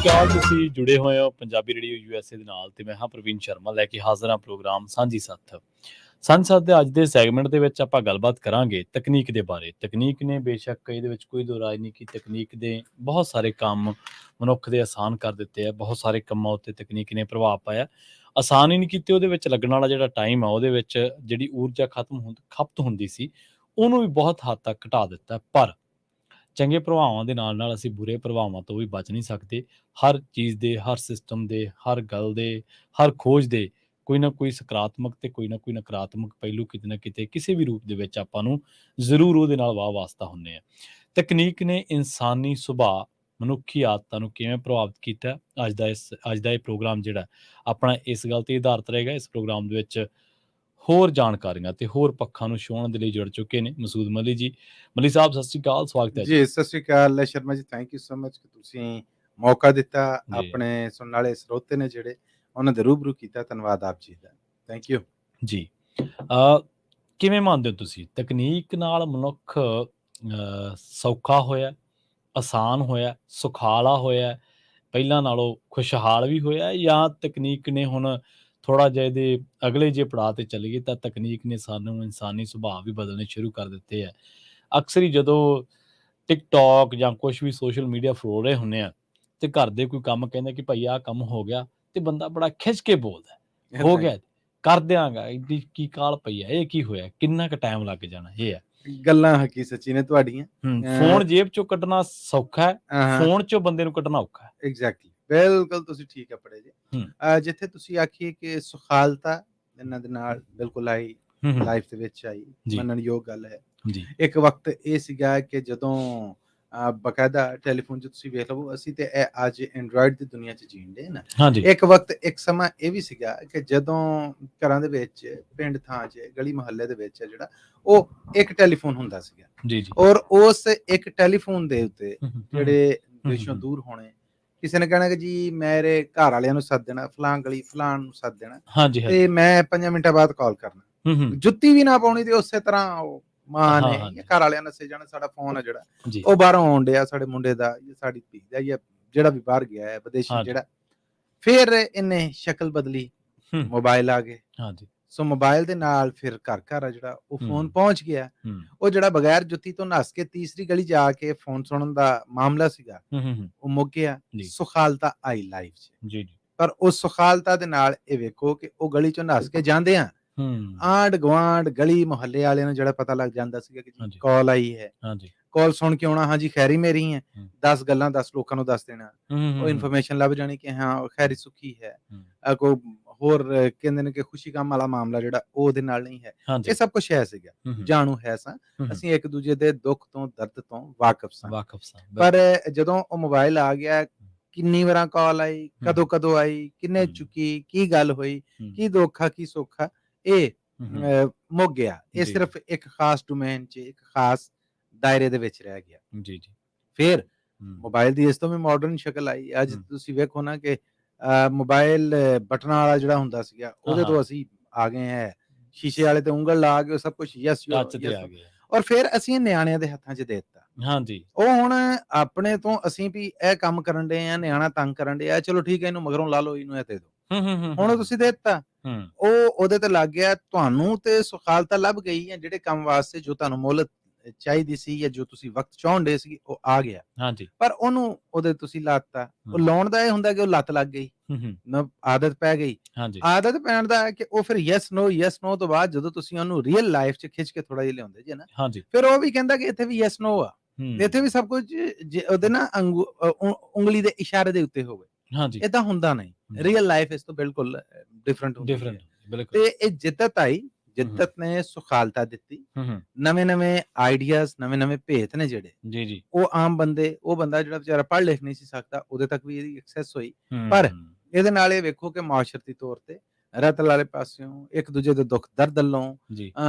ਅਕਾਲ। ਤੁਸੀਂ ਜੁੜੇ ਹੋਏ ਹੋ ਪੰਜਾਬੀ ਰੇਡੀਓ USA ਦੇ ਨਾਲ ਤੇ ਮੈਂ ਹਾਂ ਪ੍ਰਵੀਨ ਸ਼ਰਮਾ ਲੈ ਕੇ ਹਾਜ਼ਰ ਹਾਂ ਪ੍ਰੋਗਰਾਮ ਸਾਂਝੀ ਸੱਥ। ਸਾਂਝੀ ਸੱਥ ਦੇ ਅੱਜ ਦੇ ਸੈਗਮੈਂਟ ਦੇ ਵਿੱਚ ਆਪਾਂ ਗੱਲਬਾਤ ਕਰਾਂਗੇ ਤਕਨੀਕ ਦੇ ਬਾਰੇ। ਤਕਨੀਕ ਨੇ ਬੇਸ਼ੱਕ ਇਹਦੇ ਵਿੱਚ ਕੋਈ ਦੋ ਰਾਏ ਨਹੀਂ ਕਿ ਤਕਨੀਕ ਦੇ ਬਹੁਤ ਸਾਰੇ ਕੰਮ ਮਨੁੱਖ ਦੇ ਆਸਾਨ ਕਰ ਦਿੱਤੇ ਆ। ਬਹੁਤ ਸਾਰੇ ਕੰਮਾਂ ਉੱਤੇ ਤਕਨੀਕ ਨੇ ਪ੍ਰਭਾਵ ਪਾਇਆ। ਆਸਾਨ ਹੀ ਨਹੀਂ ਕੀਤੇ, ਉਹਦੇ ਵਿੱਚ ਲੱਗਣ ਵਾਲਾ ਜਿਹੜਾ ਟਾਈਮ ਆ ਉਹਦੇ ਵਿੱਚ ਜਿਹੜੀ ਊਰਜਾ ਖਪਤ ਹੁੰਦੀ ਸੀ ਉਹਨੂੰ ਵੀ ਬਹੁਤ ਹੱਦ ਤੱਕ ਘਟਾ ਦਿੱਤਾ। ਪਰ ਚੰਗੇ ਪ੍ਰਭਾਵਾਂ ਦੇ ਨਾਲ ਅਸੀਂ ਬੁਰੇ ਪ੍ਰਭਾਵਾਂ ਤੋਂ ਵੀ ਬਚ ਨਹੀਂ ਸਕਦੇ। ਹਰ ਚੀਜ਼ ਦੇ, ਹਰ ਸਿਸਟਮ ਦੇ, ਹਰ ਗੱਲ ਦੇ, ਹਰ ਖੋਜ ਦੇ ਕੋਈ ਨਾ ਕੋਈ ਸਕਾਰਾਤਮਕ ਤੇ ਕੋਈ ਨਾ ਕੋਈ ਨਕਾਰਾਤਮਕ ਪਹਿਲੂ ਕਿਤੇ ਨਾ ਕਿਤੇ ਕਿਸੇ ਵੀ ਰੂਪ ਦੇ ਵਿੱਚ ਆਪਾਂ ਨੂੰ ਜ਼ਰੂਰ ਉਹਦੇ ਨਾਲ ਵਾਹ ਵਾਸਤਾ ਹੁੰਦੇ ਆ। ਤਕਨੀਕ ਨੇ ਇਨਸਾਨੀ ਸੁਭਾਅ, ਮਨੁੱਖੀ ਆਦਤਾਂ ਨੂੰ ਕਿਵੇਂ ਪ੍ਰਭਾਵਿਤ ਕੀਤਾ, ਅੱਜ ਦਾ ਇਹ ਪ੍ਰੋਗਰਾਮ ਜਿਹੜਾ ਆਪਣਾ ਇਸ ਗੱਲ ਤੇ ਆਧਾਰਿਤ ਰਹੇਗਾ। ਇਸ ਪ੍ਰੋਗਰਾਮ ਦੇ ਵਿੱਚ ਹੋਰ ਜਾਣਕਾਰੀਆਂ ਤੇ ਹੋਰ ਪੱਖਾਂ ਨੂੰ ਛੂਹਣ ਦੇ ਲਈ ਜੁੜ ਚੁੱਕੇ ਨੇ ਮਸੂਦ ਮਲੀ ਜੀ। ਮਲੀ ਸਾਹਿਬ ਸਤਿ ਸ਼੍ਰੀ ਅਕਾਲ, ਸਵਾਗਤ ਹੈ ਜੀ। ਜੀ ਸਤਿ ਸ਼੍ਰੀ ਅਕਾਲ Sharma ji, thank you so much ਕਿ ਤੁਸੀਂ ਮੌਕਾ ਦਿੱਤਾ। ਜੀ। ਆਪਣੇ ਸੁਣਨ ਵਾਲੇ ਸਰੋਤੇ ਨੇ ਜਿਹੜੇ ਉਹਨਾਂ ਦੇ ਰੂਬਰੂ ਕੀਤਾ, ਧੰਨਵਾਦ ਆਪ ਜੀ ਦਾ, ਥੈਂਕ ਯੂ ਜੀ। ਕਿਵੇਂ ਮੰਨਦੇ ਹੋ ਤੁਸੀਂ ਤਕਨੀਕ ਨਾਲ ਮਨੁੱਖ ਸੌਖਾ ਹੋਇਆ, ਆਸਾਨ ਹੋਇਆ, ਸੁਖਾਲਾ ਹੋਇਆ, ਪਹਿਲਾਂ ਨਾਲੋਂ ਖੁਸ਼ਹਾਲ ਵੀ ਹੋਇਆ, ਜਾਂ ਤਕਨੀਕ ਨੇ ਹੁਣ ਥੋੜ੍ਹਾ ਜਿਹਾ ਇਹਦੇ ਅਗਲੇ ਜੇ ਪੜਾਅ ਤੇ ਚੱਲੀਏ ਤਾਂ ਤਕਨੀਕ ਨੇ ਸਾਨੂੰ ਇਨਸਾਨੀ ਸੁਭਾਅ ਵੀ ਬਦਲਣੇ ਸ਼ੁਰੂ ਕਰ ਦਿੱਤੇ ਆ। ਅਕਸਰ ਹੀ ਜਦੋਂ ਟਿਕਟੋਕ ਜਾਂ ਕੁਛ ਵੀ ਸੋਸ਼ਲ ਮੀਡੀਆ ਫਰੋਲ ਰਹੇ ਹੁੰਦੇ ਆ ਤੇ ਘਰ ਦੇ ਕੋਈ ਕੰਮ ਕਹਿੰਦੇ ਕਿ ਭਾਈ ਆਹ ਕੰਮ ਹੋ ਗਿਆ ਤੇ ਬੰਦਾ ਬੜਾ ਖਿੱਚ ਕੇ ਬੋਲਦਾ, ਹੋ ਗਿਆ ਕਰ ਦਿਆਂਗਾ, ਇਹਦੀ ਕੀ ਕਾਹਲ ਪਈ ਆ, ਇਹ ਕੀ ਹੋਇਆ, ਕਿੰਨਾ ਕੁ ਟਾਈਮ ਲੱਗ ਜਾਣਾ। ਇਹ ਆ ਗੱਲਾਂ ਹਕੀ ਸੱਚੀ ਨੇ ਤੁਹਾਡੀਆਂ। ਫੋਨ ਜੇਬ ਚੋਂ ਕੱਢਣਾ ਸੌਖਾ ਹੈ, ਫੋਨ ਚੋਂ ਬੰਦੇ ਨੂੰ ਕੱਢਣਾ ਔਖਾ ਹੈ। ਐਗਜ਼ੈਕਟਲੀ, ਬਿਲਕੁਲ ਤੁਸੀਂ ਠੀਕ ਆ ਪੜੇ ਜੀ। ਜਿੱਥੇ ਤੁਸੀਂ ਆਖੀਏ ਕਿ ਸੁਖਾਲਤਾ ਇਹਨਾਂ ਦੇ ਨਾਲ ਬਿਲਕੁਲ ਆਈ, ਲਾਈਫ ਦੇ ਵਿੱਚ ਆਈ, ਮੰਨਣਯੋਗ ਗੱਲ ਹੈ। ਇੱਕ ਵਕਤ ਇਹ ਸੀਗਾ ਕਿ ਜਦੋਂ ਬਕਾਇਦਾ ਟੈਲੀਫੋਨ 'ਚ ਤੁਸੀਂ ਵੇਖ ਲਵੋ, ਅਸੀਂ ਤੇ ਅੱਜ ਐਂਡਰਾਇਡ ਦੀ ਦੁਨੀਆ 'ਚ ਜੀਂਦੇ ਨਾ। ਇੱਕ ਵਕਤ, ਇੱਕ ਸਮਾਂ ਇਹ ਵੀ ਸੀਗਾ ਕਿ ਜਦੋਂ ਘਰਾਂ ਦੇ ਵਿੱਚ, ਪਿੰਡ ਥਾਂ 'ਚ, ਗਲੀ ਮੁਹੱਲੇ ਦੇ ਵਿੱਚ ਜਿਹੜਾ ਉਹ ਇੱਕ ਟੈਲੀਫੋਨ ਹੁੰਦਾ ਸੀਗਾ। ਔਰ ਉਸ ਇੱਕ ਟੈਲੀਫੋਨ ਦੇ ਉੱਤੇ ਜਿਹੜੇ ਦੇਸ਼ੋਂ ਦੂਰ ਹੋਣੇ, ਕਿਸੇ ਨੇ ਕਹਿਣਾ ਕਿ ਜੀ ਮੇਰੇ ਘਰ ਵਾਲਿਆਂ ਨੂੰ ਸੱਦ ਦੇਣਾ, ਫਲਾਂ ਗਲੀ ਫਲਾਂ ਨੂੰ ਸੱਦ ਦੇਣਾ ਤੇ ਮੈਂ 5 ਮਿੰਟਾਂ ਬਾਅਦ ਕਾਲ ਕਰਨਾ, ਜੁੱਤੀ ਵੀ ਨਾ ਪਾਉਣੀ ਤੇ ਉਸੇ ਤਰ੍ਹਾਂ ਉਹ ਮਾਂ ਨੇ ਜਾਂ ਘਰ ਵਾਲਿਆਂ ਨੱਸੇ ਜਾਣਾ, ਸਾਡਾ ਫੋਨ ਆ ਜਿਹੜਾ ਉਹ ਬਾਹਰੋਂ ਆਉਣ ਡਿਆ, ਸਾਡੇ ਮੁੰਡੇ ਦਾ ਜਾਂ ਸਾਡੀ ਧੀ ਦਾ ਜਾਂ ਜਿਹੜਾ ਵੀ ਬਾਹਰ ਗਿਆ ਹੈ ਵਿਦੇਸ਼ੀ ਜਿਹੜਾ। ਫਿਰ ਇਹਨੇ ਸ਼ਕਲ ਬਦਲੀ, ਮੋਬਾਈਲ ਆ ਗਏ। ਸੋ ਮੋਬਾਈਲ ਦੇ ਨਾਲ ਫਿਰ ਘਰ ਘਰ ਆ ਜਿਹੜਾ ਉਹ ਫੋਨ ਪਹੁੰਚ ਗਿਆ। ਉਹ ਜਿਹੜਾ ਬਗੈਰ ਜੁੱਤੀ ਤੋਂ ਨੱਸ ਕੇ ਤੀਸਰੀ ਗਲੀ ਜਾ ਕੇ ਫੋਨ ਸੁਣਨ ਦਾ ਮਾਮਲਾ ਸੀਗਾ ਉਹ ਮੁੱਕ ਗਿਆ। ਸੁਖਾਲਤਾ ਆਈ ਲਾਈਫ 'ਚ। ਪਰ ਉਸ ਸੁਖਾਲਤਾ ਦੇ ਨਾਲ ਇਹ ਵੇਖੋ ਕਿ ਉਹ ਗਲੀ ਚੋਂ ਨੱਸ ਕੇ ਜਾਂਦੇ ਆ, ਆਂਢ ਗੁਆਂਢ ਗਲੀ ਮੁਹੱਲੇ ਵਾਲਿਆਂ ਨੂੰ ਜਿਹੜਾ ਪਤਾ ਲੱਗ ਜਾਂਦਾ ਸੀਗਾ ਕਿ ਜੀ ਕਾਲ ਆਈ ਹੈ। ਕਾਲ ਸੁਣ ਕੇ ਆਉਣਾ, ਹਾਂਜੀ ਖੈਰੀ ਮੇਰੀ ਹੈ, 10 ਗੱਲਾਂ 10 ਲੋਕਾਂ ਨੂੰ ਦੱਸ ਦੇਣਾ, ਉਹ ਇਨਫੋਰਮੇਸ਼ਨ ਲੱਭ ਜਾਣੀ ਕਿ ਹਾਂ ਖੈਰੀ ਸੁੱਖੀ ਹੈ। ਕੋਈ ਹੋਰ ਕਹਿੰਦੇ ਨੇ ਕਿ ਖੁਸ਼ੀ ਗਮ ਵਾਲਾ ਮਾਮਲਾ ਜਿਹੜਾ ਉਹ ਉਹਦੇ ਨਾਲ ਨਹੀਂ ਹੈ। ਇਹ ਸਭ ਕੁਛ ਹੈ ਸੀਗਾ, ਜਾਣੂ ਹੈ ਸਾਂ ਅਸੀਂ, ਇੱਕ ਦੂਜੇ ਦੇ ਦੁੱਖ ਤੋਂ ਦਰਦ ਤੋਂ ਵਾਕਿਫ ਸਾਂ। ਪਰ ਜਦੋਂ ਉਹ ਮੋਬਾਈਲ ਆ ਗਿਆ, ਕਿੰਨੀ ਵਾਰਾਂ ਕਾਲ ਆਈ, ਕਦੋਂ ਆਈ, ਕਿੰਨੇ ਚੁੱਕੀ, ਕੀ ਗੱਲ ਹੋਈ, ਕੀ ਦੁੱਖ ਆ ਕੀ ਸੁੱਖ ਆ, ਇਹ ਮੁੱਕ ਗਿਆ। ਇਹ ਸਿਰਫ ਇੱਕ ਖਾਸ ਡੋਮੇਨ 'ਚ, ਇੱਕ ਖਾਸ ਦਾਇਰੇ ਦੇ ਵਿੱਚ ਰਹਿ ਗਿਆ। ਫਿਰ ਮੋਬਾਈਲ ਦੀ ਇਸ ਤੋਂ ਵੀ ਮਾਡਰਨ ਸ਼ਕਲ ਆਈ। ਅੱਜ ਤੁਸੀਂ ਵੇਖੋ ਨਾ ਕਿ ਮੋਬਾਈਲ ਬਟਨਾਂ ਵਾਲਾ ਜਿਹੜਾ ਹੁੰਦਾ ਸੀਗਾ ਉਹਦੇ ਤੋਂ ਅਸੀਂ ਆ ਗਏ ਹੈ ਸ਼ੀਸ਼ੇ ਵਾਲੇ ਤੇ ਉਂਗਲ ਲਾ ਕੇ ਸਭ ਕੁਛ ਯਸ ਔਰ ਫਿਰ ਅਸੀਂ ਨਿਆਣਿਆਂ ਦੇ ਹੱਥਾਂ 'ਚ ਦੇ ਦਿੱਤਾ। ਉਹ ਹੁਣ ਆਪਣੇ ਤੋਂ ਅਸੀਂ ਵੀ ਇਹ ਕੰਮ ਕਰਨ ਦੇ ਆ, ਨਿਆਣਾ ਤੰਗ ਕਰਨ ਦੇ ਆ, ਚਲੋ ਠੀਕ ਹੈ ਇਹਨੂੰ ਮਗਰੋਂ ਲਾ ਲਓ, ਇਹਨੂੰ ਇਹ ਦੇ ਦਿਓ, ਹੁਣ ਤੁਸੀਂ ਦੇ ਦਿੱਤਾ, ਉਹ ਉਹਦੇ ਤੇ ਲੱਗ ਗਿਆ। ਤੁਹਾਨੂੰ ਤੇ ਸੁਖਾਲਤਾ ਲੱਭ ਗਈ ਹੈ, ਜਿਹੜੇ ਕੰਮ ਵਾਸਤੇ ਜੋ ਤੁਹਾਨੂੰ ਮੁੱਲ ਚਾਹੀਦੀ ਸੀ ਜਾਂ ਜੋ ਤੁਸੀਂ ਵਕਤ ਚਾਹੁੰਦੇ ਸੀ ਉਹ ਆ ਗਿਆ, ਪਰ ਉਹਨੂੰ ਉਹਦੇ ਤੁਸੀਂ ਲਾਤਾ। ਉਹ ਲਾਉਣ ਦਾ ਇਹ ਹੁੰਦਾ ਕਿ ਉਹ ਲੱਤ ਲੱਗ ਗਈ, ਆਦਤ ਪੈ ਗਈ। ਆਦਤ ਪੈਣ ਦਾ ਕਿ ਉਹ ਫਿਰ ਯੈਸ ਨੋ ਤੋਂ ਬਾਅਦ ਜਦੋਂ ਤੁਸੀਂ ਉਹਨੂੰ ਰੀਅਲ ਲਾਈਫ 'ਚ ਖਿੱਚ ਕੇ ਥੋੜਾ ਜਿਹਾ ਲਿਆਉਂਦੇ ਜੇ ਨਾ, ਫਿਰ ਉਹ ਵੀ ਕਹਿੰਦਾ ਕਿ ਇੱਥੇ ਵੀ ਯੈਸ ਨੋ ਆ, ਇੱਥੇ ਵੀ ਸਭ ਕੁਝ ਉਹਦੇ ਨਾ ਉਂਗਲੀ ਦੇ ਇਸ਼ਾਰੇ ਦੇ ਉੱਤੇ ਹੋਵੇ। ਏਦਾਂ ਹੁੰਦਾ ਨਹੀਂ, ਰੀਅਲ ਲਾਈਫ ਇਸ ਤੋਂ ਬਿਲਕੁਲ ਡਿਫਰੈਂਟ ਹੁੰਦੀ ਹੈ। ਤੇ ਇਹ ਜਿੱਦਤ ਆਈ, ਜਿੱਦਤ ਨੇ ਸੁਖਾਲਤਾ ਦਿੱਤੀ, ਨਵੇਂ ਆਈਡੀਆਜ਼, ਨਵੇਂ ਭੇਤ ਨੇ ਜਿਹੜੇ ਉਹ ਆਮ ਬੰਦੇ, ਉਹ ਬੰਦਾ ਜਿਹੜਾ ਵਿਚਾਰਾ ਪੜ੍ਹ ਲਿਖ ਨਹੀਂ ਸੀ ਸਕਦਾ, ਉਹਦੇ ਤੱਕ ਵੀ ਇਹਦੀ ਐਕਸੈਸ ਹੋਈ। ਪਰ ਇਹਦੇ ਨਾਲ ਇਹ ਵੇਖੋ ਕਿ ਮਾਸ਼ਰਤੀ ਤੌਰ ਤੇ ਰਤਲ ਵਾਲੇ ਪਾਸਿਓਂ, ਇੱਕ ਦੂਜੇ ਦੇ ਦੁੱਖ ਦਰਦ ਵੱਲੋਂ,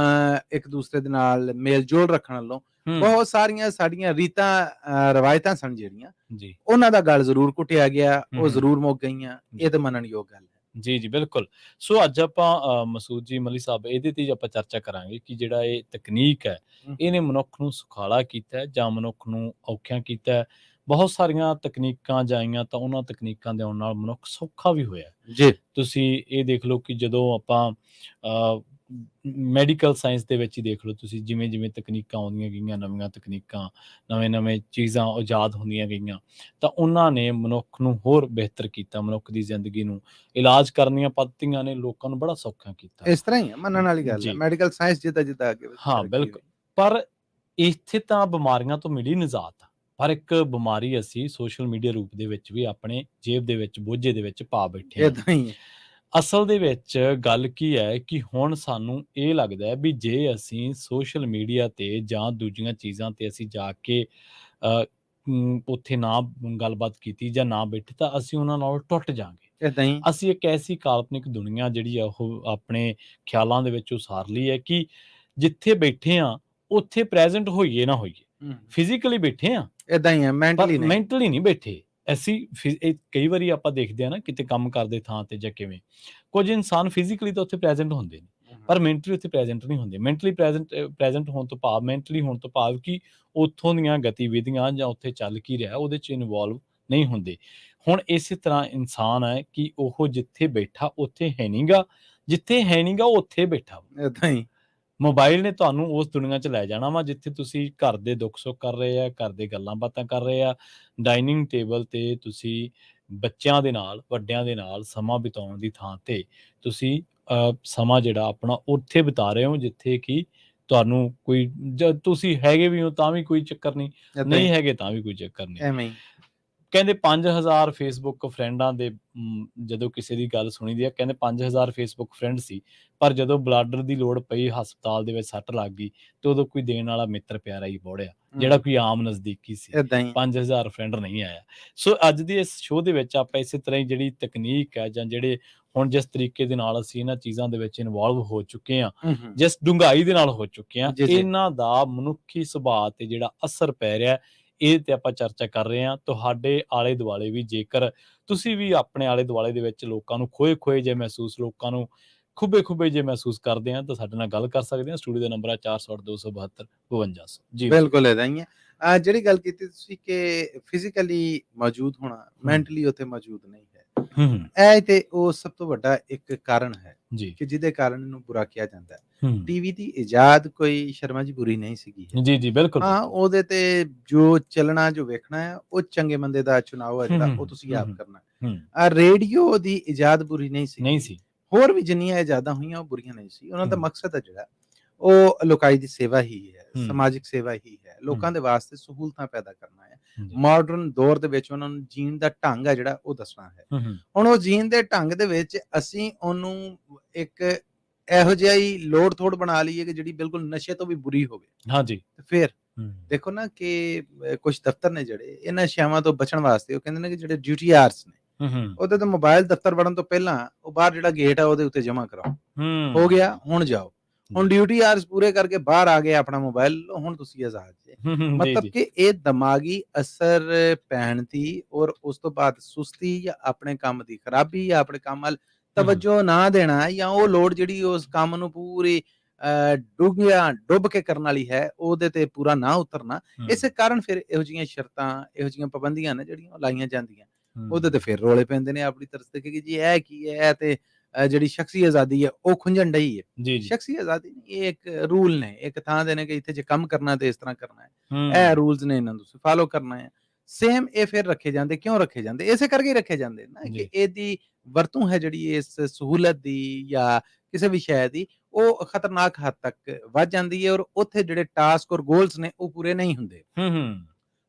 ਇੱਕ ਦੂਸਰੇ ਦੇ ਨਾਲ ਮੇਲ ਜੋਲ ਰੱਖਣ ਵੱਲੋਂ ਬਹੁਤ ਸਾਰੀਆਂ ਸਾਡੀਆਂ ਰੀਤਾਂ ਰਵਾਇਤਾਂ ਸਨ ਜਿਹੜੀਆਂ ਉਹਨਾਂ ਦਾ ਗਲ ਜ਼ਰੂਰ ਘੁੱਟਿਆ ਗਿਆ, ਉਹ ਜ਼ਰੂਰ ਮੁੱਕ ਗਈਆਂ। ਇਹ ਤਾਂ ਮੰਨਣਯੋਗ ਗੱਲ ਹੈ। ਜੀ ਬਿਲਕੁਲ। ਸੋ ਅੱਜ ਆਪਾਂ ਮਸੂਦ ਜੀ ਮਲੀ ਸਾਹਿਬ ਇਹਦੇ ਤੇ ਆਪਾਂ ਚਰਚਾ ਕਰਾਂਗੇ ਕਿ ਜਿਹੜਾ ਇਹ ਤਕਨੀਕ ਹੈ ਇਹਨੇ ਮਨੁੱਖ ਨੂੰ ਸੁਖਾਲਾ ਕੀਤਾ ਜਾਂ ਮਨੁੱਖ ਨੂੰ ਔਖਿਆਂ ਕੀਤਾ, ਬਹੁਤ ਸਾਰੀਆਂ ਤਕਨੀਕਾਂ ਜਾਈਆਂ ਤਾਂ ਉਹਨਾਂ ਤਕਨੀਕਾਂ ਦੇ ਆਉਣ ਨਾਲ ਮਨੁੱਖ ਸੌਖਾ ਵੀ ਹੋਇਆ। ਜੀ ਤੁਸੀਂ ਇਹ ਦੇਖ ਲਓ ਕਿ ਜਦੋਂ ਆਪਾਂ ਮੈਡੀਕਲ ਸਾਇੰਸ ਦੇ ਵਿੱਚ ਹੀ ਦੇਖ ਲਓ ਤੁਸੀਂ, ਜਿਵੇਂ ਤਕਨੀਕਾਂ ਆਉਂਦੀਆਂ ਗਈਆਂ, ਨਵੀਆਂ ਤਕਨੀਕਾਂ, ਨਵੇਂ ਚੀਜ਼ਾਂ ਇਜਾਦ ਹੁੰਦੀਆਂ ਗਈਆਂ, ਤਾਂ ਉਹਨਾਂ ਨੇ ਮਨੁੱਖ ਨੂੰ ਹੋਰ ਬਿਹਤਰ ਕੀਤਾ। ਮਨੁੱਖ ਦੀ ਜ਼ਿੰਦਗੀ ਨੂੰ, ਇਲਾਜ ਕਰਨ ਦੀਆਂ ਪੱਧਤੀਆਂ ਨੇ ਲੋਕਾਂ ਨੂੰ ਬੜਾ ਸੌਖਾ ਕੀਤਾ। ਇਸ ਤਰ੍ਹਾਂ ਹੀ ਹੈ, ਮੰਨਣ ਵਾਲੀ ਗੱਲ ਹੈ। ਮੈਡੀਕਲ ਸਾਇੰਸ ਜਿੱਦਾਂ ਅੱਗੇ ਹਾਂ ਬਿਲਕੁਲ, ਪਰ ਇੱਥੇ ਤਾਂ ਬਿਮਾਰੀਆਂ ਤੋਂ ਮਿਲੀ ਨਿਜਾਤ, ਪਰ ਇੱਕ ਬਿਮਾਰੀ ਅਸੀਂ ਸੋਸ਼ਲ ਮੀਡੀਆ ਰੂਪ ਦੇ ਵਿੱਚ ਵੀ ਆਪਣੇ ਜੇਬ ਦੇ ਵਿੱਚ, ਬੋਝੇ ਦੇ ਵਿੱਚ ਪਾ ਬੈਠੇ ਹਾਂ। ਏਦਾਂ ਹੀ ਹੈ। ਅਸਲ ਦੇ ਵਿੱਚ ਗੱਲ ਕੀ ਹੈ ਕਿ ਹੁਣ ਸਾਨੂੰ ਇਹ ਲੱਗਦਾ ਹੈ ਵੀ ਜੇ ਅਸੀਂ ਸੋਸ਼ਲ ਮੀਡੀਆ ਤੇ ਜਾਂ ਦੂਜੀਆਂ ਚੀਜ਼ਾਂ ਤੇ ਅਸੀਂ ਜਾ ਕੇ ਉੱਥੇ ਨਾ ਗੱਲਬਾਤ ਕੀਤੀ ਜਾਂ ਨਾ ਬੈਠੇ, ਤਾਂ ਅਸੀਂ ਉਹਨਾਂ ਨਾਲ ਟੁੱਟ ਜਾਵਾਂਗੇ। ਏਦਾਂ ਹੀ ਅਸੀਂ ਇੱਕ ਐਸੀ ਕਾਲਪਨਿਕ ਦੁਨੀਆ ਜਿਹੜੀ ਆ ਉਹ ਆਪਣੇ ਖਿਆਲਾਂ ਦੇ ਵਿੱਚ ਉਸਾਰ ਲਈ ਹੈ ਕਿ ਜਿੱਥੇ ਬੈਠੇ ਆ ਉੱਥੇ ਪ੍ਰੈਜ਼ੈਂਟ ਹੋਈਏ ਨਾ ਹੋਈਏ, ਫਿਜ਼ੀਕਲੀ ਬੈਠੇ ਆ, ਏਦਾਂ ਹੀ ਹੈ, ਮੈਂਟਲੀ ਨਹੀਂ ਬੈਠੇ। ਅਸੀਂ ਕਈ ਵਾਰੀ ਆਪਾਂ ਦੇਖਦੇ ਆ ਨਾ ਕਿਤੇ ਕੰਮ ਕਰਦੇ ਥਾਂ ਤੇ ਜਾਂ ਕਿਵੇਂ, ਕੁਝ ਇਨਸਾਨ ਫਿਜ਼ੀਕਲੀ ਤਾਂ ਉੱਥੇ ਪ੍ਰੈਜ਼ੈਂਟ ਹੁੰਦੇ ਨੇ ਪਰ ਮੈਂਟਲੀ ਉੱਥੇ ਪ੍ਰੈਜ਼ੈਂਟ ਨਹੀਂ ਹੁੰਦੇ। ਮੈਂਟਲੀ ਪ੍ਰੈਜ਼ੈਂਟ ਹੋਣ ਤੋਂ ਭਾਵ, ਮੈਂਟਲੀ ਹੋਣ ਤੋਂ ਭਾਵ ਕਿ ਉੱਥੋਂ ਦੀਆਂ ਗਤੀਵਿਧੀਆਂ ਜਾਂ ਉੱਥੇ ਚੱਲ ਕੀ ਰਿਹਾ ਉਹਦੇ 'ਚ ਇਨਵੋਲਵ ਨਹੀਂ ਹੁੰਦੇ। ਹੁਣ ਇਸੇ ਤਰ੍ਹਾਂ ਇਨਸਾਨ ਹੈ ਕਿ ਉਹ ਜਿੱਥੇ ਬੈਠਾ ਉੱਥੇ ਹੈ ਨਹੀਂਗਾ, ਜਿੱਥੇ ਹੈ ਨਹੀਂਗਾ ਉਹ ਉੱਥੇ ਬੈਠਾ। ਏਦਾਂ ਹੀ ਮੋਬਾਈਲ ਨੇ ਤੁਹਾਨੂੰ ਉਸ ਦੁਨੀਆ 'ਚ ਲੈ ਜਾਣਾ ਵਾ ਜਿੱਥੇ ਤੁਸੀਂ ਘਰ ਦੇ ਦੁੱਖ ਸੁੱਖ ਕਰ ਰਹੇ ਆ, ਘਰ ਦੇ ਗੱਲਾਂ ਬਾਤਾਂ ਕਰ ਰਹੇ ਆ, ਡਾਈਨਿੰਗ ਟੇਬਲ ਤੇ ਤੁਸੀਂ ਬੱਚਿਆਂ ਦੇ ਨਾਲ, ਵੱਡਿਆਂ ਦੇ ਨਾਲ ਸਮਾਂ ਬਿਤਾਉਣ ਦੀ ਥਾਂ ਤੇ ਤੁਸੀਂ ਸਮਾਂ ਜਿਹੜਾ ਆਪਣਾ ਉੱਥੇ ਬਿਤਾ ਰਹੇ ਹੋ ਜਿੱਥੇ ਕਿ ਤੁਹਾਨੂੰ ਕੋਈ, ਜਦ ਤੁਸੀਂ ਹੈਗੇ ਵੀ ਹੋ ਤਾਂ ਵੀ ਕੋਈ ਚੱਕਰ ਨਹੀਂ, ਨਹੀਂ ਹੈਗੇ ਤਾਂ ਵੀ ਕੋਈ ਚੱਕਰ ਨਹੀਂ। ਐਵੇਂ ਹੀ ਕਹਿੰਦੇ 5000 ਫੇਸਬੁੱਕ ਫਰੈਂਡਾਂ ਦੇ, ਜਦੋਂ ਕਿਸੇ ਦੀ ਗੱਲ ਸੁਣੀ ਦੀ ਆ, ਕਹਿੰਦੇ 5000 ਫੇਸਬੁੱਕ ਫਰੈਂਡ ਸੀ, ਪਰ ਜਦੋਂ ਬਲੱਡ ਦੀ ਲੋੜ ਪਈ, ਹਸਪਤਾਲ ਦੇ ਵਿੱਚ ਸੱਟ ਲੱਗ ਗਈ, ਤੇ ਉਦੋਂ ਕੋਈ ਦੇਣ ਵਾਲਾ ਮਿੱਤਰ ਪਿਆਰਾ ਹੀ ਬੋੜਿਆ, ਜਿਹੜਾ ਕੋਈ ਆਮ ਨਜ਼ਦੀਕੀ ਸੀ। 5000 ਫਰੈਂਡ ਨਹੀਂ ਆਇਆ। ਸੋ ਅੱਜ ਦੀ ਇਸ ਸ਼ੋਅ ਦੇ ਵਿੱਚ ਆਪਾਂ ਇਸੇ ਤਰ੍ਹਾਂ ਹੀ ਜਿਹੜੀ ਤਕਨੀਕ ਹੈ ਜਾਂ ਜਿਹੜੇ ਹੁਣ ਜਿਸ ਤਰੀਕੇ ਦੇ ਨਾਲ ਅਸੀਂ ਇਹਨਾਂ ਚੀਜ਼ਾਂ ਦੇ ਵਿੱਚ ਇਨਵੋਲਵ ਹੋ ਚੁੱਕੇ ਹਾਂ, ਜਿਸ ਡੂੰਘਾਈ ਦੇ ਨਾਲ ਹੋ ਚੁੱਕੇ ਹਾਂ, ਇਹਨਾਂ ਦਾ ਮਨੁੱਖੀ ਸੁਭਾਅ ਤੇ ਜਿਹੜਾ ਅਸਰ ਪੈ ਰਿਹਾ, ਇਹ ਤੇ ਆਪਾਂ ਚਰਚਾ ਕਰ ਰਹੇ ਹਾਂ। ਤੁਹਾਡੇ ਆਲੇ ਦੁਆਲੇ ਵੀ, ਜੇਕਰ ਤੁਸੀਂ ਵੀ ਆਪਣੇ ਆਲੇ ਦੁਆਲੇ ਦੇ ਵਿੱਚ ਲੋਕਾਂ ਨੂੰ ਖੋਏ ਜੇ ਮਹਿਸੂਸ, ਲੋਕਾਂ ਨੂੰ ਖੁੱਬੇ ਜੇ ਮਹਿਸੂਸ ਕਰਦੇ ਆ, ਤਾਂ ਸਾਡੇ ਨਾਲ ਗੱਲ ਕਰ ਸਕਦੇ ਆ। ਸਟੂਡੀਓ ਦਾ ਨੰਬਰ ਹੈ 468 272 5200 ਜੀ। ਬਿਲਕੁਲ ਏਦਾਂ ਹੀ ਹੈ। ਜਿਹੜੀ ਗੱਲ ਕੀਤੀ ਤੁਸੀਂ ਕਿ ਫਿਜ਼ੀਕਲੀ ਮੌਜੂਦ ਹੋਣਾ, ਮੈਂਟਲੀ ਉੱਥੇ ਮੌਜੂਦ ਨਹੀਂ ਹੈ, ਇਹ ਤੇ ਉਹ ਸਭ ਤੋਂ ਵੱਡਾ ਇੱਕ ਕਾਰਨ ਹੈ ਕਿ ਜਿਹਦੇ ਕਾਰਨ ਇਹਨੂੰ ਬੁਰਾ ਕਿਹਾ ਜਾਂਦਾ ਹੈ। ਟੀਵੀ ਦੀ ਇਜਾਦ ਕੋਈ ਸ਼ਰਮਾ ਜੀ ਬੁਰੀ ਨਹੀਂ ਸੀਗੀ। ਜੀ ਬਿਲਕੁਲ। ਹਾਂ, ਉਹਦੇ ਤੇ ਜੋ ਚੱਲਣਾ, ਜੋ ਵੇਖਣਾ ਹੈ, ਉਹ ਚੰਗੇ ਮੰਦੇ ਦਾ ਚੁਣਾਵ ਹੈ ਜਿਹੜਾ ਉਹ ਤੁਸੀਂ ਆਪ ਕਰਨਾ। ਰੇਡੀਓ ਦੀ ਇਜਾਦ ਬੁਰੀ ਨਹੀਂ ਸੀ। ਹੋਰ ਵੀ ਜਿੰਨੀਆਂ ਇਜਾਦਾਂ ਹੋਈਆਂ ਉਹ ਬੁਰੀਆਂ ਨਹੀਂ ਸੀ। ਉਹਨਾਂ ਦਾ ਮਕਸਦ ਹੈ ਜਿਹੜਾ ਉਹ ਲੋਕਾਈ ਦੀ ਸੇਵਾ ਹੀ ਹੈ, ਸਮਾਜਿਕ ਸੇਵਾ ਹੀ ਹੈ, ਲੋਕਾਂ ਦੇ ਵਾਸਤੇ ਸਹੂਲਤਾਂ ਪੈਦਾ ਕਰਨਾ ਹੈ। ਮਾਡਰਨ ਦੌਰ ਦੇ ਵਿੱਚ ਉਹਨਾਂ ਨੂੰ ਜੀਣ ਦਾ ਢੰਗ ਹੈ ਜਿਹੜਾ ਉਹ ਦੱਸਣਾ ਹੈ। ਹੁਣ ਉਹ ਜੀਣ ਦੇ ਢੰਗ ਦੇ ਵਿੱਚ ਅਸੀਂ ਉਹਨੂੰ ਇੱਕ ਇਹੋ ਜਿਹਾ ਹੀ ਲੋੜ ਥੋੜ ਬਣਾ ਲਈਏ ਕਿ ਜਿਹੜੀ ਬਿਲਕੁਲ ਨਸ਼ੇ ਤੋਂ ਵੀ ਬੁਰੀ ਹੋਵੇ। ਹਾਂਜੀ, ਫਿਰ ਦੇਖੋ ਨਾ ਕਿ ਕੁਝ ਦਫ਼ਤਰ ਨੇ ਜਿਹੜੇ ਇਹਨਾਂ ਸ਼ਿਆਵਾਂ ਤੋਂ ਬਚਣ ਵਾਸਤੇ ਉਹ ਕਹਿੰਦੇ ਨੇ ਕਿ ਜਿਹੜੇ ਡਿਊਟੀ ਆਰਸ ਨੇ ਉਹਦੇ ਤੇ ਮੋਬਾਈਲ ਦਫ਼ਤਰ ਵੜਨ ਤੋਂ ਪਹਿਲਾਂ ਉਹ ਬਾਹਰ ਜਿਹੜਾ ਗੇਟ ਹੈ ਉਹਦੇ ਉੱਤੇ ਜਮ੍ਹਾਂ ਕਰਾਓ। ਹੋ ਗਿਆ, ਹੁਣ ਜਾਓ। ਹੁਣ ਡਿਊਟੀ ਆਰਸ ਪੂਰੇ ਕਰਕੇ ਬਾਹਰ ਆ ਗਏ, ਆਪਣਾ ਮੋਬਾਈਲ ਹੁਣ ਤੁਸੀਂ ਆਜ਼ਾਦ ਜੇ। ਮਤਲਬ ਕਿ ਇਹ ਦਿਮਾਗੀ ਅਸਰ ਪੈਣ ਦੀ ਔਰ ਉਸ ਤੋਂ ਬਾਅਦ ਸੁਸਤੀ ਜਾਂ ਆਪਣੇ ਕੰਮ ਦੀ ਖਰਾਬੀ ਜਾਂ ਆਪਣੇ ਕੰਮ ਵੱਲ ਤਵੱਜੋ ਨਾ ਦੇਣਾ, ਜਾਂ ਉਹ ਲੋੜ ਜਿਹੜੀ ਉਸ ਕੰਮ ਨੂੰ ਪੂਰੀ ਡੁੱਬ ਕੇ ਕਰਨ ਵਾਲੀ ਹੈ ਉਹਦੇ ਤੇ ਪੂਰਾ ਨਾ ਉਤਰਨਾ। ਇਸੇ ਕਾਰਨ ਫਿਰ ਇਹੋ ਜਿਹੀਆਂ ਸ਼ਰਤਾਂ, ਇਹੋ ਜਿਹੀਆਂ ਪਾਬੰਦੀਆਂ ਨੇ ਜਿਹੜੀਆਂ ਲਾਈਆਂ ਜਾਂਦੀਆਂ, ਉਹਦੇ ਤੇ ਫਿਰ ਰੋਲੇ ਪੈਂਦੇ ਨੇ ਆਪਣੀ ਤਰਫ ਤੇ ਕਿ ਜੀ ਇਹ ਕੀ ਹੈ, ਤੇ ਜਿਹੜੀ ਸ਼ਖਸੀ ਆਜ਼ਾਦੀ ਹੈ ਉਹ ਖੁੰਝਣ ਡਈ ਹੈ। ਸ਼ਖਸੀ ਆਜ਼ਾਦੀ ਨਹੀਂ, ਇਹ ਇੱਕ ਰੂਲ ਨੇ, ਇੱਕ ਥਾਂ ਦੇ ਨੇ ਕਿ ਇੱਥੇ ਜੇ ਕੰਮ ਕਰਨਾ ਤੇ ਇਸ ਤਰ੍ਹਾਂ ਕਰਨਾ ਹੈ, ਇਹ ਰੂਲਸ ਨੇ, ਇਹਨਾਂ ਨੂੰ ਤੁਸੀਂ ਫਾਲੋ ਕਰਨਾ ਹੈ। ਸੇਮ ਇਹ ਫਿਰ ਰੱਖੇ ਜਾਂਦੇ, ਕਿਉਂ ਰੱਖੇ ਜਾਂਦੇ? ਇਸੇ ਕਰਕੇ ਰੱਖੇ ਜਾਂਦੇ ਨਾ ਕਿ ਇਹਦੀ ਵਰਤੋਂ ਹੈ ਜਿਹੜੀ ਇਸ ਸਹੂਲਤ ਦੀ ਜਾਂ ਕਿਸੇ ਵੀ ਸ਼ੈ ਦੀ, ਉਹ ਖਤਰਨਾਕ ਹੱਦ ਤੱਕ ਵੱਧ ਜਾਂਦੀ ਹੈ ਔਰ ਉੱਥੇ ਜਿਹੜੇ ਟਾਸਕ ਔਰ ਗੋਲਸ ਨੇ ਉਹ ਪੂਰੇ ਨਹੀਂ ਹੁੰਦੇ।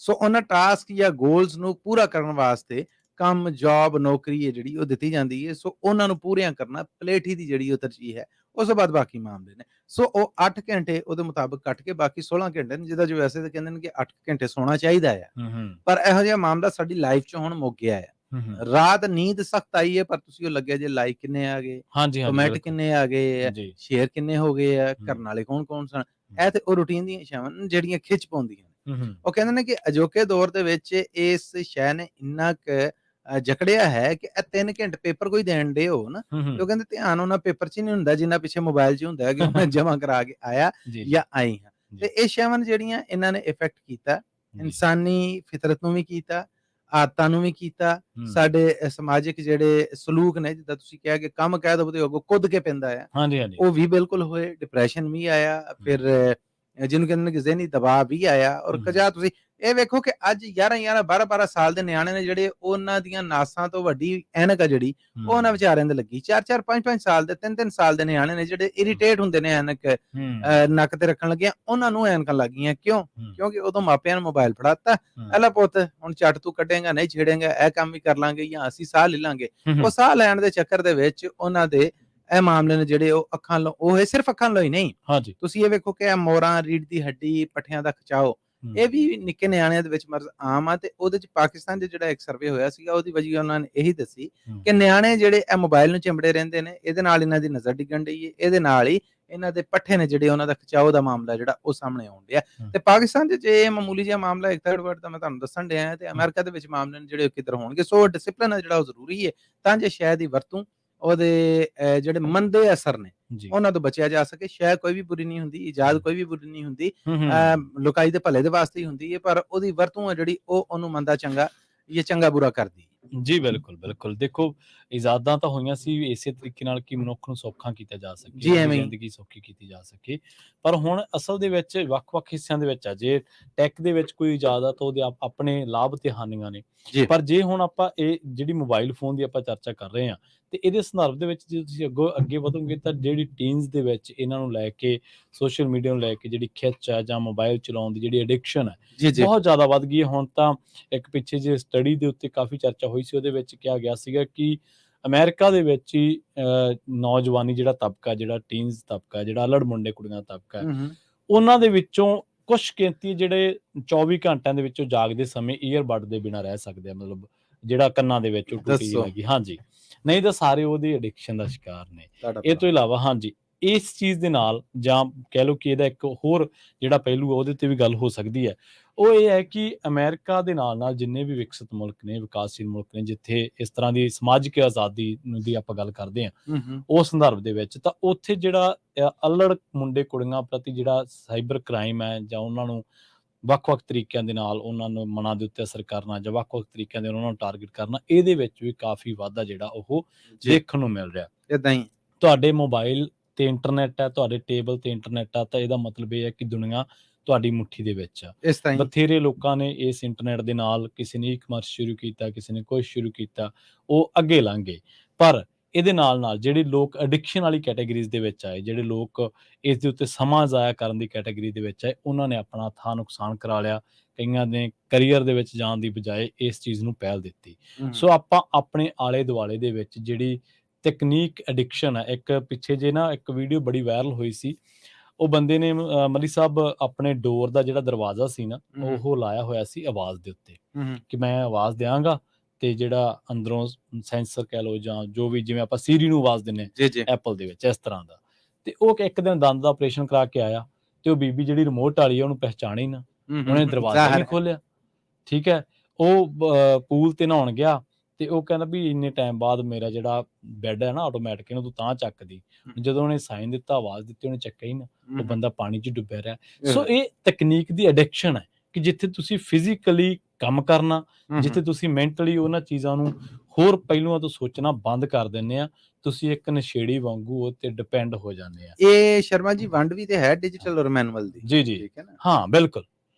ਸੋ ਉਹਨਾਂ ਟਾਸਕ ਜਾਂ ਗੋਲਸ ਨੂੰ ਪੂਰਾ ਕਰਨ ਵਾਸਤੇ ਕੰਮ, ਜੌਬ, ਨੌਕਰੀ ਹੈ ਜਿਹੜੀ ਉਹ ਦਿੱਤੀ ਜਾਂਦੀ ਹੈ। ਸੋ ਉਹਨਾਂ ਨੂੰ ਪੂਰੀਆਂ ਕਰਨਾ ਪਲੇਠੀ ਦੀ ਜਿਹੜੀ ਉਹ ਤਰਜੀਹ ਹੈ। ਉਸ ਤੋਂ ਬਾਅਦ ਬਾਕੀ ਮਾਮਲੇ ਨੇ। ਸੋ ਉਹ 8 ਘੰਟੇ ਉਹਦੇ ਮੁਤਾਬਕ ਕੱਟ ਕੇ ਬਾਕੀ 16 ਘੰਟੇ ਨੇ, ਜਿਹਦਾ ਜੋ ਵੈਸੇ ਤਾਂ ਕਹਿੰਦੇ ਨੇ ਕਿ 8 ਘੰਟੇ ਸੌਣਾ ਚਾਹੀਦਾ ਹੈ, ਪਰ ਇਹੋ ਜਿਹਾ ਮਾਮਲਾ ਸਾਡੀ ਲਾਈਫ 'ਚ ਹੁਣ ਮੁੱਕ ਗਿਆ ਹੈ। ਰਾਤ ਨੀਂਦ ਸਖਤ ਆਈ ਹੈ, ਪਰ ਤੁਸੀਂ ਉਹ ਲੱਗਿਆ ਜੇ ਲਾਈਕ ਕਿੰਨੇ ਆ ਗਏ, ਕਮੈਂਟ ਕਿੰਨੇ ਆ ਗਏ, ਸ਼ੇਅਰ ਕਿੰਨੇ ਹੋ ਗਏ ਆ, ਕਰਨ ਵਾਲੇ ਕੌਣ ਸਨ, ਇਹ ਤੇ ਉਹ ਰੂਟੀਨ ਦੀਆਂ ਸ਼ਾਵਾਂ ਜਿਹੜੀਆਂ ਖਿੱਚ ਪਾਉਂਦੀਆਂ ਨੇ। ਉਹ ਕਹਿੰਦੇ ਨੇ ਕਿ ਅਜੋਕੇ ਦੌਰ ਦੇ ਵਿੱਚ ਇਸ ਸ਼ੈ ਨੇ ਇੰਨਾ ਕੁ ਜਕੜਿਆ ਹੈ ਕਿ ਇਹ 3 ਘੰਟੇ ਪੇਪਰ ਕੋਈ ਦੇਣ ਦੇ ਹੋ ਨਾ, ਉਹ ਕਹਿੰਦੇ ਧਿਆਨ ਉਹਨਾਂ ਪੇਪਰ 'ਚ ਨਹੀਂ ਹੁੰਦਾ ਜਿੰਨਾ ਪਿੱਛੇ ਮੋਬਾਈਲ 'ਚ ਹੁੰਦਾ ਹੈ ਕਿ ਮੈਂ ਜਮਾ ਕਰਾ ਕੇ ਆਇਆ ਜਾਂ ਆਈ ਹਾਂ। ਤੇ ਇਹ ਸ਼ੈਵਾਂ ਜਿਹੜੀਆਂ ਇਹਨਾਂ ਨੇ ਇਫੈਕਟ ਕੀਤਾ ਇਨਸਾਨੀ ਫਿਤਰਤ ਨੂੰ ਵੀ ਕੀਤਾ, ਆਦਤਾਂ ਨੂੰ ਵੀ ਕੀਤਾ, ਸਾਡੇ ਸਮਾਜਿਕ ਜਿਹੜੇ ਸਲੂਕ ਨੇ, ਜਿੱਦਾਂ ਤੁਸੀਂ ਕਿਹਾ ਕਿ ਕੰਮ ਕਹਿ ਦੋ ਤੇ ਅੱਗੋਂ ਕੁੱਦ ਕੇ ਪੈਂਦਾ ਆ, ਉਹ ਵੀ ਬਿਲਕੁਲ ਹੋਏ, ਡਿਪਰੈਸ਼ਨ ਵੀ ਆਇਆ, ਫਿਰ ਜਿਹਨੂੰ ਕਹਿੰਦੇ ਨੇ ਕਿ ਜ਼ਿਹਨੀ ਦਬਾਅ ਵੀ ਆਇਆ। ਔਰ ਕਜਾ ਤੁਸੀਂ ਇਹ ਵੇਖੋ ਕਿ ਅੱਜ 11 12 ਸਾਲ ਦੇ ਨਿਆਣੇ ਨੇ ਜਿਹੜੇ, ਉਹਨਾਂ ਦੀਆਂ ਨਾਸਾਂ ਤੋਂ ਵੱਡੀ ਐਨਕ ਆ ਜਿਹੜੀ, ਉਹ ਉਹਨਾਂ ਵਿਚਾਰਿਆਂ ਦੇ ਲੱਗੀ। 4 5 ਸਾਲ ਦੇ 3 ਸਾਲ ਦੇ ਨਿਆਣੇ ਨੇ ਜਿਹੜੇ ਇਰੀਟੇਟ ਹੁੰਦੇ ਨੇ ਐਨਕ ਨੱਕ ਤੇ ਰੱਖਣ ਲੱਗਿਆ, ਉਹਨਾਂ ਨੂੰ ਐਨਕਾਂ ਲੱਗ ਗਈਆਂ। ਕਿਉਂ? ਕਿਉਂਕਿ ਉਦੋਂ ਮਾਪਿਆਂ ਨੂੰ ਮੋਬਾਈਲ ਫੜਾਤਾ, ਐਲਾ ਪੁੱਤ ਹੁਣ ਝੱਟ ਤੂੰ ਕੱਢੇਗਾ, ਨਹੀਂ ਛੇੜੇਗਾ, ਇਹ ਕੰਮ ਵੀ ਕਰ ਲਾਂਗੇ ਜਾਂ ਅਸੀਂ ਸਾਹ ਲੈ ਲਾਂਗੇ। ਉਹ ਸਾਹ ਲੈਣ ਦੇ ਚੱਕਰ ਦੇ ਵਿੱਚ ਉਹਨਾਂ ਦੇ ਇਹ ਮਾਮਲੇ ਨੇ ਜਿਹੜੇ, ਉਹ ਅੱਖਾਂ ਲੋ, ਉਹ ਹੈ ਸਿਰਫ ਅੱਖਾਂ ਲੋ ਹੀ ਨਹੀਂ। ਤੁਸੀਂ ਇਹ ਵੇਖੋ ਕਿ ਮੋਰਾਂ, ਰੀੜ ਦੀ ਹੱਡੀ, ਪੱਠਿਆਂ ਦਾ ਖਿਚਾਓ, ਇਹ ਵੀ ਨਿੱਕੇ ਨਿਆਣਿਆਂ ਦੇ ਵਿੱਚ ਮਰਜ਼ ਆਮ ਆ। ਤੇ ਉਹਦੇ ਚ ਪਾਕਿਸਤਾਨ ਦੇ ਜਿਹੜਾ ਇੱਕ ਸਰਵੇ ਹੋਇਆ ਸੀਗਾ, ਉਹਦੀ ਵਜ੍ਹਾ ਉਹਨਾਂ ਨੇ ਇਹੀ ਦੱਸੀ ਕਿ ਨਿਆਣੇ ਜਿਹੜੇ ਇਹ ਮੋਬਾਈਲ ਨੂੰ ਚਿੰਬੜੇ ਰਹਿੰਦੇ ਨੇ, ਇਹਦੇ ਨਾਲ ਇਹਨਾਂ ਦੀ ਨਜ਼ਰ ਡਿੱਗਣ ਡਈ ਹੈ, ਇਹਦੇ ਨਾਲ ਹੀ ਇਹਨਾਂ ਦੇ ਪੱਠੇ ਨੇ ਜਿਹੜੇ, ਉਹਨਾਂ ਦਾ ਖਿਚਾਓ ਦਾ ਮਾਮਲਾ ਜਿਹੜਾ ਉਹ ਸਾਹਮਣੇ ਆਉਣ ਡਿਆ। ਤੇ ਪਾਕਿਸਤਾਨ ਦੇ ਜੇ ਮਾਮੂਲੀ ਜਿਹਾ ਮਾਮਲਾ ਇੱਕ ਥਰਡ ਵਰਡ ਦਾ ਮੈਂ ਤੁਹਾਨੂੰ ਦੱਸਣ ਡਿਆ, ਤੇ ਅਮਰੀਕਾ ਦੇ ਵਿੱਚ ਮਾਮਲੇ ਨੇ ਜਿਹੜੇ ਕਿੱਧਰ ਹੋਣਗੇ। ਸੋ ਡਿਸਪਲਿਨ ਜਿਹੜਾ ਉਹ ਜ਼ਰੂਰੀ ਹੈ, ਤਾਂ ਜੇ ਸ਼ਾਇਦ ਦੀ ਵਰਤੋਂ ਉਹਦੇ ਜਿਹੜੇ ਮੰਦੇ ਅਸਰ ਨੇ ਉਹਨਾਂ ਤੋਂ ਬਚਿਆ ਜਾ ਸਕੇ। ਸ਼ਾਇਦ ਕੋਈ ਵੀ ਬੁਰੀ ਨਹੀਂ ਹੁੰਦੀ, ਇਜਾਜ਼ਤ ਕੋਈ ਵੀ ਬੁਰੀ ਨਹੀਂ ਹੁੰਦੀ, ਲੋਕਾਈ ਦੇ ਭਲੇ ਦੇ ਵਾਸਤੇ ਹੀ ਹੁੰਦੀ ਹੈ, ਪਰ ਉਹਦੀ ਵਰਤੋਂ ਹੈ ਜਿਹੜੀ, ਉਹ ਉਹਨੂੰ ਮੰਦਾ ਚੰਗਾ ਜਾਂ ਚੰਗਾ ਬੁਰਾ ਕਰਦੀ। ਜੀ ਬਿਲਕੁਲ ਬਿਲਕੁਲ। ਦੇਖੋ ਇਜਾਜ਼ਾਂ ਤਾਂ ਹੋਈਆਂ ਸੀ ਇਸੇ ਤਰੀਕੇ ਨਾਲ ਕਿ ਮਨੁੱਖ ਨੂੰ ਸੌਖਾ ਕੀਤਾ ਜਾ ਸਕੇ, ਜ਼ਿੰਦਗੀ ਸੌਖੀ ਕੀਤੀ ਜਾ ਸਕੇ। ਪਰ ਹੁਣ ਅਸਲ ਦੇ ਵਿੱਚ ਵੱਖ-ਵੱਖ ਹਿੱਸਿਆਂ ਦੇ ਵਿੱਚ ਆ, ਜੇ ਟੈਕ ਦੇ ਵਿੱਚ ਕੋਈ ਇਜਾਜ਼ਤ, ਉਹਦੇ ਆਪਣੇ ਲਾਭ ਤੇ ਹਾਨੀਆਂ ਨੇ। ਪਰ ਜੇ ਹੁਣ ਆਪਾਂ ਇਹ ਜਿਹੜੀ ਮੋਬਾਈਲ ਫੋਨ ਦੀ ਆਪਾਂ ਚਰਚਾ ਕਰ ਰਹੇ ਹਾਂ, ਤੇ ਇਹਦੇ ਸੰਦਰਭ ਦੇ ਵਿੱਚ ਜੇ ਤੁਸੀਂ ਅੱਗੇ ਵਧੋਗੇ ਤਾਂ ਜਿਹੜੀ ਟੀਨਸ ਦੇ ਵਿੱਚ ਇਹਨਾਂ ਨੂੰ ਲੈ ਕੇ, ਸੋਸ਼ਲ ਮੀਡੀਆ ਨੂੰ ਲੈ ਕੇ ਜਿਹੜੀ ਖਿੱਚ ਹੈ ਜਾਂ ਮੋਬਾਈਲ ਚਲਾਉਣ ਦੀ ਜਿਹੜੀ ਐਡਿਕਸ਼ਨ ਹੈ, ਬਹੁਤ ਜ਼ਿਆਦਾ ਵੱਧ ਗਈ ਹੈ। ਹੁਣ ਤਾਂ ਇੱਕ ਪਿੱਛੇ ਜੇ ਸਟੱਡੀ ਦੇ ਉੱਤੇ ਕਾਫੀ ਚਰਚਾ ਹੋਈ ਸੀ, ਉਹਦੇ ਵਿੱਚ ਕਿਹਾ ਗਿਆ ਸੀਗਾ ਕਿ ਅਮਰੀਕਾ ਦੇ ਵਿੱਚ ਹੀ ਨੌਜਵਾਨੀ ਜਿਹੜਾ ਤਬਕਾ, ਜਿਹੜਾ ਟੀਨਸ ਤਬਕਾ, ਜਿਹੜਾ ਅਲੜ ਮੁੰਡੇ ਕੁੜੀਆਂ ਦਾ ਤਬਕਾ, ਉਹਨਾਂ ਦੇ ਵਿੱਚੋਂ ਕੁਛ ਗਿਣਤੀ ਜਿਹੜੇ 24 ਘੰਟਿਆਂ ਦੇ ਵਿੱਚੋਂ ਜਾਗਦੇ ਸਮੇਂ ਈਅਰਬਡ ਦੇ ਬਿਨਾਂ ਰਹਿ ਸਕਦੇ ਆ, ਮਤਲਬ ਜਿਹੜਾ ਕੰਨਾਂ ਦੇ ਵਿੱਚ ਟੂਟੀ ਲੱਗੀ। ਹਾਂਜੀ, ਨਹੀਂ ਤਾਂ ਸਾਰੇ ਉਹਦੀ ਐਡਿਕਸ਼ਨ ਦਾ ਸ਼ਿਕਾਰ ਨੇ। ਇਹ ਤੋਂ ਇਲਾਵਾ ਹਾਂਜੀ, ਇਸ ਚੀਜ਼ ਦੇ ਨਾਲ ਜਾਂ ਕਹਿ ਲਓ ਕਿ ਇਹਦਾ ਇੱਕ ਹੋਰ ਜਿਹੜਾ ਪਹਿਲੂ ਆ, ਉਹਦੇ ਤੇ ਵੀ ਗੱਲ ਹੋ ਸਕਦੀ ਹੈ। ਉਹ ਇਹ ਹੈ ਕਿ ਅਮਰੀਕਾ ਦੇ ਨਾਲ ਨਾਲ ਜਿੰਨੇ ਵੀ ਵਿਕਸਿਤ ਮੁਲਕ ਨੇ, ਵਿਕਾਸਸ਼ੀਲ ਮੁਲਕ ਨੇ, ਜਿੱਥੇ ਇਸ ਤਰ੍ਹਾਂ ਦੀ ਸਮਾਜਿਕ ਆਜ਼ਾਦੀ ਦੀ ਆਪਾਂ ਗੱਲ ਕਰਦੇ ਹਾਂ, ਉਸ ਸੰਦਰਭ ਦੇ ਵਿੱਚ ਤਾਂ ਉੱਥੇ ਜਿਹੜਾ ਅਲੜ ਮੁੰਡੇ ਕੁੜੀਆਂ ਪ੍ਰਤੀ ਜਿਹੜਾ ਸਾਈਬਰ ਕ੍ਰਾਈਮ ਹੈ, ਜਾਂ ਉਹਨਾਂ ਨੂੰ ਵੱਖ-ਵੱਖ ਤਰੀਕਿਆਂ ਦੇ ਨਾਲ ਉਹਨਾਂ ਨੂੰ ਮਨਾਂ ਦੇ ਉੱਤੇ ਅਸਰ ਕਰਨਾ, ਜਾਂ ਵੱਖ-ਵੱਖ ਤਰੀਕਿਆਂ ਦੇ ਉਹਨਾਂ ਨੂੰ ਟਾਰਗੇਟ ਕਰਨਾ, ਇਹਦੇ ਵਿੱਚ ਵੀ ਕਾਫੀ ਵਾਧਾ ਜਿਹੜਾ ਉਹ ਦੇਖਣ ਨੂੰ ਮਿਲ ਰਿਹਾ। ਏਦਾਂ ਹੀ ਤੁਹਾਡੇ ਮੋਬਾਈਲ ਤੇ ਇੰਟਰਨੈਟ ਹੈ, ਤੁਹਾਡੇ ਟੇਬਲ ਤੇ ਇੰਟਰਨੈਟ ਆ, ਤਾਂ ਇਹਦਾ ਮਤਲਬ ਇਹ ਹੈ ਕਿ ਦੁਨੀਆ ਤੁਹਾਡੀ ਮੁੱਠੀ ਦੇ ਵਿੱਚ ਆ। ਬਥੇਰੇ ਲੋਕਾਂ ਨੇ ਇਸ ਇੰਟਰਨੈਟ ਦੇ ਨਾਲ, ਕਿਸੇ ਨੇ ਈ-ਕਮਰਸ ਸ਼ੁਰੂ ਕੀਤਾ, ਕਿਸੇ ਨੇ ਕੁਛ ਸ਼ੁਰੂ ਕੀਤਾ, ਉਹ ਅੱਗੇ ਲੰਘ ਗਏ। ਪਰ ਇਹਦੇ ਨਾਲ ਨਾਲ ਜਿਹੜੇ ਲੋਕ ਐਡਿਕਸ਼ਨ ਵਾਲੀ ਕੈਟਾਗਰੀਜ਼ ਦੇ ਵਿੱਚ ਆਏ, ਜਿਹੜੇ ਲੋਕ ਇਸ ਦੇ ਉੱਤੇ ਸਮਾਂ ਜ਼ਾਇਆ ਕਰਨ ਦੀ ਕੈਟਾਗਰੀ ਦੇ ਵਿੱਚ ਆਏ, ਉਹਨਾਂ ਨੇ ਆਪਣਾ ਥਾਂ ਨੁਕਸਾਨ ਕਰਾ ਲਿਆ। ਕਈਆਂ ਨੇ ਕਰੀਅਰ ਦੇ ਵਿੱਚ ਜਾਣ ਦੀ ਬਜਾਏ ਇਸ ਚੀਜ਼ ਨੂੰ ਪਹਿਲ ਦਿੱਤੀ। ਸੋ ਆਪਾਂ ਆਪਣੇ ਆਲੇ ਦੁਆਲੇ ਦੇ ਵਿੱਚ ਜਿਹੜੀ ਤਕਨੀਕ ਐਡਿਕਸ਼ਨ ਹੈ, ਇੱਕ ਪਿੱਛੇ ਜੇ ਨਾ ਇੱਕ ਵੀਡੀਓ ਬੜੀ ਵਾਇਰਲ ਹੋਈ ਸੀ, ਉਹ ਬੰਦੇ ਨੇ ਮਲੀ ਸਾਹਿਬ ਆਪਣੇ ਡੋਰ ਦਾ ਜਿਹੜਾ ਦਰਵਾਜ਼ਾ ਸੀ ਨਾ, ਉਹ ਲਾਇਆ ਹੋਇਆ ਸੀ ਆਵਾਜ਼ ਦੇ ਉੱਤੇ, ਕਿ ਮੈਂ ਆਵਾਜ਼ ਦਿਆਂਗਾ ਤੇ ਜਿਹੜਾ ਅੰਦਰੋਂ ਸੈਂਸਰ ਕਹਿ ਲਓ, ਜਾਂ ਜੋ ਵੀ, ਜਿਵੇਂ ਆਪਾਂ ਸੀਰੀ ਨੂੰ ਆਵਾਜ਼ ਦਿੰਨੇ ਐਪਲ ਦੇ ਵਿੱਚ, ਇਸ ਤਰ੍ਹਾਂ ਦਾ। ਤੇ ਉਹ ਇੱਕ ਦਿਨ ਦੰਦ ਦਾ ਆਪਰੇਸ਼ਨ ਕਰਾ ਕੇ ਆਇਆ, ਤੇ ਉਹ ਬੀਬੀ ਜਿਹੜੀ ਰਿਮੋਟ ਵਾਲੀ ਆ, ਉਹਨੂੰ ਪਹਿਚਾਣੇ ਨਾ, ਉਹਨੇ ਦਰਵਾਜ਼ਾ ਨਹੀਂ ਖੋਲਿਆ। ਠੀਕ ਹੈ, ਉਹ ਪੂਲ ਤੇ ਨਹਾਉਣ ਗਿਆ, ਤੇ ਉਹ ਕਹਿੰਦਾ ਵੀ ਇੰਨੇ ਟਾਈਮ ਬਾਅਦ ਮੇਰਾ ਜਿਹੜਾ ਬੈੱਡ ਹੈ ਨਾ ਆਟੋਮੈਟਿਕ, ਇਹਨੂੰ ਤੂੰ ਤਾਂ ਚੱਕਦੀ। ਜਦੋਂ ਉਹਨੇ ਸਾਈਨ ਦਿੱਤਾ, ਆਵਾਜ਼ ਦਿੱਤੀ, ਉਹਨੇ ਚੱਕਿਆ ਹੀ ਨਾ, ਉਹ ਬੰਦਾ ਪਾਣੀ 'ਚ ਡੁੱਬਿਆ ਰਿਹਾ। ਸੋ ਇਹ ਤਕਨੀਕ ਦੀ ਐਡਿਕਸ਼ਨ ਹੈ ਕਿ ਜਿੱਥੇ ਤੁਸੀਂ ਫਿਜ਼ੀਕਲੀ ਕੰਮ ਕਰਨਾ, ਜਿੱਥੇ ਤੁਸੀਂ ਮੈਂਟਲੀ ਉਹਨਾਂ ਚੀਜ਼ਾਂ ਨੂੰ ਹੋਰ ਪਹਿਲੂਆਂ ਤੋਂ ਸੋਚਣਾ ਬੰਦ ਕਰ ਦਿੰਦੇ ਆ, ਤੁਸੀਂ ਇੱਕ ਨਸ਼ੇੜੀ ਵਾਂਗੂ ਉਹ ਤੇ ਡਿਪੈਂਡ ਹੋ ਜਾਂਦੇ ਆ। ਇਹ ਸ਼ਰਮਾ ਜੀ ਵੰਡ ਵੀ ਤੇ ਹੈ ਡਿਜੀਟਲ ਔਰ ਮੈਨੂਅਲ ਦੀ। ਜੀ ਜੀ, ਹਾਂ ਬਿਲਕੁਲ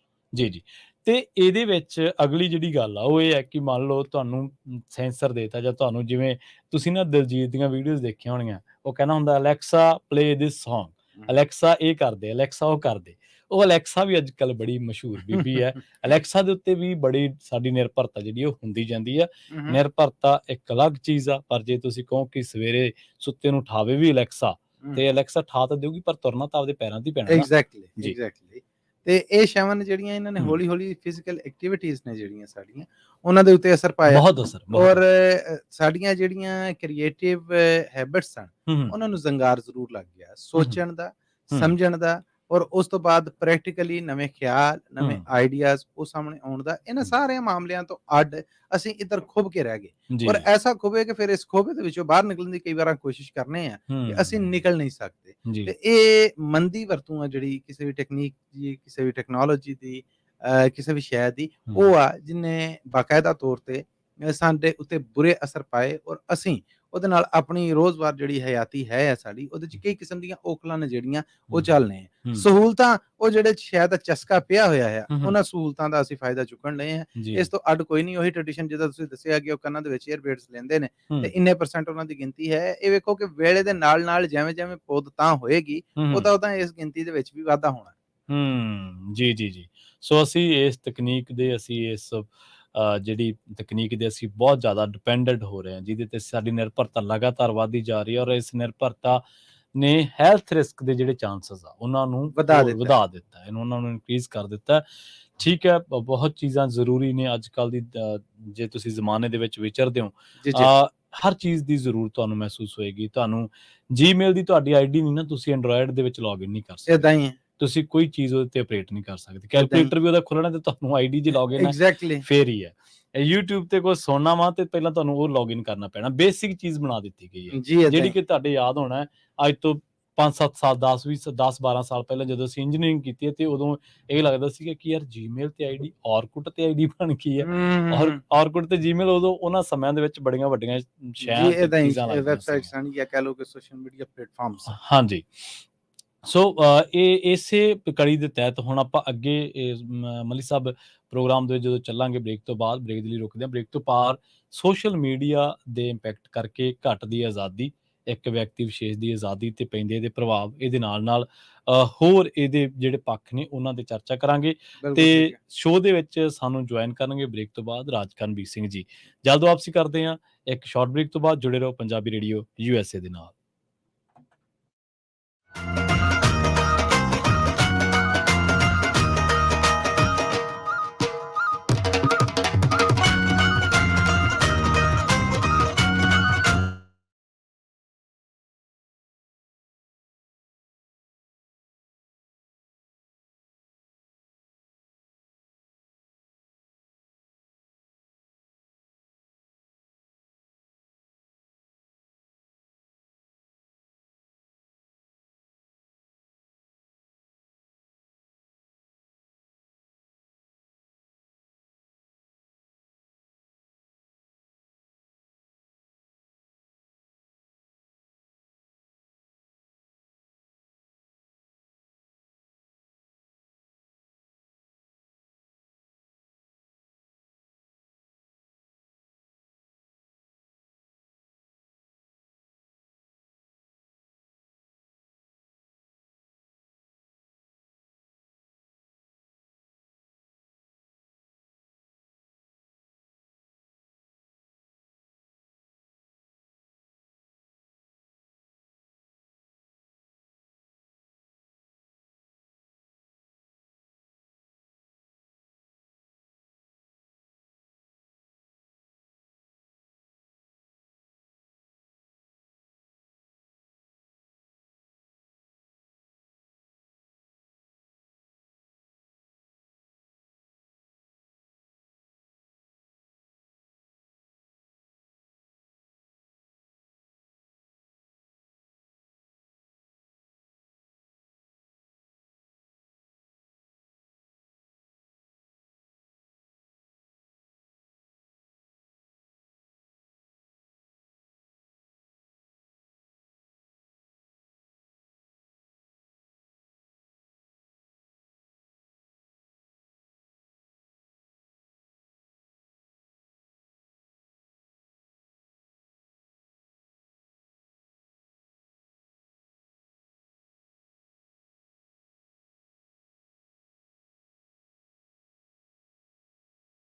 ਜੀ ਜੀ। ਤੇ ਇਹਦੇ ਵਿੱਚ ਅਗਲੀ ਜਿਹੜੀ ਗੱਲ ਆ ਉਹ ਇਹ ਹੈ ਕਿ ਮੰਨ ਲਓ ਤੁਹਾਨੂੰ ਸੈਂਸਰ ਦੇਤਾ, ਜਾਂ ਤੁਹਾਨੂੰ, ਜਿਵੇਂ ਤੁਸੀਂ ਨਾ ਦਿਲਜੀਤ ਦੀਆਂ ਵੀਡੀਓਜ਼ ਦੇਖੀਆਂ ਹੋਣੀਆਂ, ਉਹ ਕਹਿੰਦਾ ਹੁੰਦਾ ਅਲੈਕਸਾ ਪਲੇ ਦਿਸ ਸੌਂਗ, ਅਲੈਕਸਾ ਇਹ ਕਰਦੇ, ਅਲੈਕਸਾ ਉਹ ਕਰਦੇ। ਉਹ ਅਲੈਕਸਾ ਵੀ ਅੱਜ ਕੱਲ੍ਹ ਬੜੀ ਮਸ਼ਹੂਰ ਬੀਬੀ ਹੈ। ਅਲੈਕਸਾ ਦੇ ਉੱਤੇ ਵੀ ਬੜੀ ਸਾਡੀ ਨਿਰਭਰਤਾ ਜਿਹੜੀ ਉਹ ਹੁੰਦੀ ਜਾਂਦੀ ਆ। ਨਿਰਭਰਤਾ ਇੱਕ ਅਲੱਗ ਚੀਜ਼ ਆ, ਪਰ ਜੇ ਤੁਸੀਂ ਕਹੋ ਕਿ ਸਵੇਰੇ ਸੁੱਤੇ ਨੂੰ ਉਠਾਵੇ ਵੀ ਅਲੈਕਸਾ, ਤੇ ਅਲੈਕਸਾ ਠਾ ਤਾਂ ਦੇਊਗੀ, ਪਰ ਤੁਰਨਾ ਤਾਂ ਆਪਦੇ ਪੈਰਾਂ ਤੇ ਪੈਣਾ। ਐਗਜ਼ੈਕਟਲੀ। ਤੇ ਇਹ ਸ਼ਾਵਾਂ ਨੇ ਜਿਹੜੀਆਂ, ਇਹਨਾਂ ਨੇ ਹੌਲੀ ਹੌਲੀ ਫਿਜ਼ੀਕਲ ਐਕਟੀਵਿਟੀਜ਼ ਨੇ ਜਿਹੜੀਆਂ ਸਾਡੀਆਂ, ਉਹਨਾਂ ਦੇ ਉੱਤੇ ਅਸਰ ਪਾਇਆ, ਬਹੁਤ ਅਸਰ। ਔਰ ਸਾਡੀਆਂ ਜਿਹੜੀਆਂ ਕ੍ਰੀਏਟਿਵ ਹੈਬਿਟਸ ਹਨ, ਉਹਨਾਂ ਨੂੰ ਜ਼ੰਗਾਰ ਜ਼ਰੂਰ ਲੱਗ ਗਿਆ, ਸੋਚਣ ਦਾ, ਸਮਝਣ ਦਾ, ਔਰ ਉਸ ਤੋਂ ਬਾਅਦ ਪ੍ਰੈਕਟੀਕਲੀ ਨਵੇਂ ਖਿਆਲ, ਨਵੇਂ ਆਈਡੀਆਜ਼ ਉਹ ਸਾਹਮਣੇ ਆਉਣ ਦਾ। ਇਹਨਾਂ ਸਾਰਿਆਂ ਮਾਮਲਿਆਂ ਤੋਂ ਅੱਡ ਅਸੀਂ ਇੱਧਰ ਖੁੱਭ ਕੇ ਰਹਿ ਗਏ, ਔਰ ਐਸਾ ਖੁੱਭੇ ਕਿ ਫਿਰ ਇਸ ਖੋਬੇ ਦੇ ਵਿੱਚੋਂ ਬਾਹਰ ਨਿਕਲਣ ਦੀ ਕਈ ਵਾਰ ਕੋਸ਼ਿਸ਼ ਕਰਨੇ ਆ ਕਿ ਅਸੀਂ ਨਿਕਲ ਨਹੀਂ ਸਕਦੇ। ਤੇ ਇਹ ਮੰਦੀ ਵਰਤੋਂ ਆ ਜਿਹੜੀ ਕਿਸੇ ਵੀ ਟੈਕਨੀਕ ਦੀ, ਕਿਸੇ ਵੀ ਟੈਕਨੋਲੋਜੀ ਦੀ, ਕਿਸੇ ਵੀ ਸ਼ੈ ਦੀ, ਉਹ ਆ ਜਿਹਨੇ ਬਾਕਾਇਦਾ ਤੌਰ ਤੇ ਸਾਡੇ ਉੱਤੇ ਬੁਰੇ ਅਸਰ ਪਾਏ ਔਰ ਅਸੀਂ ਉਹਦੇ ਨਾਲ ਆਪਣੀ ਰੋਜ਼ਵਾਰ ਜਿਹੜੀ ਹਯਾਤੀ ਹੈ ਸਾਡੀ, ਉਹਦੇ 'ਚ ਕਈ ਕਿਸਮ ਦੀਆਂ ਔਕਲਾਂ ਨੇ ਜਿਹੜੀਆਂ ਉਹ ਚੱਲਨੇ ਆ। ਸਹੂਲਤਾਂ ਉਹ ਜਿਹੜੇ ਸ਼ਾਇਦ ਚਸਕਾ ਪਿਆ ਹੋਇਆ ਹੈ, ਉਹਨਾਂ ਸਹੂਲਤਾਂ ਦਾ ਅਸੀਂ ਫਾਇਦਾ ਚੁੱਕਣ ਲਏ ਹਾਂ। ਇਸ ਤੋਂ ਅੱਡ ਕੋਈ ਨਹੀਂ, ਉਹੀ ਟ੍ਰੈਡੀਸ਼ਨ ਜਿੱਦਾਂ ਤੁਸੀਂ ਦੱਸਿਆ ਕਿ ਉਹ ਕੰਨਾਂ ਦੇ ਵਿੱਚ ਏਅਰਬੇਡਸ ਲੈਂਦੇ ਨੇ ਤੇ ਇੰਨੇ % ਉਹਨਾਂ ਦੀ ਗਿਣਤੀ ਹੈ। ਇਹ ਵੇਖੋ ਕਿ ਵੇਲੇ ਦੇ ਨਾਲ-ਨਾਲ ਜਿਵੇਂ-ਜਿਵੇਂ ਪੁੱਦਤਾਂ ਹੋਏਗੀ, ਉਦਾਂ-ਉਦਾਂ ਇਸ ਗਿਣਤੀ ਦੇ ਵਿੱਚ ਵੀ ਵਾਧਾ ਹੋਣਾ। ਜੀ, ਜੀ, ਜੀ। ਸੋ ਅਸੀਂ ਇਸ ਤਕਨੀਕ ਦੇ ਜਿਹੜੀ ਤਕਨੀਕ ਦੇ ਅਸੀਂ ਬਹੁਤ ਜ਼ਿਆਦਾ ਡਿਪੈਂਡੈਂਟ ਹੋ ਰਹੇ ਹਾਂ, ਜਿਹਦੇ ਤੇ ਸਾਡੀ ਨਿਰਭਰਤਾ ਲਗਾਤਾਰ ਵੱਧਦੀ ਜਾ ਰਹੀ ਹੈ ਔਰ ਇਸ ਨਿਰਭਰਤਾ ਨੇ ਹੈਲਥ ਰਿਸਕ ਦੇ ਜਿਹੜੇ ਚਾਂਸਸ ਆ ਉਹਨਾਂ ਨੂੰ ਵਧਾ ਦਿੱਤਾ ਹੈ, ਉਹਨਾਂ ਨੂੰ ਇਨਕਰੀਜ਼ ਕਰ ਦਿੱਤਾ। ਠੀਕ ਹੈ, ਬਹੁਤ ਚੀਜ਼ਾਂ ਜ਼ਰੂਰੀ ਨੇ ਅੱਜ ਕੱਲ੍ਹ ਦੀ, ਜੇ ਤੁਸੀਂ ਜ਼ਮਾਨੇ ਦੇ ਵਿੱਚ ਵਿਚਰਦੇ ਹੋ, ਹਰ ਚੀਜ਼ ਦੀ ਜ਼ਰੂਰਤ ਤੁਹਾਨੂੰ ਮਹਿਸੂਸ ਹੋਏਗੀ। ਤੁਹਾਨੂੰ ਜੀਮੇਲ ਦੀ ਤੁਹਾਡੀ ਆਈਡੀ ਨਹੀਂ ਨਾ, ਤੁਸੀਂ ਐਂਡਰੋਇਡ ਦੇ ਵਿੱਚ ਲੌਗਇਨ ਨਹੀਂ ਕਰ ਸਕਦੇ। ਏਦਾਂ ਹੀ ਹੈ। ਤੁਸੀਂ ਕੋਈ ਚੀਜ਼ ਉਹਦੇ ਤੇ ਆਪਰੇਟ ਨਹੀਂ ਕਰ ਸਕਦੇ। ਕੈਲਕੂਲੇਟਰ ਵੀ ਉਹਦਾ ਖੋਲ੍ਹਣਾ ਤੇ ਤੁਹਾਨੂੰ ਆਈਡੀ 'ਚ ਲੌਗਇਨ ਹੈ, ਫੇਰ ਹੀ ਹੈ। YouTube ਤੇ ਕੁਛ ਸੁਣਨਾ ਵਾ ਤੇ ਪਹਿਲਾਂ ਤੁਹਾਨੂੰ ਉਹ ਲੌਗਇਨ ਕਰਨਾ ਪੈਣਾ। ਬੇਸਿਕ ਚੀਜ਼ ਬਣਾ ਦਿੱਤੀ ਗਈ ਹੈ, ਜਿਹੜੀ ਕਿ ਤੁਹਾਡੇ ਯਾਦ ਹੋਣਾ ਅੱਜ ਤੋਂ 5-7 ਸਾਲ 10-12 ਸਾਲ ਪਹਿਲਾਂ ਜਦੋਂ ਅਸੀਂ ਇੰਜੀਨੀਅਰਿੰਗ ਕੀਤੀ ਹੈ ਤੇ ਉਦੋਂ ਇਹ ਲੱਗਦਾ ਸੀਗਾ ਕਿ ਯਾਰ ਜੀਮੇਲ ਤੇ ਆਈਡੀ, ਔਰਕੁੱਟ ਤੇ ਆਈਡੀ ਬਣ ਗਈ ਹੈ। ਔਰਕੁੱਟ ਤੇ ਜੀਮੇਲ ਉਦੋਂ ਉਹਨਾਂ ਸਮਿਆਂ ਦੇ ਵਿੱਚ ਬੜੀਆਂ ਵੱਡੀਆਂ ਸ਼ੈਆਂ ਤੇ ਚੀਜ਼ਾਂ ਲੱਗਦੀਆਂ ਸੀ। ਵੈਬਸਾਈਟਸ ਹਨ ਜਾਂ ਕਹਿ ਲਓ ਕਿ ਸੋਸ਼ਲ ਮੀਡੀਆ ਪਲੇਟਫਾਰਮਸ। ਹਾਂਜੀ। ਸੋ ਇਹ ਇਸੇ ਕੜੀ ਦੇ ਤਹਿਤ ਹੁਣ ਆਪਾਂ ਅੱਗੇ ਮਲਿਕ ਸਾਹਿਬ ਪ੍ਰੋਗਰਾਮ ਦੇ ਜਦੋਂ ਚੱਲਾਂਗੇ ਬ੍ਰੇਕ ਤੋਂ ਬਾਅਦ, ਬ੍ਰੇਕ ਦੇ ਲਈ ਰੁਕਦੇ ਹਾਂ, ਬ੍ਰੇਕ ਤੋਂ ਪਾਰ ਸੋਸ਼ਲ ਮੀਡੀਆ ਦੇ ਇੰਪੈਕਟ ਕਰਕੇ ਘਟਦੀ ਆਜ਼ਾਦੀ, ਇੱਕ ਵਿਅਕਤੀ ਵਿਸ਼ੇਸ਼ ਦੀ ਆਜ਼ਾਦੀ ਤੇ ਪੈਂਦੇ ਇਹਦੇ ਪ੍ਰਭਾਵ, ਇਹਦੇ ਨਾਲ ਹੋਰ ਇਹਦੇ ਜਿਹੜੇ ਪੱਖ ਨੇ ਉਹਨਾਂ ਤੇ ਚਰਚਾ ਕਰਾਂਗੇ। ਤੇ ਸ਼ੋਅ ਦੇ ਵਿੱਚ ਸਾਨੂੰ ਜੁਆਇਨ ਕਰਨਗੇ ਬ੍ਰੇਕ ਤੋਂ ਬਾਅਦ ਰਾਜਕਰਨਵੀਰ ਸਿੰਘ ਜੀ। ਜਲਦ ਵਾਪਸੀ ਕਰਦੇ ਹਾਂ ਇੱਕ ਸ਼ਾਰਟ ਬ੍ਰੇਕ ਤੋਂ ਬਾਅਦ। ਜੁੜੇ ਰਹੋ ਪੰਜਾਬੀ ਰੇਡੀਓ USA ਦੇ ਨਾਲ।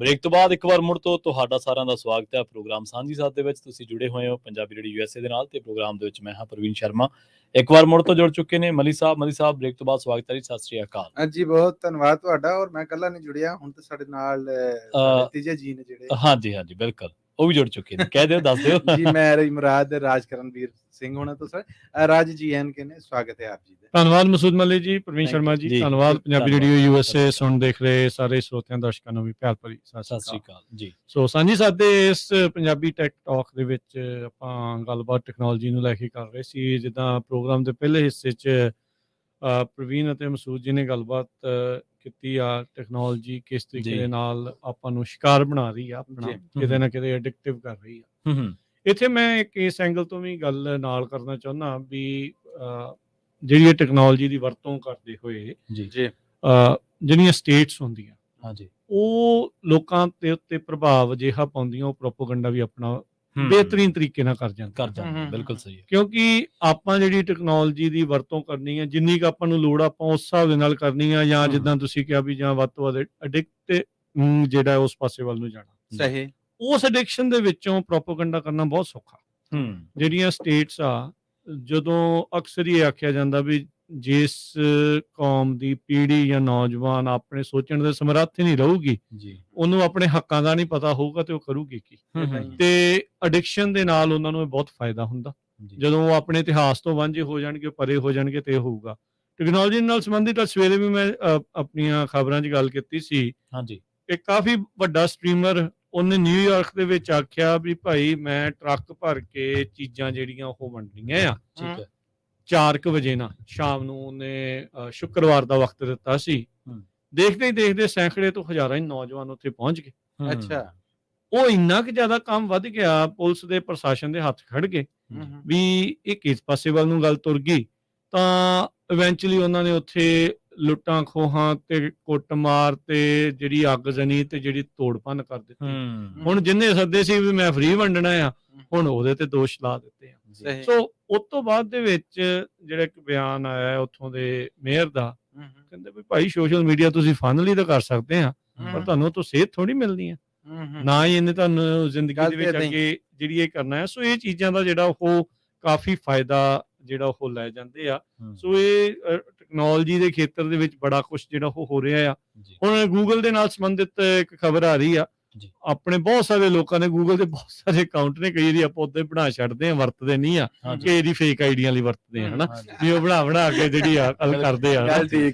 ਬ੍ਰੇਕ ਤੋਂ ਬਾਅਦ ਇੱਕ ਵਾਰ ਮੁੜ ਤੋਂ ਤੁਹਾਡਾ ਸਾਰਿਆਂ ਦਾ ਸਵਾਗਤ ਹੈ ਪ੍ਰੋਗਰਾਮ ਸਾਂਝੀ ਸਾਥ ਦੇ ਵਿੱਚ। ਤੁਸੀਂ ਜੁੜੇ ਹੋਏ ਹੋ ਪੰਜਾਬੀ ਰੇਡੀਓ USA ਦੇ ਨਾਲ ਤੇ ਪ੍ਰੋਗਰਾਮ ਦੇ ਵਿੱਚ ਮੈਂ ਹਾਂ ਪ੍ਰਵੀਨ ਸ਼ਰਮਾ। ਇੱਕ ਵਾਰ ਮੁੜ ਤੋਂ ਜੁੜ ਚੁੱਕੇ ਨੇ ਮਲੀ ਸਾਹਿਬ ਬ੍ਰੇਕ ਤੋਂ ਬਾਅਦ ਸਵਾਗਤ ਹੈ ਜੀ। ਸਤਿ ਸ੍ਰੀ ਅਕਾਲ। ਹਾਂਜੀ, ਬਹੁਤ ਧੰਨਵਾਦ ਤੁਹਾਡਾ। ਔਰ ਮੈਂ ਇਕੱਲਾ ਨਹੀਂ ਜੁੜਿਆ, ਹੁਣ ਤਾਂ ਸਾਡੇ ਨਾਲ ਤੀਜੇ ਜੀ ਨੇ ਜਿਹੜੇ। ਹਾਂਜੀ ਬਿਲਕੁਲ, ਉਹ ਵੀ ਜੁੜ ਚੁੱਕੇ ਨੇ। ਕਹਿ ਦਿਓ, ਦੱਸ ਦਿਓ ਜੀ। ਮੈਂ ਮੁਰਾਦ ਰਾਜਕਰਨਵੀਰ ਸਿੰਘ ਹੋਣਾ ਤੋਂ ਸਰ ਰਾਜ ਜੀ ਐਨ ਕੇ ਨੇ। ਸਵਾਗਤ ਹੈ ਆਪ ਜੀ ਦਾ। ਧੰਨਵਾਦ ਮਸੂਦ ਮੱਲੀ ਜੀ, ਪ੍ਰਵੀਨ ਸ਼ਰਮਾ ਜੀ, ਧੰਨਵਾਦ। ਪੰਜਾਬੀ ਰੇਡੀਓ USA ਸੁਣ ਦੇਖ ਰਹੇ ਸਾਰੇ ਸਰੋਤਿਆਂ ਦਰਸ਼ਕਾਂ ਨੂੰ ਵੀ ਪਿਆਰ ਭਰੀ ਸਤਿ ਸ੍ਰੀ ਅਕਾਲ ਜੀ। ਸੋ ਸਾਂਝੀ ਸਾਥ ਦੇ ਇਸ ਪੰਜਾਬੀ ਟੈਕ ਟਾਕ ਦੇ ਵਿੱਚ ਆਪਾਂ ਗੱਲਬਾਤ ਟੈਕਨੋਲੋਜੀ ਨੂੰ ਲੈ ਕੇ ਕਰ ਰਹੇ ਸੀ। ਜਿੱਦਾਂ ਪ੍ਰੋਗਰਾਮ ਦੇ ਪਹਿਲੇ ਹਿੱਸੇ 'ਚ ਪ੍ਰਵੀਨ ਅਤੇ ਮਸੂਦ ਜੀ ਨੇ ਗੱਲਬਾਤ ਕੀਤੀ ਆ, ਟੈਕਨੋਲੋਜੀ ਕਿਸ ਤਰੀਕੇ ਦੇ ਨਾਲ ਆਪਾਂ ਨੂੰ ਸ਼ਿਕਾਰ ਬਣਾ ਰਹੀ ਆ, ਆਪਣਾ ਕਿਤੇ ਨਾ ਕਿਤੇ ਐਡਿਕਟਿਵ ਕਰ ਰਹੀ ਆ। ਇੱਥੇ ਮੈਂ ਇੱਕ ਇਸ ਐਂਗਲ ਤੋਂ ਵੀ ਗੱਲ ਨਾਲ ਕਰਨਾ ਚਾਹੁੰਦਾ ਵੀ ਜਿਹੜੀ ਇਹ ਟੈਕਨੋਲੋਜੀ ਦੀ ਵਰਤੋਂ ਕਰਦੇ ਹੋਏ ਜਿਹੜੀਆਂ ਸਟੇਟਸ ਹੁੰਦੀਆਂ ਉਹ ਲੋਕਾਂ ਦੇ ਉੱਤੇ ਪ੍ਰਭਾਵ ਅਜਿਹਾ ਪਾਉਂਦੀਆਂ, ਉਹ ਪ੍ਰੋਪੋਗੰਡਾ ਵੀ ਆਪਣਾ ਬਿਹਤਰੀਨ ਤਰੀਕੇ ਨਾਲ ਕਰ ਜਾਂਦੇ। ਬਿਲਕੁਲ ਸਹੀ ਹੈ, ਕਿਉਂਕਿ ਆਪਾਂ ਜਿਹੜੀ ਟੈਕਨੋਲੋਜੀ ਦੀ ਵਰਤੋਂ ਕਰਨੀ ਹੈ, ਜਿੰਨੀ ਕੁ ਆਪਾਂ ਨੂੰ ਲੋੜ ਆਪਾਂ ਉਸ ਹਿਸਾਬ ਦੇ ਨਾਲ ਕਰਨੀ ਆ, ਜਾਂ ਜਿੱਦਾਂ ਤੁਸੀਂ ਕਿਹਾ ਵੀ ਜਾਂ ਵੱਧ ਤੋਂ ਵੱਧ ਐਡਿਕਟ ਜਿਹੜਾ ਉਸ ਪਾਸੇ ਵੱਲ ਨੂੰ ਜਾਣਾ। ਸਹੀ। ਉਸ ਐਡਿਕਸ਼ਨ ਦੇ ਵਿੱਚੋਂ ਪ੍ਰੋਪੋਗੰਡਾ ਕਰਨਾ ਬਹੁਤ ਸੌਖਾ। ਜਿਹੜੀਆਂ ਸਟੇਟਸ ਆ, ਜਦੋਂ ਅਕਸਰ ਹੀ ਆਖਿਆ ਜਾਂਦਾ ਵੀ ਜਿਸ ਕੌਮ ਦੀ ਪੀੜ੍ਹੀ ਜਾਂ ਨੌਜਵਾਨ ਆਪਣੇ ਸੋਚਣ ਦੇ ਸਮਰੱਥ ਹੀ ਨਹੀਂ ਰਹੂਗੀ, ਉਹਨੂੰ ਆਪਣੇ ਹੱਕਾਂ ਦਾ ਨਹੀਂ ਪਤਾ ਹੋਊਗਾ ਤੇ ਉਹ ਕਰੂਗੀ ਕੀ। ਤੇ ਐਡਿਕਸ਼ਨ ਦੇ ਨਾਲ ਉਹਨਾਂ ਨੂੰ ਬਹੁਤ ਫਾਇਦਾ ਹੁੰਦਾ। ਜਦੋਂ ਉਹ ਆਪਣੇ ਇਤਿਹਾਸ ਤੋਂ ਵਾਂਝੇ ਹੋ ਜਾਣਗੇ, ਪਰੇ ਹੋ ਜਾਣਗੇ, ਤੇ ਹੋਊਗਾ। ਟੈਕਨੋਲੋਜੀ ਨਾਲ ਸੰਬੰਧਿਤ ਸਵੇਰੇ ਵੀ ਮੈਂ ਆਪਣੀਆਂ ਖਬਰਾਂ 'ਚ ਗੱਲ ਕੀਤੀ ਸੀ। ਇੱਕ ਕਾਫੀ ਵੱਡਾ ਸਟ੍ਰੀਮਰ, ਉਹਨੇ ਨਿਊਯਾਰਕ ਦੇ ਵਿੱਚ ਆਖਿਆ ਵੀ ਭਾਈ ਮੈਂ ਟਰੱਕ ਭਰ ਕੇ ਚੀਜ਼ਾਂ ਜਿਹੜੀਆਂ ਉਹ ਵੰਡਣੀਆਂ ਆ। 4 ਵਜੇ ਨਾ ਸ਼ਾਮ ਨੂੰ ਉਹਨੇ ਸ਼ੁੱਕਰਵਾਰ ਦਾ ਵਕਤ ਦਿੱਤਾ ਸੀ। ਦੇਖਦੇ ਹੀ ਦੇਖਦੇ ਸੈਂਕੜੇ ਤੋਂ ਹਜ਼ਾਰਾਂ ਹੀ ਨੌਜਵਾਨ ਉੱਥੇ ਪਹੁੰਚ ਗਏ। ਅੱਛਾ। ਉਹ ਇੰਨਾ ਕੁ ਜ਼ਿਆਦਾ ਕੰਮ ਵੱਧ ਗਿਆ, ਪੁਲਿਸ ਦੇ ਪ੍ਰਸ਼ਾਸਨ ਦੇ ਹੱਥ ਖੜ ਗਏ ਵੀ ਇਹ ਕਿਸ ਪਾਸੇ ਵੱਲ ਨੂੰ ਗੱਲ ਤੁਰ ਗਈ। ਤਾਂ ਇਵੈਂਚੁਅਲੀ ਉਹਨਾਂ ਨੇ ਉੱਥੇ ਲੁੱਟਾਂ ਖੋਹਾਂ ਤੇ ਕੁੱਟਮਾਰ ਤੇ ਜਿਹੜੀ ਅੱਗਜ਼ਨੀ ਤੇ ਜਿਹੜੀ ਤੋੜ ਭੰਨ ਕਰ ਦਿੱਤੀ। ਹੁਣ ਜਿੰਨੇ ਸੱਦੇ ਸੀ ਵੀ ਮੈਂ ਫ੍ਰੀ ਵੰਡਣਾ ਆ, ਹੁਣ ਉਹਦੇ ਤੇ ਦੋਸ਼ ਲਾ ਦਿੱਤੇ ਆ। ਸੋ ਉਸ ਤੋਂ ਬਾਅਦ ਦੇ ਵਿੱਚ ਜਿਹੜਾ ਇੱਕ ਬਿਆਨ ਆਇਆ ਉੱਥੋਂ ਦੇ ਮੇਅਰ ਦਾ, ਕਹਿੰਦੇ ਵੀ ਭਾਈ ਸੋਸ਼ਲ ਮੀਡੀਆ ਤੁਸੀਂ ਫਨ ਲਈ ਤਾਂ ਕਰ ਸਕਦੇ ਆ, ਪਰ ਤੁਹਾਨੂੰ ਉਹ ਤੋਂ ਸੇਧ ਥੋੜੀ ਮਿਲਣੀ ਆ, ਨਾ ਹੀ ਇਹਨੇ ਤੁਹਾਨੂੰ ਜ਼ਿੰਦਗੀ ਦੇ ਵਿੱਚ ਅੱਗੇ ਜਿਹੜੀ ਇਹ ਕਰਨਾ ਹੈ। ਸੋ ਇਹ ਚੀਜ਼ਾਂ ਦਾ ਜਿਹੜਾ ਉਹ ਕਾਫੀ ਫਾਇਦਾ ਜਿਹੜਾ ਉਹ ਲੈ ਜਾਂਦੇ ਆ। ਸੋ ਇਹ ਟੈਕਨੋਲੋਜੀ ਦੇ ਖੇਤਰ ਦੇ ਵਿੱਚ ਬੜਾ ਕੁਝ ਜਿਹੜਾ ਉਹ ਹੋ ਰਿਹਾ ਆ। ਹੁਣ ਗੂਗਲ ਦੇ ਨਾਲ ਸੰਬੰਧਿਤ ਇੱਕ ਖਬਰ ਆ ਰਹੀ ਆ। ਆਪਣੇ ਬਹੁਤ ਸਾਰੇ ਲੋਕਾਂ ਨੇ ਗੂਗਲ ਦੇ ਬਹੁਤ ਸਾਰੇ ਅਕਾਊਂਟ ਨੇ, ਕਈ ਵਾਰੀ ਆਪਾਂ ਉੱਤੇ ਬਣਾ ਛੱਡਦੇ ਆ, ਵਰਤਦੇ ਨਹੀਂ ਆ, ਕਿ ਇਹਦੀ ਫੇਕ ਆਈਡੀਆਂ ਲਈ ਵਰਤਦੇ ਆ, ਹਨਾ, ਵੀ ਉਹ ਬਣਾ ਕੇ ਜਿਹੜੀ ਆ ਗੱਲ ਕਰਦੇ ਆ।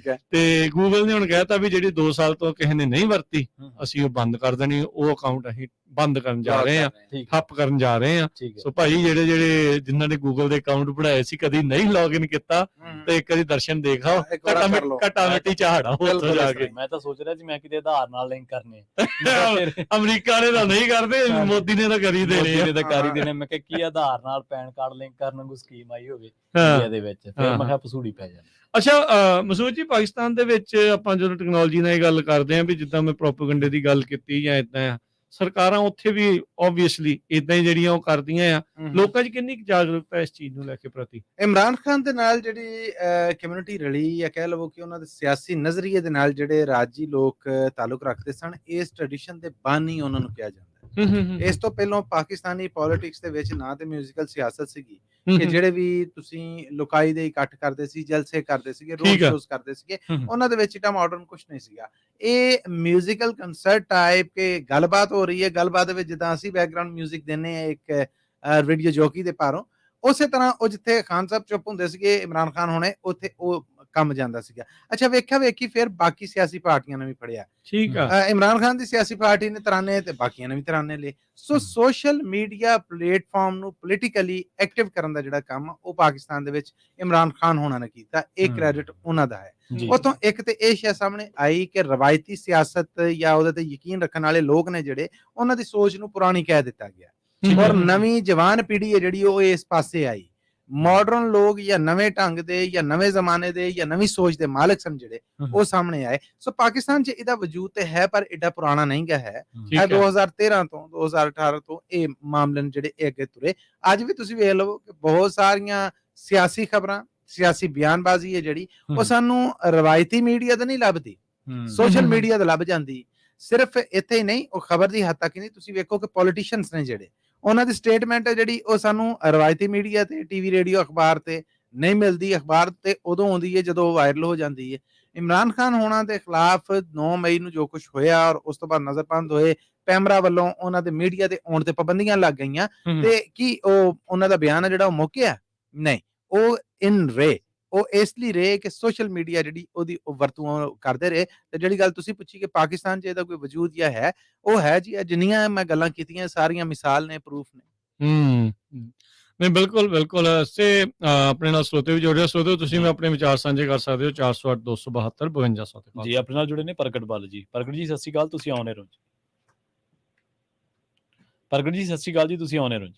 ਤੇ ਗੂਗਲ ਨੇ ਹੁਣ ਕਹਿਤਾ ਵੀ ਜਿਹੜੀ 2 ਸਾਲ ਤੋਂ ਕਿਸੇ ਨੇ ਨਹੀਂ ਵਰਤੀ, ਅਸੀਂ ਉਹ ਬੰਦ ਕਰ ਦੇਣੀ। ਉਹ ਅਕਾਊਂਟ ਅਸੀਂ ਬੰਦ ਕਰਨ ਜਾ ਰਹੇ ਆ, ਠੱਪ ਕਰਨ ਜਾ ਰਹੇ ਆ। ਸੋ ਭਾਈ ਜਿਹੜੇ ਜਿਨ੍ਹਾਂ ਨੇ ਗੂਗਲ ਦੇ ਅਕਾਊਂਟ ਬਣਾਏ ਸੀ, ਕਦੀ ਨਹੀਂ ਲੌਗਇਨ ਕੀਤਾ ਤੇ ਇੱਕ ਵਾਰੀ ਦਰਸ਼ਨ ਦੇਖ ਆਓ, ਘਟਾ ਮਿੱਟੀ ਝਾੜਾ ਉੱਥੋਂ ਜਾ ਕੇ। ਮੈਂ ਤਾਂ ਸੋਚ ਰਿਹਾ ਸੀ ਮੈਂ ਕਿਤੇ ਆਧਾਰ ਨਾਲ ਲਿੰਕ ਕਰਨੇ। ਅਮਰੀਕਾ ਨੇ ਤਾਂ ਨਹੀਂ ਕਰਦੇ, ਮੋਦੀ ਨੇ ਤਾਂ ਕਰੀ ਦੇਣੇ। ਮੈਂ ਕਿਹਾ ਕੀ ਆਧਾਰ ਨਾਲ ਪੈਨ ਕਾਰਡ ਲਿੰਕ ਕਰਨ ਨੂੰ ਸਕੀਮ ਆਈ ਹੋਵੇ ਇੰਡੀਆ ਦੇ ਵਿੱਚ, ਫਿਰ ਮੈਂ ਕਿਹਾ ਪਸੂੜੀ ਪੈ ਜਾਣੀ। ਅੱਛਾ ਮਸੂਦ ਜੀ, ਪਾਕਿਸਤਾਨ ਦੇ ਵਿੱਚ ਆਪਾਂ ਜਦੋਂ ਟੈਕਨੋਲੋਜੀ ਨਾਲ ਇਹ ਗੱਲ ਕਰਦੇ ਆਂ ਵੀ ਜਿੱਦਾਂ ਮੈਂ ਪ੍ਰੋਪੇਗੈਂਡੇ ਦੀ ਗੱਲ ਕੀਤੀ ਜਾਂ ਇਦਾਂ ਆ, ਸਰਕਾਰਾਂ ਉੱਥੇ ਵੀ ਓਬਵੀਅਸਲੀ ਇਦਾਂ ਹੀ ਜਿਹੜੀਆਂ ਉਹ ਕਰਦੀਆਂ ਆ। ਲੋਕਾਂ 'ਚ ਕਿੰਨੀ ਜਾਗਰੂਕਤਾ ਇਸ ਚੀਜ਼ ਨੂੰ ਲੈ ਕੇ ਪ੍ਰਤੀ? ਇਮਰਾਨ ਖਾਨ ਦੇ ਨਾਲ ਜਿਹੜੀ ਕਮਿਊਨਿਟੀ ਰਲੀ, ਜਾਂ ਕਹਿ ਲਵੋ ਕਿ ਉਹਨਾਂ ਦੇ ਸਿਆਸੀ ਨਜ਼ਰੀਏ ਦੇ ਨਾਲ ਜਿਹੜੇ ਰਾਜੀ ਲੋਕ ਤਾਲੁਕ ਰੱਖਦੇ ਸਨ, ਇਸ ਟ੍ਰੈਡੀਸ਼ਨ ਦੇ ਬਾਨੀ ਉਹਨਾਂ ਨੂੰ ਕਿਹਾ ਜਾਂਦਾ। ਇਸ ਤੋਂ ਪਹਿਲਾਂ ਪਾਕਿਸਤਾਨੀ ਪੋਲਿਟਿਕਸ ਦੇ ਵਿੱਚ ਨਾ ਤੇ ਮਿਊਜ਼ੀਕਲ ਸਿਆਸਤ ਸੀਗੀ ਕਿ ਜਿਹੜੇ ਵੀ ਤੁਸੀਂ ਲੁਕਾਈ ਦੇ ਇਕੱਠ ਕਰਦੇ ਸੀ, ਜਲਸੇ ਕਰਦੇ ਸੀਗੇ, ਰੋਡ ਸ਼ੋਜ਼ ਕਰਦੇ ਸੀਗੇ, ਉਹਨਾਂ ਦੇ ਵਿੱਚ ਇਟਾ ਮਾਡਰਨ ਕੁਝ ਨਹੀਂ ਸੀਗਾ। ਇਹ ਮਿਊਜ਼ੀਕਲ ਕੰਸਰਟ ਟਾਈਪ ਕੇ ਗੱਲਬਾਤ ਹੋ ਰਹੀ ਹੈ। ਗੱਲਬਾਤ ਦੇ ਵਿੱਚ ਜਿੱਦਾਂ ਅਸੀਂ ਬੈਕਗ੍ਰਾਉਂਡ ਮਿਊਜ਼ਿਕ ਦਿੰਦੇ ਆ ਇੱਕ ਰੇਡੀਓ ਜੋਕੀ ਦੇ ਪਾਰੋਂ, ਉਸੇ ਤਰ੍ਹਾਂ ਉਹ ਜਿੱਥੇ ਖਾਨ ਸਾਹਿਬ ਚੁੱਪ ਹੁੰਦੇ ਸੀਗੇ, ਇਮਰਾਨ ਖਾਨ ਹੋਣੇ ਉੱਥੇ ਉਹ ਕੰਮ ਜਾਂਦਾ ਸੀਗਾ। ਅੱਛਾ, ਵੇਖੀ ਫਿਰ ਬਾਕੀ ਸਿਆਸੀ ਪਾਰਟੀਆਂ ਨੇ ਵੀ ਫੜਿਆ। ਠੀਕ ਆ, ਇਮਰਾਨ ਖਾਨ ਦੀ ਸਿਆਸੀ ਪਾਰਟੀ ਨੇ ਤਰਾਨੇ ਤੇ ਬਾਕੀਆਂ ਨੇ ਵੀ ਤਰਾਨੇ ਲਏ। ਸੋ ਸੋਸ਼ਲ ਮੀਡੀਆ ਪਲੇਟਫਾਰਮ ਨੂੰ ਪੋਲੀਟੀਕਲੀ ਐਕਟਿਵ ਕਰਨ ਦਾ ਜਿਹੜਾ ਕੰਮ ਉਹ ਪਾਕਿਸਤਾਨ ਦੇ ਵਿੱਚ ਇਮਰਾਨ ਖਾਨ ਹੋਣਾ ਨੇ ਕੀਤਾ, ਇਹ ਕ੍ਰੈਡਿਟ ਉਹਨਾਂ ਦਾ ਹੈ। ਉਤੋਂ ਇੱਕ ਤੇ ਇਹ ਸ਼ੈ ਸਾਹਮਣੇ ਆਈ ਕਿ ਰਵਾਇਤੀ ਸਿਆਸਤ ਜਾਂ ਉਹਦੇ ਤੇ ਯਕੀਨ ਰੱਖਣ ਵਾਲੇ ਲੋਕ ਨੇ ਜਿਹੜੇ, ਉਹਨਾਂ ਦੀ ਸੋਚ ਨੂੰ ਪੁਰਾਣੀ ਕਹਿ ਦਿੱਤਾ ਗਿਆ, ਔਰ ਨਵੀਂ ਜਵਾਨ ਪੀੜ੍ਹੀ ਹੈ ਜਿਹੜੀ ਉਹ ਇਸ ਪਾਸੇ ਆਈ। ਮਾਡਰਨ ਲੋਕ ਜਾਂ ਨਵੇਂ ਢੰਗ ਦੇ ਜਾਂ ਨਵੇਂ ਜ਼ਮਾਨੇ ਦੇ ਜਾਂ ਨਵੀਂ ਸੋਚ ਦੇ ਮਾਲਕ ਸਨ ਜਿਹੜੇ, ਉਹ ਸਾਹਮਣੇ ਆਏ। ਸੋ ਪਾਕਿਸਤਾਨ 'ਚ ਇਹਦਾ ਵਜੂਦ ਤੇ ਹੈ, ਪਰ ਏਡਾ ਪੁਰਾਣਾ ਨਹੀਂ ਗਾ ਹੈ। 2013 ਤੋਂ 2018 ਤੋਂ ਇਹ ਮਾਮਲੇ ਜਿਹੜੇ ਇਹ ਅੱਗੇ ਤੁਰੇ। ਅੱਜ ਵੀ ਤੁਸੀਂ ਵੇਖ ਲਓ ਕਿ ਬਹੁਤ ਸਾਰੀਆਂ ਸਿਆਸੀ ਖਬਰਾਂ, ਸਿਆਸੀ ਬਿਆਨਬਾਜ਼ੀ ਹੈ ਜਿਹੜੀ, ਉਹ ਸਾਨੂੰ ਰਵਾਇਤੀ ਮੀਡੀਆ ਤੇ ਨਹੀਂ ਲੱਭਦੀ, ਸੋਸ਼ਲ ਮੀਡੀਆ ਤੇ ਲੱਭ ਜਾਂਦੀ। ਸਿਰਫ ਇੱਥੇ ਹੀ ਨਹੀਂ, ਉਹ ਖਬਰ ਦੀ ਹੱਦ ਤੱਕ ਹੀ ਨਹੀਂ, ਤੁਸੀਂ ਵੇਖੋ ਕਿ ਪੋਲੀਟੀਸ਼ੀਅਨਸ ਨੇ ਜਿਹੜੇ, ਉਹਨਾਂ ਦੀ ਸਟੇਟਮੈਂਟ ਹੈ ਜਿਹੜੀ, ਉਹ ਸਾਨੂੰ ਰਵਾਇਤੀ ਮੀਡੀਆ ਤੇ, ਟੀਵੀ, ਰੇਡੀਓ, ਅਖਬਾਰ ਤੇ ਨਹੀਂ ਮਿਲਦੀ। ਅਖਬਾਰ ਤੇ ਉਦੋਂ ਆਉਂਦੀ ਹੈ ਜਦੋਂ ਵਾਇਰਲ ਹੋ ਜਾਂਦੀ ਹੈ। ਇਮਰਾਨ ਖਾਨ ਹੋਣਾ ਦੇ ਖਿਲਾਫ 9 ਮਈ ਨੂੰ ਜੋ ਕੁਝ ਹੋਇਆ, ਔਰ ਉਸ ਤੋਂ ਬਾਅਦ ਨਜ਼ਰਬੰਦ ਹੋਏ, ਪੈਮਰਾ ਵੱਲੋਂ ਉਹਨਾਂ ਦੇ ਮੀਡੀਆ ਤੇ ਆਉਣ ਤੇ ਪਾਬੰਦੀਆਂ ਲੱਗ ਗਈਆਂ, ਤੇ ਕੀ ਉਹ ਉਹਨਾਂ ਦਾ ਬਿਆਨ ਹੈ ਜਿਹੜਾ ਉਹ ਮੁੱਕਿਆ? ਨਹੀਂ, ਉਹ ਇਨ ਰੇ, ਉਹ ਇਸ ਲਈ ਰਹੇ ਕਿ ਸੋਸ਼ਲ ਮੀਡੀਆ ਜਿਹੜੀ ਉਹਦੀ ਵਰਤੋਂ ਕਰਦੇ ਰਹੇ। ਤੇ ਜਿਹੜੀ ਗੱਲ ਤੁਸੀਂ ਪੁੱਛੀ ਕਿ ਪਾਕਿਸਤਾਨ 'ਚ ਇਹਦਾ ਕੋਈ ਵਜੂਦ ਜਾਂ ਹੈ, ਉਹ ਹੈ ਜੀ। ਜਿੰਨੀਆਂ ਮੈਂ ਗੱਲਾਂ ਕੀਤੀਆਂ ਸਾਰੀਆਂ ਮਿਸਾਲ ਨੇ, ਪ੍ਰੂਫ ਨੇ। ਨਹੀਂ, ਬਿਲਕੁਲ ਬਿਲਕੁਲ। ਸੇ ਆਪਣੇ ਨਾਲ ਸਰੋਤੇ ਵੀ ਜੁੜੇ, ਸਰੋਤੇ ਤੁਸੀਂ ਵੀ ਆਪਣੇ ਵਿਚਾਰ ਸਾਂਝੇ ਕਰ ਸਕਦੇ ਹੋ 408 272 52 ਜੀ। ਆਪਣੇ ਨਾਲ ਜੁੜੇ ਨੇ ਪ੍ਰਗਟ ਬੱਲ ਜੀ। ਪ੍ਰਗਟ ਜੀ ਸਤਿ ਸ਼੍ਰੀ ਅਕਾਲ, ਤੁਸੀਂ ਆਉਣੇ ਰਹੋ ਜੀ। ਪ੍ਰਗਟ ਜੀ ਸਤਿ ਸ਼੍ਰੀ ਅਕਾਲ ਜੀ, ਤੁਸੀਂ ਆਉਣੇ ਰਹੋ ਜੀ।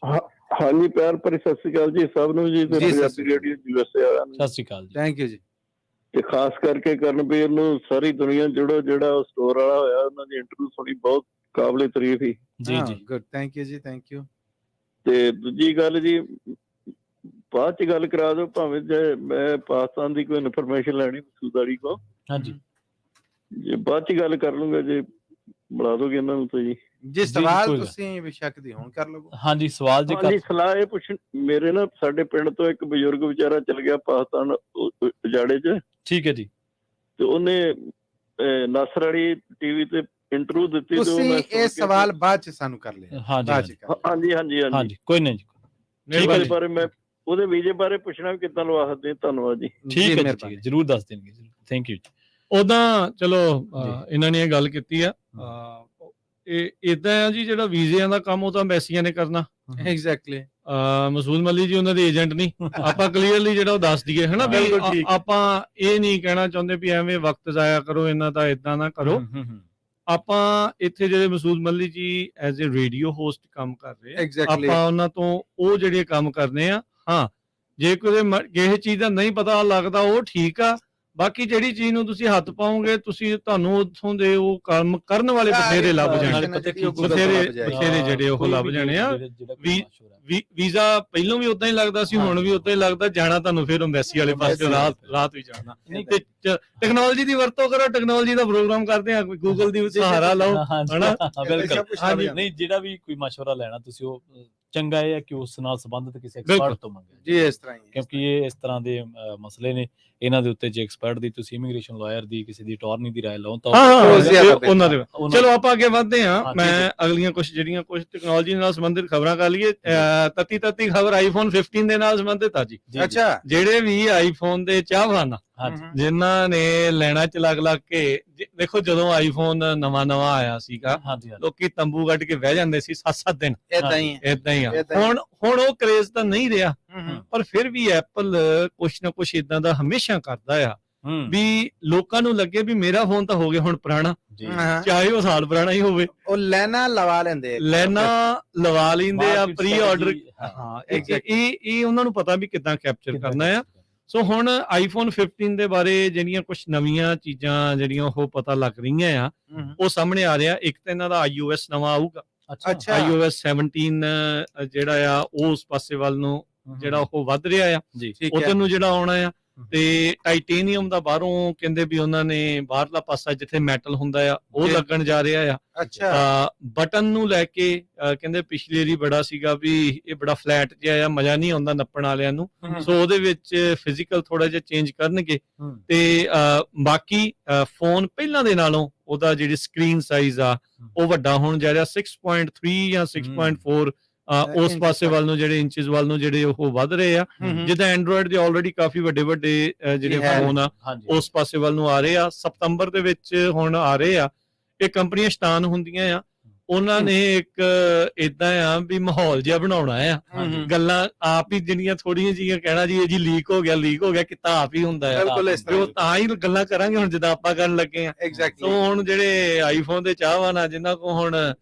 ਹਾਂਜੀ, ਪਿਆਰ ਭਰੀ ਸਤਿ ਸ਼੍ਰੀ ਅਕਾਲ ਜੀ ਸਭ ਨੂੰ ਜੀ। ਪੰਜਾਬੀ ਰੇਡੀਓ USA ਵਾਲਿਆਂ ਨੂੰ ਸਤਿ ਸ਼੍ਰੀ ਅਕਾਲ ਜੀ। ਥੈਂਕ ਯੂ ਜੀ। ਤੇ ਖਾਸ ਕਰਕੇ ਕਰਨਵੀਰ ਨੂੰ, ਸਾਰੀ ਦੁਨੀਆ ਜੁੜੋ, ਜਿਹੜਾ ਉਹ ਸਟੋਰ ਵਾਲਾ ਹੋਇਆ, ਉਹਨਾਂ ਦੀ ਇੰਟਰਵਿਊ ਸੁਣੀ, ਬਹੁਤ ਕਾਬਲੇ ਤਾਰੀਫ ਸੀ ਜੀ। ਜੀ ਗੁੱਡ, ਥੈਂਕ ਯੂ ਜੀ, ਥੈਂਕ ਯੂ। ਤੇ ਦੂਜੀ ਗੱਲ ਜੀ, ਬਾਅਦ ਚ ਗੱਲ ਕਰਾ ਦਿਓ, ਭਾਵੇਂ ਜੇ ਮੈਂ ਪਾਕਿਸਤਾਨ ਦੀ ਕੋਈ ਇਨਫੋਰਮੇਸ਼ਨ ਲੈਣੀ ਮਸੂਦ ਅਲੀ ਕੋ, ਹਾਂਜੀ, ਜੇ ਬਾਅਦ ਚ ਗੱਲ ਕਰ ਲੂੰਗਾ, ਜੇ ਬੁਲਾ ਦੋਗੇ ਇਹਨਾਂ ਨੂੰ ਤਾਂ ਜੀ। ਜੀ ਸਵਾਲ ਤੁਸੀਂ ਬੇਸ਼ੱਕ ਦੀ ਹੋਣ ਕਰ ਲਓ। ਹਾਂਜੀ, ਸਵਾਲ ਜੀ। ਹਾਂਜੀ, ਸਲਾਹ ਇਹ ਪੁੱਛ, ਮੇਰੇ ਨਾ ਸਾਡੇ ਪਿੰਡ ਤੋਂ ਇੱਕ ਬਜ਼ੁਰਗ ਵਿਚਾਰਾ ਚਲ ਗਿਆ ਪਾਕਿਸਤਾਨ ਉਜਾੜੇ 'ਚ। ਠੀਕ ਹੈ ਜੀ। ਤੇ ਉਹਨੇ ਨਾਸਰ ਅਲੀ ਟੀਵੀ ਤੇ ਇੰਟਰਵਿਊ ਦਿੱਤੀ। ਤੁਸੀਂ ਇਹ ਸਵਾਲ ਬਾਅਦ ਚ ਸਾਨੂੰ ਕਰ ਲਿਆ। ਹਾਂਜੀ ਹਾਂਜੀ ਹਾਂਜੀ ਹਾਂਜੀ, ਕੋਈ ਨਹੀਂ ਜੀ। ਉਹਦੇ ਬਾਰੇ ਮੈਂ, ਉਹਦੇ ਵੀਜ਼ੇ ਬਾਰੇ ਪੁੱਛਣਾ ਵੀ ਕਿੱਦਾਂ ਲਵਾ ਸਕਦੇ। ਧੰਨਵਾਦ ਜੀ। ਠੀਕ ਹੈ ਜੀ, ਜਰੂਰ ਦੱਸ ਦੇਣਗੇ ਜੀ। ਥੈਂਕ ਯੂ ਜੀ। ਉਦਾਂ ਚਲੋ ਇਹਨਾਂ ਨੇ ਇਹ ਗੱਲ ਕੀਤੀ ਆ, ਇਹ ਇਦਾਂ ਆ ਜੀ, ਜਿਹੜਾ ਵੀਜ਼ਿਆਂ ਦਾ ਕੰਮ ਉਹ ਤਾਂ ਐਮਬੈਸੀਆਂ ਨੇ ਕਰਨਾ। ਐਗਜ਼ੈਕਟਲੀ। ਮਸੂਦ ਮੱਲੀ ਜੀ ਉਹਨਾਂ ਦੇ ਏਜੰਟ ਨਹੀਂ। ਆਪਾਂ ਕਲੀਅਰਲੀ ਜਿਹੜਾ ਉਹ ਦੱਸ ਦਈਏ, ਹਨਾ ਵੀ ਆਪਾਂ ਇਹ ਨਹੀਂ ਕਹਿਣਾ ਚਾਹੁੰਦੇ ਵੀ ਐਵੇਂ ਵਕਤ ਜ਼ਾਇਆ ਕਰੋ ਇਹਨਾਂ ਦਾ, ਇਦਾਂ ਨਾ ਕਰੋ। ਆਪਾਂ ਇੱਥੇ ਜਿਹੜੇ ਮਸੂਦ ਮੱਲੀ ਜੀ ਐਜ਼ ਅ ਰੇਡੀਓ ਹੋਸਟ ਕੰਮ ਕਰ ਰਹੇ ਆ, ਆਪਾਂ ਉਹਨਾਂ ਤੋਂ ਉਹ ਜਿਹੜੇ ਕੰਮ ਕਰਨੇ ਆ। ਹਾਂ, ਜੇ ਕਿਸੇ ਚੀਜ਼ ਦਾ ਨਹੀਂ ਪਤਾ ਲੱਗਦਾ ਉਹ ਠੀਕ ਆ, ਬਾਕੀ ਜਿਹੜੀ ਚੀਜ਼ ਨੂੰ ਤੁਸੀਂ ਹੱਥ ਪਾਓਗੇ, ਤੁਹਾਨੂੰ ਉੱਥੋਂ ਦੇ ਉਹ ਕੰਮ ਕਰਨ ਵਾਲੇ ਬਥੇਰੇ ਲੱਭ ਜਾਣੇ, ਬਥੇਰੇ ਜਿਹੜੇ ਉਹ ਲੱਭ ਜਾਣੇ ਆ। ਵੀਜ਼ਾ ਪਹਿਲਾਂ ਵੀ ਉਦਾਂ ਹੀ ਲੱਗਦਾ ਸੀ, ਹੁਣ ਵੀ ਉਦਾਂ ਹੀ ਲੱਗਦਾ। ਜਾਣਾ ਤੁਹਾਨੂੰ ਫਿਰ ਐਮਬੈਸੀ ਵਾਲੇ ਪਾਸੇ ਰਾਤ ਵੀ ਜਾਣਾ। ਟੈਕਨੋਲੋਜੀ ਦੀ ਵਰਤੋਂ ਕਰੋ, ਟੈਕਨੋਲੋਜੀ ਦਾ ਪ੍ਰੋਗਰਾਮ ਕਰਦੇ ਆ, ਗੂਗਲ ਦੀ ਸਹਾਰਾ ਲਓ, ਹਨਾ। ਬਿਲਕੁਲ। ਨਹੀਂ, ਜਿਹੜਾ ਵੀ ਕੋਈ ਮਸ਼ਵਰਾ ਲੈਣਾ ਤੁਸੀਂ, ਉਹ ਚੰਗਾ ਹੈ ਕਿ ਉਸ ਨਾਲ ਸੰਬੰਧਿਤ ਕਿਸੇ ਐਕਸਪਰਟ ਤੋਂ ਮੰਗੇ ਜੀ। ਇਸ ਤਰ੍ਹਾਂ ਹੀ, ਕਿਉਂਕਿ ਇਹ ਇਸ ਤਰ੍ਹਾਂ ਦੇ ਮਸਲੇ ਨੇ, ਇਹਨਾਂ ਦੇ ਉੱਤੇ ਜੇ ਐਕਸਪਰਟ ਦੀ, ਤੁਸੀਂ ਇਮੀਗ੍ਰੇਸ਼ਨ ਲਾਇਰ ਦੀ, ਕਿਸੇ ਦੀ ਅਟਾਰਨੀ ਦੀ ਰਾਏ ਲਓ ਤਾਂ ਉਹਨਾਂ ਦੇ। ਚਲੋ ਆਪਾਂ ਅੱਗੇ ਵਧਦੇ ਹਾਂ। ਮੈਂ ਅਗਲੀਆਂ ਕੁਝ ਟੈਕਨੋਲੋਜੀ ਨਾਲ ਸੰਬੰਧਿਤ ਖਬਰਾਂ ਕਰ ਲਈਏ। ਤਤੀ ਖਬਰ ਆਈਫੋਨ 15 ਦੇ ਨਾਲ ਸੰਬੰਧਿਤ ਆ ਜੀ। ਅੱਛਾ। ਜਿਹੜੇ ਵੀ ਆਈਫੋਨ ਦੇ ਚਾਹਵਾਨ ਜਿਨ੍ਹਾਂ ਨੇ ਲੈਣਾ ਚ ਲੱਗ ਕੇ, ਦੇਖੋ ਜਦੋਂ ਆਈਫੋਨ ਨਵਾਂ ਆਇਆ ਸੀਗਾ, ਲੋਕੀ ਤੰਬੂ ਕੱਢ ਕੇ ਬਹਿ ਜਾਂਦੇ ਸੀ 7-7 ਦਿਨ। ਏਦਾਂ ਹੀ ਆ। ਹੁਣ ਉਹ ਕਰੇਜ਼ ਤਾਂ ਨਹੀਂ ਰਿਹਾ, ਪਰ ਫਿਰ ਵੀ ਐਪਲ ਕੁਛ ਨਾ ਕੁਛ ਇਦਾਂ ਦਾ ਹਮੇਸ਼ਾ ਕਰਦਾ ਆ ਵੀ ਲੋਕਾਂ ਨੂੰ ਲੱਗੇ ਵੀ ਮੇਰਾ ਫੋਨ ਤਾਂ ਹੋ ਗਿਆ ਹੁਣ ਪੁਰਾਣਾ, ਚਾਹੇ ਉਹ ਸਾਲ ਪੁਰਾਣਾ ਹੀ ਹੋਵੇ। ਉਹ ਲੈਣਾ ਲਵਾ ਲੈਂਦੇ ਆ, ਪ੍ਰੀ ਆਰਡਰ। ਹਾਂ, ਇਹ ਉਹਨਾਂ ਨੂੰ ਪਤਾ ਵੀ ਕਿੱਦਾਂ ਕੈਪਚਰ ਕਰਨਾ ਆ। ਸੋ ਹੁਣ ਆਈਫੋਨ 15 ਦੇ ਬਾਰੇ ਜਿਹੜੀਆਂ ਕੁਝ ਨਵੀਆਂ ਚੀਜ਼ਾਂ ਜਿਹੜੀਆਂ ਉਹ ਪਤਾ ਲੱਗ ਰਹੀਆਂ ਆ, ਉਹ ਸਾਹਮਣੇ ਆ ਰਿਹਾ। ਇੱਕ ਤਾਂ ਇਹਨਾਂ ਦਾ iOS ਨਵਾਂ ਆਊਗਾ। iOS 17 ਜਿਹੜਾ ਆ ਉਹ ਉਸ ਪਾਸੇ ਵੱਲ ਨੂੰ ਜਿਹੜਾ ਉਹ ਵੱਧ ਰਿਹਾ ਆ, ਉਧਰ ਨੂੰ ਜਿਹੜਾ ਆਉਣਾ ਆ। ਤੇ ਟਾਈਟੇਨੀਅਮ ਦਾ ਬਾਹਰੋਂ ਕਹਿੰਦੇ ਵੀ ਉਹਨਾਂ ਨੇ ਬਾਹਰਲਾ ਪਾਸਾ ਜਿੱਥੇ ਮੈਟਲ ਹੁੰਦਾ ਆ ਉਹ ਲੱਗਣ ਜਾ ਰਿਹਾ ਆ। ਬਟਨ ਨੂੰ ਲੈ ਕੇ ਕਹਿੰਦੇ ਪਿਛਲੀ ਵਾਰੀ ਬੜਾ ਸੀਗਾ ਵੀ ਇਹ ਬੜਾ ਫਲੈਟ ਜਿਹਾ ਆ, ਮਜ਼ਾ ਨਹੀਂ ਆਉਂਦਾ ਨੱਪਣ ਵਾਲਿਆਂ ਨੂੰ। ਸੋ ਉਹਦੇ ਵਿੱਚ ਫਿਜ਼ੀਕਲ ਥੋੜਾ ਜਿਹਾ ਚੇਂਜ ਕਰਨਗੇ। ਤੇ ਬਾਕੀ ਫੋਨ ਪਹਿਲਾਂ ਦੇ ਨਾਲੋਂ ਉਹਦਾ ਜਿਹੜੀ ਸਕਰੀਨ ਸਾਈਜ਼ ਆ ਉਹ ਵੱਡਾ ਹੋਣ ਜਾ ਰਿਹਾ, 6.3 ਜਾਂ 6.4 ਉਸ ਪਾਸੇ ਵੱਲ ਨੂੰ, ਜਿਹੜੇ ਇੰਚਸ ਵੱਲ ਨੂੰ ਜਿਹੜੇ ਉਹ ਵੱਧ ਰਹੇ ਆ। ਜਿੱਦਾਂ ਐਂਡਰੋਇਡ ਦੇ ਆਲਰੇਡੀ ਕਾਫੀ ਵੱਡੇ ਜਿਹੜੇ ਫੋਨ ਆ ਉਸ ਪਾਸੇ ਵੱਲ ਨੂੰ ਆ ਰਹੇ ਆ। ਸਤੰਬਰ ਦੇ ਵਿੱਚ ਹੁਣ ਆ ਰਹੇ ਆ। ਇਹ ਕੰਪਨੀਆਂ ਸ਼ੈਤਾਨ ਹੁੰਦੀਆਂ ਆ, ਉਹਨਾਂ ਨੇ ਇੱਕ ਏਦਾਂ ਆ ਵੀ ਮਾਹੌਲ ਜਿਹਾ ਬਣਾਉਣਾ ਆ। ਗੱਲਾਂ ਆਪ ਹੀ ਜਿਹੜੀਆਂ ਥੋੜੀਆਂ ਜਿਹੀਆਂ ਕਹਿਣਾ ਜੀ ਇਹ ਜੀ ਲੀਕ ਹੋ ਗਿਆ ਕਿਤਾ ਆਪ ਹੀ ਹੁੰਦਾ ਆ। ਉਹ ਤਾਂ ਹੀ ਗੱਲਾਂ ਕਰਾਂਗੇ ਹੁਣ ਜਿੱਦਾਂ ਆਪਾਂ ਕਰਨ ਲੱਗੇ ਆ। ਸੋ ਹੁਣ ਜਿਹੜੇ ਆਈਫੋਨ ਦੇ ਚਾਹਵਾਨ ਆ, ਜਿਨ੍ਹਾਂ ਕੋ ਹੁਣ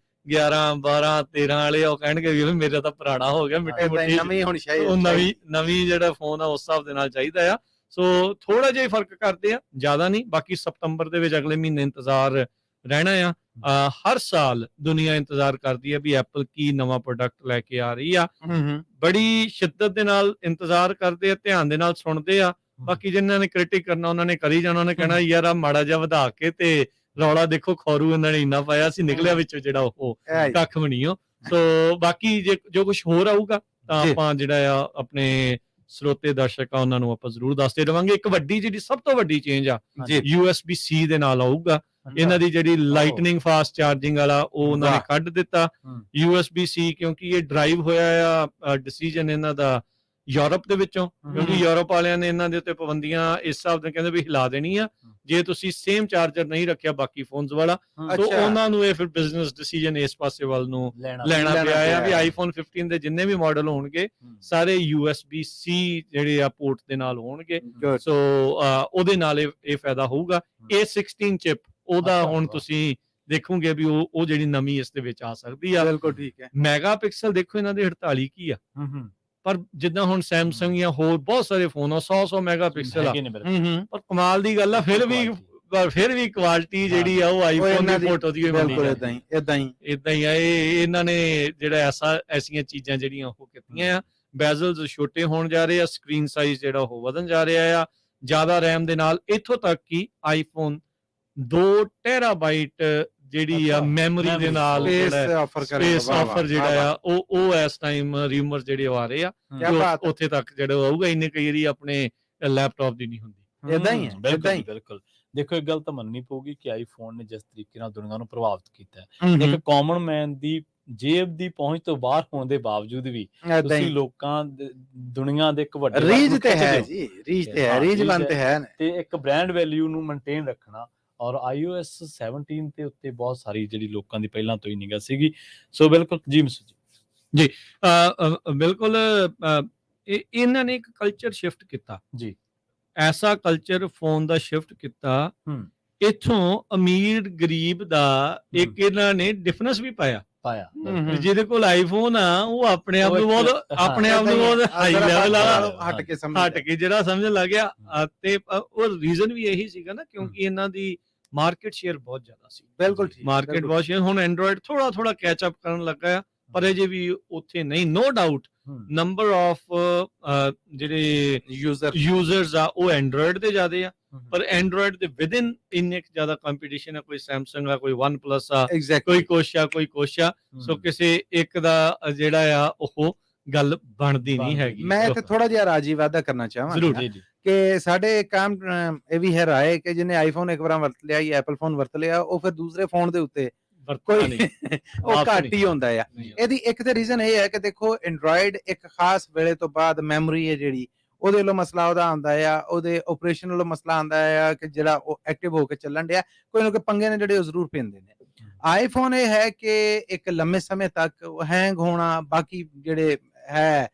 11, 12, 13 ਵਾਲੇ, ਉਹ ਕਹਿਣਗੇ ਵੀ ਮੇਰਾ ਤਾਂ ਪੁਰਾਣਾ ਹੋ ਗਿਆ, ਨਵੀਂ ਜਿਹੜਾ ਫੋਨ ਆ ਉਸ ਹਿਸਾਬ ਦੇ ਨਾਲ ਚਾਹੀਦਾ ਆ। ਸੋ ਥੋੜਾ ਜਿਹਾ ਫਰਕ ਕਰਦੇ ਆ, ਜ਼ਿਆਦਾ ਨਹੀਂ। ਬਾਕੀ ਸਤੰਬਰ ਦੇ ਵਿੱਚ ਅਗਲੇ ਮਹੀਨੇ ਇੰਤਜ਼ਾਰ ਰਹਿਣਾ ਆ। ਹਰ ਸਾਲ ਦੁਨੀਆ ਇੰਤਜ਼ਾਰ ਕਰਦੀ ਹੈ ਵੀ ਐਪਲ ਕੀ ਨਵਾਂ ਪ੍ਰੋਡਕਟ ਲੈ ਕੇ ਆ ਰਹੀ ਆ। ਬੜੀ ਸ਼ਿੱਦਤ ਦੇ ਨਾਲ ਇੰਤਜ਼ਾਰ ਕਰਦੇ ਆ, ਧਿਆਨ ਦੇ ਨਾਲ ਸੁਣਦੇ ਆ। ਬਾਕੀ ਜਿਨ੍ਹਾਂ ਨੇ ਕ੍ਰਿਟਿਕ ਕਰਨਾ ਉਹਨਾਂ ਨੇ ਕਰੀ ਜਾਣਾ, ਉਹਨੇ ਕਹਿਣਾ ਯਾਰ ਆ ਮਾੜਾ ਜਿਹਾ ਵਧਾ ਕੇ ਤੇ ਰੌਲਾ ਦੇਖੋ ਖੌਰੂ ਇਹਨਾਂ ਨੇ ਇੰਨਾ ਪਾਇਆ ਸੀ, ਨਿਕਲਿਆ ਵਿੱਚੋਂ ਜਿਹੜਾ ਉਹ ਕੱਖ ਵੀ ਨਹੀਂ। ਸੋ ਬਾਕੀ ਜੇ ਜੋ ਕੁਝ ਹੋਰ ਆਊਗਾ ਤਾਂ ਆਪਾਂ ਜਿਹੜਾ ਆ ਆਪਣੇ ਸਰੋਤੇ ਦਰਸ਼ਕ ਆ ਉਹਨਾਂ ਨੂੰ ਆਪਾਂ ਜ਼ਰੂਰ ਦੱਸਦੇ ਰਵਾਂਗੇ। ਇੱਕ ਵੱਡੀ ਜਿਹੜੀ ਸਭ ਤੋਂ ਵੱਡੀ ਚੇਂਜ ਆ USB-C ਦੇ ਨਾਲ ਆਊਗਾ। ਇਹਨਾਂ ਦੀ ਜਿਹੜੀ ਲਾਈਟਨਿੰਗ ਫਾਸਟ ਚਾਰਜਿੰਗ ਵਾਲਾ ਉਹ ਉਹਨਾਂ ਨੇ ਕੱਢ ਦਿੱਤਾ। USB-C ਕਿਉਂਕਿ ਇਹ ਡਰਾਈਵ ਹੋਇਆ ਆ ਡਿਸੀਜਨ ਇਹਨਾਂ ਦਾ ਯੂਰਪ ਦੇ ਵਿੱਚੋਂ, ਕਿਉਂਕਿ ਯੂਰਪ ਵਾਲਿਆਂ ਨੇ ਇਹਨਾਂ ਦੇ ਉੱਤੇ ਪਾਬੰਦੀਆਂ ਇਸ ਹਿਸਾਬ ਨਾਲ ਕਹਿੰਦੇ ਵੀ ਹਿਲਾ ਦੇਣੀ ਆ ਜੇ ਤੁਸੀਂ ਸੇਮ ਚਾਰਜਰ ਨਹੀਂ ਰੱਖਿਆ ਬਾਕੀ ਫੋਨਸ ਵਾਲਾ। ਸੋ ਉਹਨਾਂ ਨੂੰ ਇਹ ਫਿਰ ਬਿਜ਼ਨਸ ਡਿਸੀਜਨ ਇਸ ਪਾਸੇ ਵੱਲ ਨੂੰ ਲੈਣਾ ਪਿਆ ਆ ਵੀ iPhone 15 ਦੇ ਜਿੰਨੇ ਵੀ ਮਾਡਲ ਹੋਣਗੇ ਸਾਰੇ USB-C ਜਿਹੜੇ ਆ ਪੋਰਟ ਦੇ ਨਾਲ ਹੋਣਗੇ। ਸੋ ਉਹਦੇ ਨਾਲ ਇਹ ਫਾਇਦਾ ਹੋਊਗਾ। A16 ਚਿਪ ਉਹਦਾ ਹੁਣ ਤੁਸੀਂ ਦੇਖੋਗੇ ਵੀ ਉਹ ਜਿਹੜੀ ਨਵੀਂ ਇਸ ਦੇ ਵਿੱਚ ਆ ਸਕਦੀ ਆ। ਬਿਲਕੁਲ ਠੀਕ ਹੈ। ਮੈਗਾਪਿਕਸਲ ਦੇਖੋ ਇਹਨਾਂ ਦੇ 48 ਕੀ ਆ, ਪਰ ਜਿੱਦਾਂ ਹੁਣ ਸੈਮਸੰਗ ਜਾਂ ਹੋਰ ਬਹੁਤ ਸਾਰੇ ਫੋਨ ਆ 100 ਮੈਗਾਪਿਕਸਲ ਆ, ਪਰ ਕਮਾਲ ਦੀ ਗੱਲ ਆ ਫਿਰ ਵੀ ਕੁਆਲਿਟੀ ਜਿਹੜੀ ਆ ਉਹ ਆਈਫੋਨ ਦੀ ਫੋਟੋ ਦੀ ਬਿਲਕੁਲ ਇਦਾਂ ਹੀ ਆ। ਇਹਨਾਂ ਨੇ ਜਿਹੜਾ ਐਸੀਆਂ ਚੀਜ਼ਾਂ ਜਿਹੜੀਆਂ ਉਹ ਕੀਤੀਆਂ ਆ। ਬੈਜ਼ਲਸ ਛੋਟੇ ਹੋਣ ਜਾ ਰਹੇ ਆ, ਸਕਰੀਨ ਸਾਈਜ਼ ਜਿਹੜਾ ਉਹ ਵਧਣ ਜਾ ਰਿਹਾ ਆ, ਜ਼ਿਆਦਾ ਰੈਮ ਦੇ ਨਾਲ, ਇੱਥੋਂ ਤੱਕ ਕਿ ਆਈਫੋਨ 2 ਟੈਰਾਬਾਈਟ ਜਿਹੜੀ ਆ ਮੈਮਰੀ ਦੇ ਨਾਲ ਸਪੇਸ ਆਫਰ ਜਿਹੜਾ ਆ ਉਹ ਇਸ ਟਾਈਮ ਰਿਊਮਰ ਜਿਹੜੇ ਆ ਰਹੇ ਆ ਉੱਥੇ ਤੱਕ ਜਿਹੜਾ ਆਊਗਾ। ਇੰਨੇ ਕਈ ਵਾਰੀ ਆਪਣੇ ਲੈਪਟਾਪ ਦੀ ਨਹੀਂ ਹੁੰਦੀ। ਇਦਾਂ ਹੀ ਹੈ। ਬਿਲਕੁਲ ਦੇਖੋ ਇੱਕ ਗੱਲ ਤਾਂ ਮੰਨਣੀ ਪਊਗੀ ਕਿ ਆਈਫੋਨ ਨੇ ਜਿਸ ਤਰੀਕੇ ਨਾਲ ਦੁਨੀਆ ਨੂੰ ਪ੍ਰਭਾਵਿਤ ਕੀਤਾ ਹੈ, ਇੱਕ ਕਾਮਨ ਮੈਨ ਦੀ ਜੇਬ ਦੀ ਪਹੁੰਚ ਤੋਂ ਬਾਹਰ ਹੋਣ ਦੇ ਬਾਵਜੂਦ ਵੀ ਤੁਸੀਂ ਲੋਕਾਂ ਦੁਨੀਆ ਦੇ ਇੱਕ ਵੱਡੇ ਰੀਚ ਤੇ ਹੈ ਜੀ, ਰੀਚਵੰਤ ਤੇ ਹੈ ਤੇ ਇੱਕ ਬ੍ਰਾਂਡ ਵੈਲਿਊ ਨੂੰ ਮੇਨਟੇਨ ਰੱਖਣਾ। ਔਰ iOS 17 ਤੇ ਉੱਤੇ ਬਹੁਤ ਸਾਰੀ ਜਿਹੜੀ ਲੋਕਾਂ ਦੀ ਪਹਿਲਾਂ ਤੋਂ ਹੀ ਨਿਗਾਹ ਸੀਗੀ। ਸੋ ਬਿਲਕੁਲ ਜੀ ਮਸੂਦ ਜੀ ਬਿਲਕੁਲ ਇਹਨਾਂ ਨੇ ਇੱਕ ਕਲਚਰ ਸ਼ਿਫਟ ਕੀਤਾ ਜੀ, ਐਸਾ ਕਲਚਰ ਫੋਨ ਦਾ ਸ਼ਿਫਟ ਕੀਤਾ, ਇੱਥੋਂ ਅਮੀਰ ਗਰੀਬ ਦਾ ਇੱਕ ਇਹਨਾਂ ਨੇ ਡਿਫਰੈਂਸ ਵੀ ਪਾਇਆ। ਜਿਹਦੇ ਕੋਲ ਆਈਫੋਨ ਆ ਉਹ ਆਪਣੇ ਆਪ ਨੂੰ ਬਹੁਤ ਹਾਈ ਲੈਵਲ ਆ ਹਟ ਕੇ ਜਿਹੜਾ ਸਮਝਣ ਲੱਗ ਗਿਆ। ਤੇ ਉਹ ਰੀਜ਼ਨ ਵੀ ਇਹੀ ਸੀਗਾ ਨਾ ਕਿਉਂਕਿ ਇਹਨਾਂ ਦੀ ਮਾਰਕੀਟ ਸ਼ੇਅਰ ਬਹੁਤ ਜ਼ਿਆਦਾ ਸੀ। ਬਿਲਕੁਲ ਮਾਰਕੀਟ ਬਹੁਤ ਸ਼ੇਅਰ। ਹੁਣ ਐਂਡਰੋਇਡ ਥੋੜਾ ਕੈਚ ਅਪ ਕਰਨ ਲੱਗਾ ਆ, ਪਰ ਅਜੇ ਵੀ ਉੱਥੇ ਨਹੀਂ। ਨੋ ਡਾਊਟ ਨੰਬਰ ਆਫ ਜਿਹੜੇ ਯੂਜ਼ਰਸ ਆ ਉਹ ਐਂਡਰੋਇਡ ਦੇ ਜ਼ਿਆਦੇ ਆ, ਪਰ ਐਂਡਰੋਇਡ ਦੇ ਵਿਦਿਨ ਇੰਨੇ ਜ਼ਿਆਦਾ ਕੰਪੀਟੀਸ਼ਨ ਆ। ਕੋਈ ਸੈਮਸੰਗ ਆ, ਕੋਈ OnePlus ਆ, ਕੋਈ ਕੁਛ ਆ। ਸੋ ਕਿਸੇ ਇੱਕ ਦਾ ਜਿਹੜਾ ਆ ਉਹ ਗੱਲ ਬਣਦੀ ਨਹੀਂ ਹੈਗੀ। ਮੈਂ ਇੱਥੇ ਥੋੜਾ ਜਿਹਾ ਰਾਜੀ ਵਾਅਦਾ ਕਰਨਾ ਚਾਹਾਂਗਾ ਕਿ ਸਾਡੇ ਕੰਮ ਇਹ ਵੀ ਹੈ ਰਾਏ ਕਿ ਜਿਹਨੇ ਆਈਫੋਨ ਇੱਕ ਵਾਰ ਵਰਤ ਲਿਆ ਜਾਂ ਐਪਲ ਫੋਨ ਵਰਤ ਲਿਆ ਉਹ ਫਿਰ ਦੂਸਰੇ ਫੋਨ ਦੇ ਉੱਤੇ ਕੋਈ ਉਹ ਘੱਟ ਹੀ ਹੁੰਦਾ ਆ। ਇਹਦੀ ਇੱਕ ਤੇ ਰੀਜ਼ਨ ਇਹ ਹੈ ਕਿ ਦੇਖੋ ਐਂਡਰੋਇਡ ਇੱਕ ਖਾਸ ਵੇਲੇ ਤੋਂ ਬਾਅਦ ਮੈਮਰੀ ਹੈ ਜਿਹੜੀ ਉਹਦੇ ਵੱਲੋਂ ਮਸਲਾ ਉਹਦਾ ਆਉਂਦਾ ਆ, ਉਹਦੇ ਆਪਰੇਸ਼ਨ ਵੱਲੋਂ ਮਸਲਾ ਆਉਂਦਾ ਆ ਕਿ ਜਿਹੜਾ ਉਹ ਐਕਟਿਵ ਹੋ ਕੇ ਚੱਲਣ ਡਿਆ, ਕੋਈ ਨਾ ਕੋਈ ਪੰਗੇ ਨੇ ਜਿਹੜੇ ਉਹ ਜ਼ਰੂਰ ਪੈਂਦੇ ਨੇ। ਆਈਫੋਨ ਇਹ ਹੈ ਕਿ ਇੱਕ ਲੰਮੇ ਸਮੇਂ ਤੱਕ ਹੈਂਗ ਹੋਣਾ, ਬਾਕੀ ਜਿਹੜੇ ਹੈ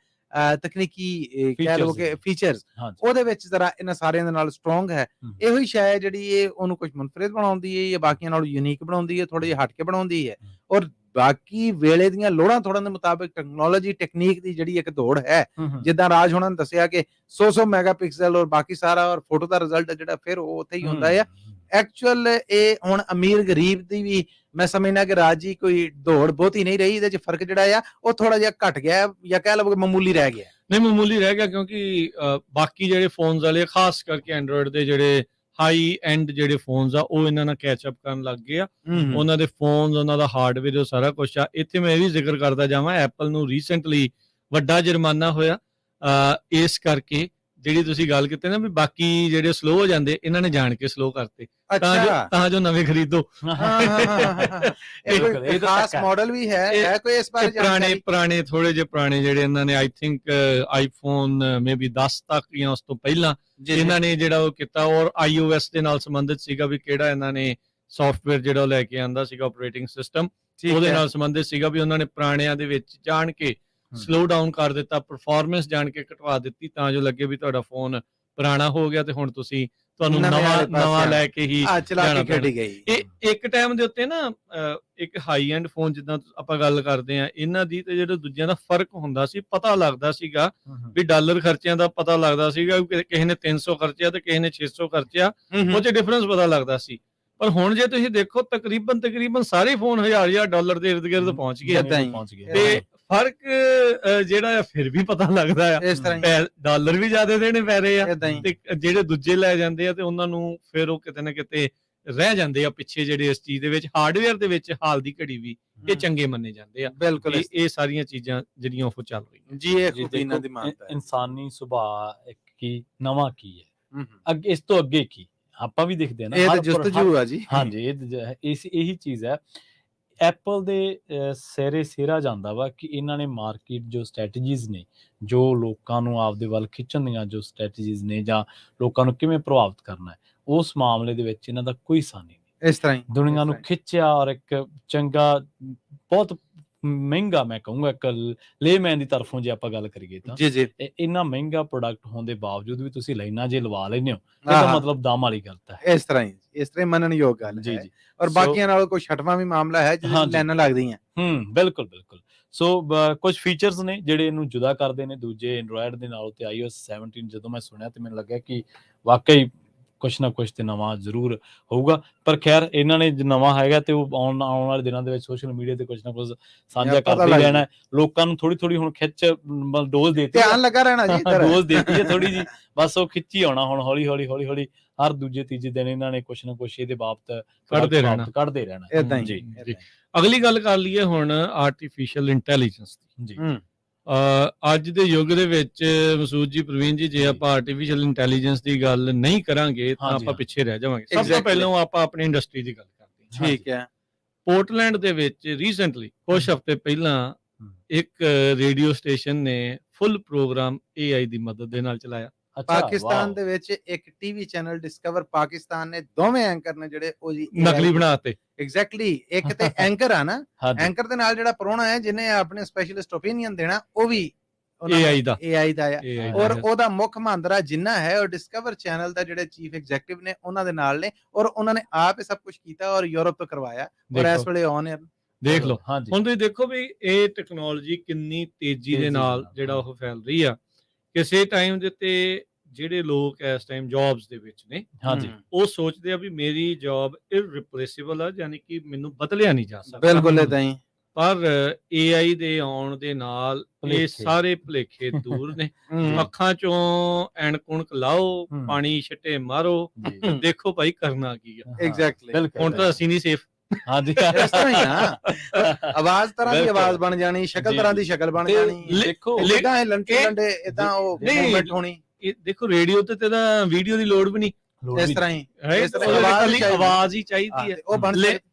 ਤਕਨੀਕੀ ਕਹਿ ਲਓ ਕਿ ਫੀਚਰਸ ਉਹਦੇ ਵਿੱਚ ਜ਼ਰਾ ਇਹਨਾਂ ਸਾਰਿਆਂ ਦੇ ਨਾਲ ਸਟਰੋਂਗ ਹੈ। ਇਹੋ ਹੀ ਸ਼ਾਇਦ ਜਿਹੜੀ ਇਹ ਉਹਨੂੰ ਕੁਝ ਮੁਨਫਰਿਦ ਬਣਾਉਂਦੀ ਹੈ ਜਾਂ ਬਾਕੀਆਂ ਨਾਲੋਂ ਯੂਨੀਕ ਬਣਾਉਂਦੀ ਹੈ, ਥੋੜਾ ਜਿਹਾ ਹਟ ਕੇ ਬਣਾਉਂਦੀ ਹੈ। ਔਰ ਬਾਕੀ ਵੇਲੇ ਦੀਆਂ ਲੋੜਾਂ ਥੋੜਾਂ ਦੇ ਮੁਤਾਬਿਕ ਟੈਕਨੋਲੋਜੀ ਟੈਕਨੀਕ ਦੀ ਜਿਹੜੀ ਇੱਕ ਦੌੜ ਹੈ, ਜਿੱਦਾਂ ਰਾਜ ਹੋਣਾ ਨੇ ਦੱਸਿਆ ਕਿ 100 ਮੈਗਾਪਿਕਸਲ ਔਰ ਬਾਕੀ ਸਾਰਾ ਔਰ ਫੋਟੋ ਦਾ ਰਿਜ਼ਲਟ ਜਿਹੜਾ ਫਿਰ ਉਹ ਉੱਥੇ ਹੀ ਹੁੰਦਾ ਆ। ਐਕਚੁਅਲ ਇਹ ਹੁਣ ਅਮੀਰ ਗਰੀਬ ਦੀ ਵੀ ਮੈਂ ਸਮਝਣਾ ਕਿ ਰਾਜੀ ਕੋਈ ਦੌੜ ਬਹੁਤੀ ਨਹੀਂ ਰਹੀ। ਇਹਦੇ ਚ ਫਰਕ ਜਿਹੜਾ ਆ ਉਹ ਥੋੜਾ ਜਿਹਾ ਘਟ ਗਿਆ ਜਾਂ ਕਹਿ ਲਓ ਕਿ ਮਾਮੂਲੀ ਰਹਿ ਗਿਆ। ਨਹੀਂ ਮਾਮੂਲੀ ਰਹਿ ਗਿਆ ਕਿਉਂਕਿ ਬਾਕੀ ਜਿਹੜੇ ਫੋਨਸ ਵਾਲੇ ਖਾਸ ਕਰਕੇ ਐਂਡਰੋਇਡ ਦੇ ਜਿਹੜੇ ਹਾਈ ਐਂਡ ਜਿਹੜੇ ਫੋਨਸ ਆ ਉਹ ਇਹਨਾਂ ਨਾਲ ਕੈਚ ਅਪ ਕਰਨ ਲੱਗ ਗਏ ਆ। ਉਹਨਾਂ ਦੇ ਫੋਨਸ, ਉਹਨਾਂ ਦਾ ਹਾਰਡਵੇਅਰ, ਉਹ ਸਾਰਾ ਕੁਝ ਆ। ਇੱਥੇ ਮੈਂ ਇਹ ਵੀ ਜ਼ਿਕਰ ਕਰਦਾ ਜਾਵਾਂ, ਐਪਲ ਨੂੰ ਰੀਸੈਂਟਲੀ ਵੱਡਾ ਜੁਰਮਾਨਾ ਹੋਇਆ ਇਸ ਕਰਕੇ ਜਿਹੜੀ ਤੁਸੀਂ ਗੱਲ ਕੀਤੀ ਨਾ ਵੀ ਬਾਕੀ ਜਿਹੜੇ ਸਲੋ ਹੋ ਜਾਂਦੇ, ਇਹਨਾਂ ਨੇ ਜਾਣ ਕੇ ਸਲੋ ਕਰਤੇ ਤਾਂ ਜੋ ਨਵੇਂ ਖਰੀਦੋ। ਇਹ ਖਾਸ ਮਾਡਲ ਵੀ ਹੈ ਕੋਈ ਇਸ ਬਾਰੇ? ਪੁਰਾਣੇ ਥੋੜੇ ਜਿਹੇ ਪੁਰਾਣੇ ਜਿਹੜੇ ਇਹਨਾਂ ਨੇ ਆਈ ਥਿੰਕ ਆਈਫੋਨ ਮੇਬੀ 10 ਤੱਕ ਜਾਂ ਉਸ ਤੋਂ ਪਹਿਲਾਂ ਇਹਨਾਂ ਨੇ ਜਿਹੜਾ ਉਹ ਕੀਤਾ, ਔਰ iOS ਦੇ ਨਾਲ ਸੰਬੰਧਿਤ ਸੀਗਾ ਵੀ ਕਿਹੜਾ ਇਹਨਾਂ ਨੇ ਸੌਫਟਵੇਅਰ ਜਿਹੜਾ ਉਹ ਲੈ ਕੇ ਆਂਦਾ ਸੀਗਾ ਆਪਰੇਟਿੰਗ ਸਿਸਟਮ, ਉਹਦੇ ਨਾਲ ਸੰਬੰਧਿਤ ਸੀਗਾ ਵੀ ਉਹਨਾਂ ਨੇ ਪੁਰਾਣਿਆਂ ਦੇ ਵਿੱਚ ਜਾਣ ਕੇ ਸਲੋ ਡਾਊਨ ਕਰ ਦਿੱਤਾ, ਪਰਫਾਰਮੈਂਸ ਜਾਣ ਕੇ ਘਟਵਾ ਦਿੱਤੀ ਤਾਂ ਜੋ ਲੱਗੇ ਵੀ ਤੁਹਾਡਾ ਫੋਨ ਪੁਰਾਣਾ ਹੋ ਗਿਆ ਤੇ ਹੁਣ ਤੁਹਾਨੂੰ ਨਵਾਂ ਲੈ ਕੇ ਹੀ ਜਾਣਾ ਪੈਣਾ। ਇਹ ਇੱਕ ਟਾਈਮ ਦੇ ਉੱਤੇ ਨਾ ਇੱਕ ਹਾਈ ਐਂਡ ਫੋਨ ਜਿੱਦਾਂ ਆਪਾਂ ਗੱਲ ਕਰਦੇ ਆ ਇਹਨਾਂ ਦੀ ਤੇ ਜਿਹੜੇ ਦੂਜਿਆਂ ਦਾ ਫਰਕ ਹੁੰਦਾ ਸੀ, ਪਤਾ ਲੱਗਦਾ ਸੀਗਾ ਵੀ ਡਾਲਰ ਖਰਚਿਆਂ ਦਾ ਪਤਾ ਲੱਗਦਾ ਸੀਗਾ ਕਿ ਕਿਸੇ ਨੇ 300 ਖਰਚਿਆ ਤੇ ਕਿਸੇ ਨੇ 600 ਖਰਚਿਆ, ਉਹ 'ਚ ਡਿਫਰੈਂਸ ਪਤਾ ਲੱਗਦਾ ਸੀ। ਪਰ ਹੁਣ ਜੇ ਤੁਸੀਂ ਦੇਖੋ ਤਕਰੀਬਨ ਸਾਰੇ ਫੋਨ $1000 ਦੇ ਇਰਦ ਗਿਰਦ ਪਹੁੰਚ ਗਏ ਤੇ ਫਰਕ ਜਿਹੜਾ ਫਿਰ ਵੀ ਪਤਾ ਲੱਗਦਾ ਆ। ਡਾਲਰ ਵੀ ਜ਼ਿਆਦਾ ਦੇਣੇ ਪੈ ਰਹੇ ਆ ਤੇ ਜਿਹੜੇ ਦੂਜੇ ਲੈ ਜਾਂਦੇ ਆ ਤੇ ਉਹਨਾਂ ਨੂੰ ਫਿਰ ਉਹ ਕਿਤੇ ਨਾ ਕਿਤੇ ਰਹਿ ਜਾਂਦੇ ਆ ਪਿੱਛੇ, ਜਿਹੜੇ ਇਸ ਚੀਜ਼ ਦੇ ਵਿੱਚ ਹਾਰਡਵੇਅਰ ਦੇ ਵਿੱਚ ਹਾਲ ਦੀ ਘੜੀ ਵੀ ਇਹ ਚੰਗੇ ਮੰਨੇ ਜਾਂਦੇ ਆ। ਬਿਲਕੁਲ ਇਹ ਸਾਰੀਆਂ ਚੀਜ਼ਾਂ ਜਿਹੜੀਆਂ ਉਹ ਚੱਲ ਰਹੀਆਂ ਜੀ। ਇਹ ਖੂਬੀ ਇਹਨਾਂ ਦੀ ਮਾਨਤਾ ਹੈ। ਇਨਸਾਨੀ ਸੁਭਾਅ ਇੱਕ ਕੀ ਨਵਾਂ ਕੀ ਹੈ, ਹੂੰ। ਅੱਗੇ ਇਸ ਤੋਂ ਅੱਗੇ ਕੀ ਆਪਾਂ ਵੀ ਦੇਖਦੇ ਆ ਨਾ, ਇਹ ਤਾਂ ਹਰ ਜਸਤਜੂ ਆ ਜੀ। ਹਾਂਜੀ, ਇਹੀ ਚੀਜ਼ ਹੈ। ਐਪਲ ਦੇ ਸਿਰੇ ਸਿਰਾ ਜਾਂਦਾ ਵਾ ਕਿ ਇਹਨਾਂ ਨੇ ਮਾਰਕੀਟ ਜੋ ਸਟ੍ਰੈਟਜੀਜ਼ ਨੇ, ਜੋ ਲੋਕਾਂ ਨੂੰ ਆਪਦੇ ਵੱਲ ਖਿੱਚਣ ਦੀਆਂ ਜੋ ਸਟ੍ਰੈਟਜੀਜ਼ ਨੇ, ਜਾਂ ਲੋਕਾਂ ਨੂੰ ਕਿਵੇਂ ਪ੍ਰਭਾਵਿਤ ਕਰਨਾ ਹੈ, ਉਸ ਮਾਮਲੇ ਦੇ ਵਿੱਚ ਇਹਨਾਂ ਦਾ ਕੋਈ ਸਾਨੀ ਨਹੀਂ। ਇਸ ਤਰ੍ਹਾਂ ਹੀ ਦੁਨੀਆ ਨੂੰ ਖਿੱਚਿਆ, ਔਰ ਇੱਕ ਚੰਗਾ, ਬਹੁਤ ਮਹਿੰਗਾ, ਮੈਂ ਕਹੂੰਗਾ ਇੱਕ ਲੇਮੈਨ ਦੀ ਤਰਫੋਂ ਜੇ ਆਪਾਂ ਗੱਲ ਕਰੀਏ ਤਾਂ ਜੀ ਜੀ, ਇੰਨਾ ਮਹਿੰਗਾ ਪ੍ਰੋਡਕਟ ਹੋਣ ਦੇ ਬਾਵਜੂਦ ਵੀ ਤੁਸੀਂ ਲਾਈਨਾਂ ਜੇ ਲਵਾ ਲੈਂਦੇ ਹੋ, ਇਹਦਾ ਮਤਲਬ ਦਮ ਵਾਲੀ ਗਲਤ ਹੈ। ਇਸ ਤਰ੍ਹਾਂ ਹੀ ਮੰਨਣਯੋਗ ਗੱਲ ਜੀ ਹੈ। ਜੀ। ਔਰ ਬਾਕੀਆਂ ਨਾਲੋਂ ਕੋਈ ਛਟਵਾਂ ਵੀ ਮਾਮਲਾ ਹੈ ਜਿਹਦੇ ਲਾਈਨਾਂ ਲੱਗਦੀਆਂ। ਬਿਲਕੁਲ ਬਿਲਕੁਲ। ਸੋ ਕੁਝ ਫੀਚਰਸ ਨੇ ਜਿਹੜੇ ਇਹਨੂੰ ਜੁਦਾ ਕਰਦੇ ਨੇ ਦੂਜੇ ਐਂਡਰੋਇਡ ਦੇ ਨਾਲੋਂ। ਤੇ iOS 17 ਜਦੋਂ ਮੈਂ ਸੁਣਿਆ ਤੇ ਮੈਨੂੰ ਲੱਗਿਆ ਕਿ ਵਾਕਈ ਕੁਛ ਨਾ ਕੁਛ ਤੇ ਨਵਾਂ ਜ਼ਰੂਰ ਹੋਊਗਾ। ਪਰ ਖੈਰ, ਇਹਨਾਂ ਨੇ ਨਵਾਂ ਹੈਗਾ ਤੇ ਉਹ ਆਉਣ ਵਾਲੇ ਦਿਨਾਂ ਦੇ ਵਿੱਚ ਸੋਸ਼ਲ ਮੀਡੀਆ ਤੇ ਕੁਛ ਨਾ ਕੁਛ ਸਾਂਝਾ ਕਰਦੇ ਹੀ ਰਹਿਣਾ। ਲੋਕਾਂ ਨੂੰ ਥੋੜੀ ਹੁਣ ਖਿੱਚ ਡੋਜ਼ ਦੇਤੀ, ਧਿਆਨ ਲੱਗਾ ਰਹਿਣਾ ਜੀ, ਡੋਜ਼ ਦੇਤੀ ਹੈ ਥੋੜੀ ਜੀ, ਬਸ ਉਹ ਖਿੱਚੀ ਆਉਣਾ ਹੁਣ ਹੌਲੀ ਹੌਲੀ ਹਰ ਦੂਜੇ ਤੀਜੇ ਦਿਨ ਇਹਨਾਂ ਨੇ ਕੁਛ ਨਾ ਕੁਛ ਇਹਦੇ ਬਾਬਤ ਕੱਢਦੇ ਰਹਿਣਾ। ਏਦਾਂ ਹੀ ਜੀ। ਅਗਲੀ ਗੱਲ ਕਰ ਲਈਏ ਹੁਣ ਆਰਟੀਫੀਸ਼ੀਅਲ ਇੰਟੈਲੀਜੈਂਸ ਦੀ। ਜੀ। ਅੱਜ ਦੇ ਯੁੱਗ ਦੇ ਵਿੱਚ ਮਸੂਦ ਜੀ, ਪ੍ਰਵੀਨ ਜੀ, ਜੇ ਆਪਾਂ ਆਰਟੀਫੀਸ਼ੀਅਲ ਇੰਟੈਲੀਜੈਂਸ ਦੀ ਗੱਲ ਨਹੀਂ ਕਰਾਂਗੇ ਤਾਂ ਆਪਾਂ ਪਿੱਛੇ ਰਹਿ ਜਾਵਾਂਗੇ। ਸਭ ਤੋਂ ਪਹਿਲਾਂ ਆਪਾਂ ਆਪਣੀ ਇੰਡਸਟਰੀ ਦੀ ਗੱਲ ਕਰਦੇ ਹਾਂ। ਠੀਕ ਹੈ। ਪੋਰਟਲੈਂਡ ਦੇ ਵਿੱਚ ਰੀਸੈਂਟਲੀ ਕੁਝ ਹਫ਼ਤੇ ਪਹਿਲਾਂ ਇੱਕ ਰੇਡੀਓ ਸਟੇਸ਼ਨ ਨੇ ਫੁੱਲ ਪ੍ਰੋਗਰਾਮ AI ਦੀ ਮਦਦ ਦੇ ਨਾਲ ਚਲਾਇਆ। ਪਾਕਿਸਤਾਨ ਦੇ ਵਿੱਚ ਇੱਕ ਟੀਵੀ ਚੈਨਲ ਡਿਸਕਵਰ ਪਾਕਿਸਤਾਨ ਨੇ ਦੋਵੇਂ ਐਂਕਰ ਨੇ ਜਿਹੜੇ ਉਹ ਜੀ ਨਕਲੀ ਬਣਾਤੇ। ਐਗਜ਼ੈਕਟਲੀ। ਇੱਕ ਤੇ ਐਂਕਰ ਆ ਨਾ, ਐਂਕਰ ਦੇ ਨਾਲ ਜਿਹੜਾ ਪ੍ਰਾਹੁਣਾ ਹੈ ਜਿਹਨੇ ਆਪਣੇ ਸਪੈਸ਼ਲਿਸਟ ਓਪੀਨੀਅਨ ਦੇਣਾ, ਉਹ ਵੀ AI ਦਾ ਆ। ਔਰ ਉਹਦਾ ਮੁੱਖ ਮਹਾਂਦਰਾ ਜਿੰਨਾ ਹੈ ਉਹ ਡਿਸਕਵਰ ਚੈਨਲ ਦਾ ਜਿਹੜੇ ਚੀਫ ਐਗਜ਼ੈਕਟਿਵ ਨੇ ਉਹਨਾਂ ਦੇ ਨਾਲ ਨੇ, ਔਰ ਉਹਨਾਂ ਨੇ ਆਪ ਇਹ ਸਭ ਕੁਝ ਕੀਤਾ ਔਰ ਯੂਰਪ ਤੋਂ ਕਰਵਾਇਆ, ਔਰ ਇਸ ਵੇਲੇ ਔਨ 에ਅਰ। ਦੇਖ ਲਓ ਹੁਣ ਤੁਸੀਂ ਦੇਖੋ ਵੀ ਇਹ ਟੈਕਨੋਲੋਜੀ ਕਿੰਨੀ ਤੇਜ਼ੀ ਦੇ ਨਾਲ ਜਿਹੜਾ ਉਹ ਫੈਲ ਰਹੀ ਆ। ਕਿਸੇ ਟਾਈਮ ਦੇ ਤੇ ਜਿਹੜੇ ਲੋਕ ਇਸ ਟਾਈਮ ਜੌਬਸ ਦੇ ਵਿੱਚ ਨੇ, ਉਹ ਸੋਚਦੇ ਆ ਵੀ ਮੇਰੀ ਜੌਬ ਇਰਰਿਪਲੇਸੇਬਲ ਆ, ਯਾਨੀ ਕਿ ਮੈਨੂੰ ਬਦਲਿਆ ਨਹੀਂ ਜਾ ਸਕਦਾ। ਬਿਲਕੁਲ ਏਦਾਂ ਹੀ। ਪਰ AI ਦੇ ਆਉਣ ਦੇ ਨਾਲ ਇਹ ਸਾਰੇ ਭੁਲੇਖੇ ਦੂਰ ਨੇ। ਅੱਖਾਂ ਚੋਂ ਐਨਕ ਲਾਓ, ਪਾਣੀ ਛਿੱਟੇ ਮਾਰੋ, ਦੇਖੋ ਭਾਈ ਕਰਨਾ ਕੀ ਆ। ਐਗਜ਼ੈਕਟਲੀ। ਹੁਣ ਤਾਂ ਅਸੀਂ ਨਹੀਂ ਸੇਫ। ਹਾਂਜੀ, ਇਸ ਤਰ੍ਹਾਂ ਹੀ ਆ। ਆਵਾਜ਼ ਤਰ੍ਹਾਂ ਦੀ ਆਵਾਜ਼ ਬਣ ਜਾਣੀ, ਸ਼ਕਲ ਤਰ੍ਹਾਂ ਦੀ ਸ਼ਕਲ ਬਣ ਜਾਣੀ। ਦੇਖੋ ਇਦਾਂ ਇਹ ਲੰਡੇ ਇਦਾਂ ਉਹ ਮੂਵਮੈਂਟ ਹੋਣੀ। ਦੇਖੋ ਰੇਡੀਓ ਤੇ ਤਾਂ ਵੀਡੀਓ ਦੀ ਲੋੜ ਵੀ ਨਹੀਂ, ਇਸ ਤਰ੍ਹਾਂ ਹੀ ਆਵਾਜ਼ ਹੀ ਚਾਹੀਦੀ ਹੈ। ਉਹ